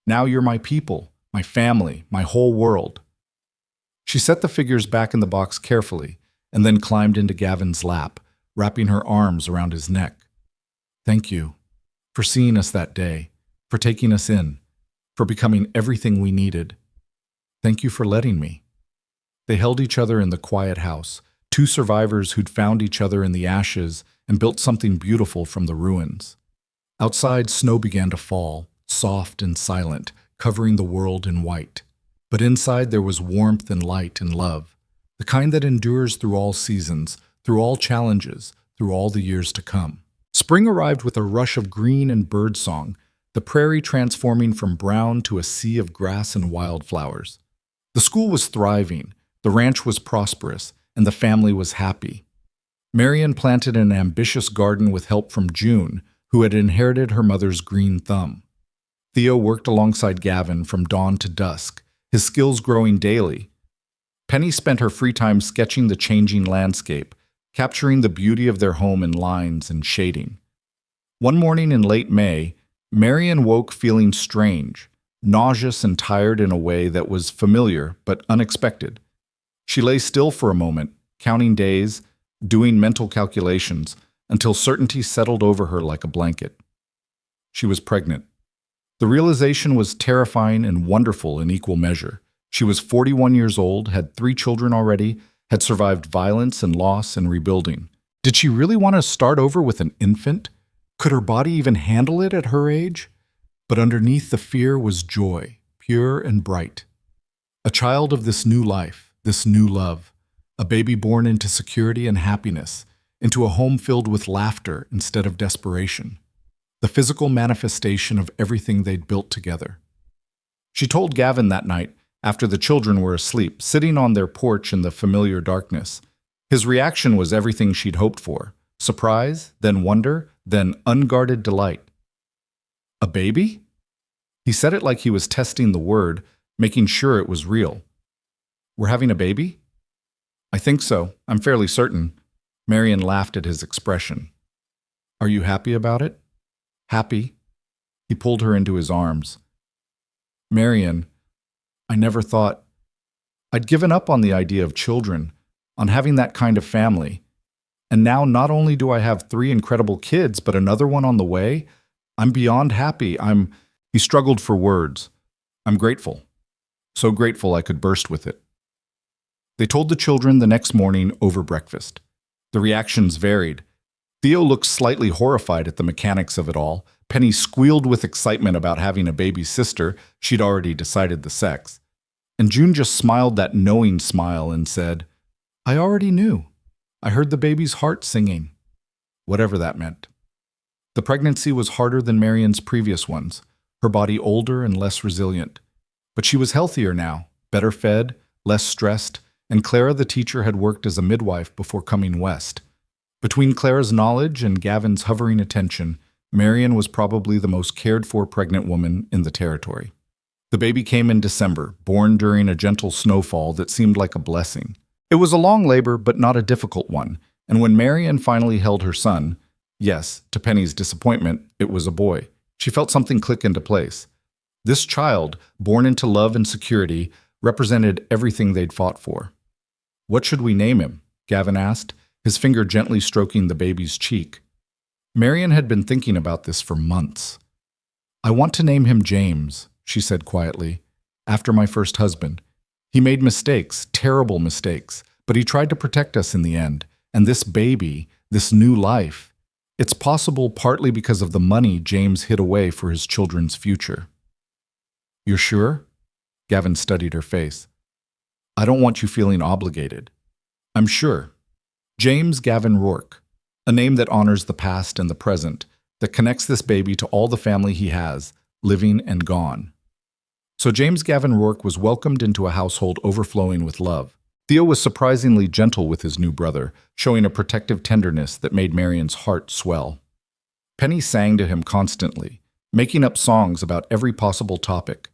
Now you're my people, my family, my whole world. She set the figures back in the box carefully and then climbed into Gavin's lap, wrapping her arms around his neck. Thank you for seeing us that day, for taking us in, for becoming everything we needed. Thank you for letting me. They held each other in the quiet house, two survivors who'd found each other in the ashes and built something beautiful from the ruins. Outside, snow began to fall, soft and silent, covering the world in white. But inside there was warmth and light and love, the kind that endures through all seasons, through all challenges, through all the years to come. Spring arrived with a rush of green and birdsong, the prairie transforming from brown to a sea of grass and wildflowers. The school was thriving, the ranch was prosperous, and the family was happy. Marion planted an ambitious garden with help from June, who had inherited her mother's green thumb. Theo worked alongside Gavin from dawn to dusk, his skills growing daily. Penny spent her free time sketching the changing landscape, capturing the beauty of their home in lines and shading. One morning in late May, Marion woke feeling strange, nauseous and tired in a way that was familiar but unexpected. She lay still for a moment, counting days, doing mental calculations, until certainty settled over her like a blanket. She was pregnant. The realization was terrifying and wonderful in equal measure. She was 41 years old, had 3 children already, had survived violence and loss and rebuilding. Did she really want to start over with an infant? Could her body even handle it at her age? But underneath the fear was joy, pure and bright. A child of this new life, this new love, a baby born into security and happiness, into a home filled with laughter instead of desperation. The physical manifestation of everything they'd built together. She told Gavin that night, after the children were asleep, sitting on their porch in the familiar darkness. His reaction was everything she'd hoped for. Surprise, then wonder, then unguarded delight. A baby? He said it like he was testing the word, making sure it was real. We're having a baby? I think so. I'm fairly certain. Marion laughed at his expression. Are you happy about it? Happy? He pulled her into his arms. Marion, I never thought... I'd given up on the idea of children, on having that kind of family. And now not only do I have 3 incredible kids, but another one on the way. I'm beyond happy. He struggled for words. I'm grateful. So grateful I could burst with it. They told the children the next morning over breakfast. The reactions varied. Theo looked slightly horrified at the mechanics of it all. Penny squealed with excitement about having a baby sister. She'd already decided the sex. And June just smiled that knowing smile and said, I already knew. I heard the baby's heart singing. Whatever that meant. The pregnancy was harder than Marion's previous ones, her body older and less resilient. But she was healthier now, better fed, less stressed, and Clara the teacher had worked as a midwife before coming west. Between Clara's knowledge and Gavin's hovering attention, Marion was probably the most cared-for pregnant woman in the territory. The baby came in December, born during a gentle snowfall that seemed like a blessing. It was a long labor, but not a difficult one, and when Marion finally held her son, yes, to Penny's disappointment, it was a boy, she felt something click into place. This child, born into love and security, represented everything they'd fought for. What should we name him? Gavin asked, his finger gently stroking the baby's cheek. Marion had been thinking about this for months. I want to name him James, she said quietly, after my first husband. He made mistakes, terrible mistakes, but he tried to protect us in the end. And this baby, this new life, it's possible partly because of the money James hid away for his children's future. You're sure? Gavin studied her face. I don't want you feeling obligated. I'm sure. James Gavin Rourke, a name that honors the past and the present, that connects this baby to all the family he has, living and gone. So James Gavin Rourke was welcomed into a household overflowing with love. Theo was surprisingly gentle with his new brother, showing a protective tenderness that made Marion's heart swell. Penny sang to him constantly, making up songs about every possible topic.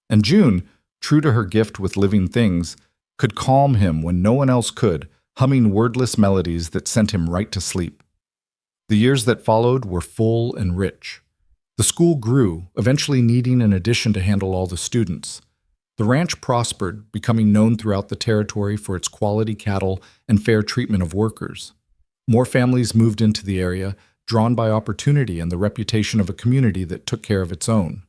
And June, true to her gift with living things, could calm him when no one else could, humming wordless melodies that sent him right to sleep. The years that followed were full and rich. The school grew, eventually needing an addition to handle all the students. The ranch prospered, becoming known throughout the territory for its quality cattle and fair treatment of workers. More families moved into the area, drawn by opportunity and the reputation of a community that took care of its own.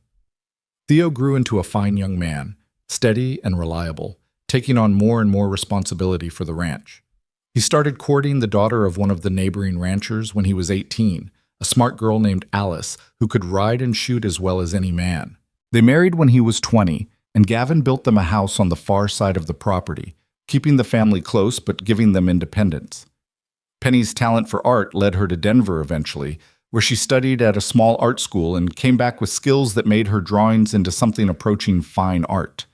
Theo grew into a fine young man, steady and reliable, taking on more and more responsibility for the ranch. He started courting the daughter of one of the neighboring ranchers when he was 18, a smart girl named Alice who could ride and shoot as well as any man. They married when he was 20, and Gavin built them a house on the far side of the property, keeping the family close but giving them independence. Penny's talent for art led her to Denver eventually, where she studied at a small art school and came back with skills that made her drawings into something approaching fine art.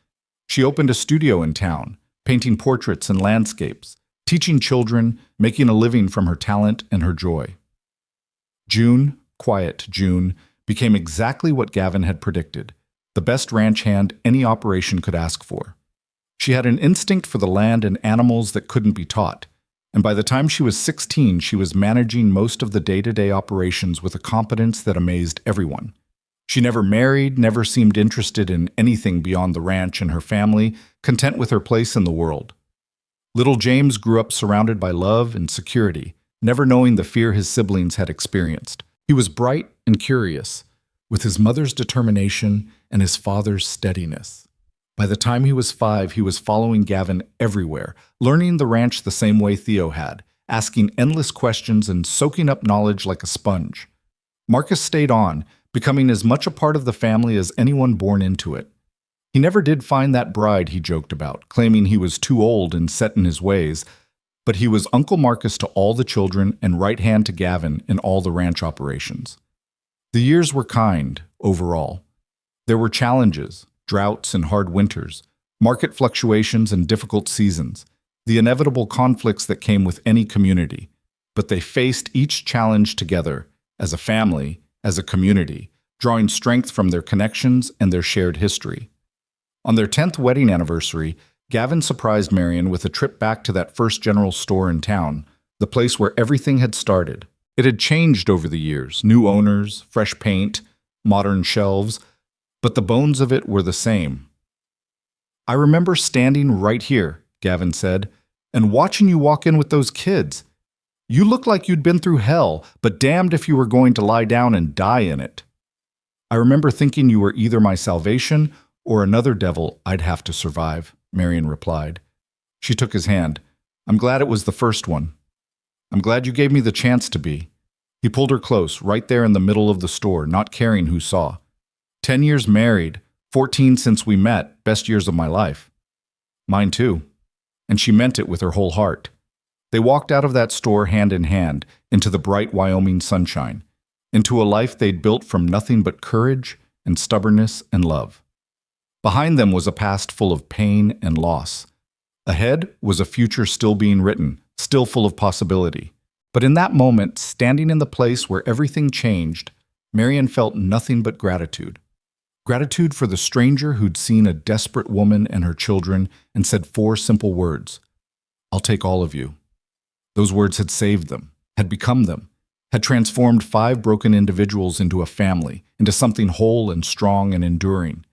She opened a studio in town, painting portraits and landscapes, teaching children, making a living from her talent and her joy. June, quiet June, became exactly what Gavin had predicted, the best ranch hand any operation could ask for. She had an instinct for the land and animals that couldn't be taught, and by the time she was 16, she was managing most of the day-to-day operations with a competence that amazed everyone. She never married, never seemed interested in anything beyond the ranch and her family, content with her place in the world. Little James grew up surrounded by love and security, never knowing the fear his siblings had experienced. He was bright and curious, with his mother's determination and his father's steadiness. By the time he was 5, he was following Gavin everywhere, learning the ranch the same way Theo had, asking endless questions and soaking up knowledge like a sponge. Marcus stayed on, becoming as much a part of the family as anyone born into it. He never did find that bride he joked about, claiming he was too old and set in his ways, but he was Uncle Marcus to all the children and right hand to Gavin in all the ranch operations. The years were kind, overall. There were challenges, droughts and hard winters, market fluctuations and difficult seasons, the inevitable conflicts that came with any community, but they faced each challenge together, as a family, as a community, drawing strength from their connections and their shared history. On their 10th wedding anniversary, Gavin surprised Marion with a trip back to that first general store in town, the place where everything had started. It had changed over the years, new owners, fresh paint, modern shelves, but the bones of it were the same. "I remember standing right here," Gavin said, "and watching you walk in with those kids. You looked like you'd been through hell, but damned if you were going to lie down and die in it. I remember thinking you were either my salvation or another devil I'd have to survive," Marion replied. She took his hand. "I'm glad it was the first one. I'm glad you gave me the chance to be." He pulled her close, right there in the middle of the store, not caring who saw. 10 years married, 14 since we met, best years of my life. Mine too. And she meant it with her whole heart. They walked out of that store hand in hand, into the bright Wyoming sunshine, into a life they'd built from nothing but courage and stubbornness and love. Behind them was a past full of pain and loss. Ahead was a future still being written, still full of possibility. But in that moment, standing in the place where everything changed, Marion felt nothing but gratitude. Gratitude for the stranger who'd seen a desperate woman and her children and said 4 simple words: "I'll take all of you." Those words had saved them, had become them, had transformed 5 broken individuals into a family, into something whole and strong and enduring.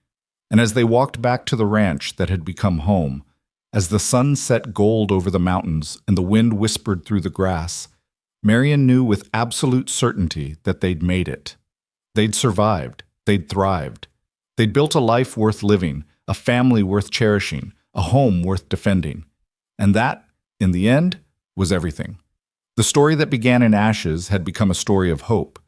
And as they walked back to the ranch that had become home, as the sun set gold over the mountains and the wind whispered through the grass, Marion knew with absolute certainty that they'd made it. They'd survived. They'd thrived. They'd built a life worth living, a family worth cherishing, a home worth defending. And that, in the end, was everything. The story that began in ashes had become a story of hope.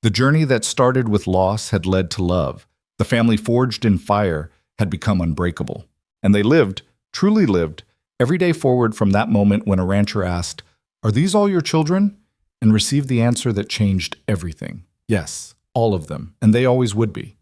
The journey that started with loss had led to love. The family forged in fire had become unbreakable. And they lived, truly lived, every day forward from that moment when a rancher asked, "Are these all your children?" and received the answer that changed everything. Yes, all of them, and they always would be.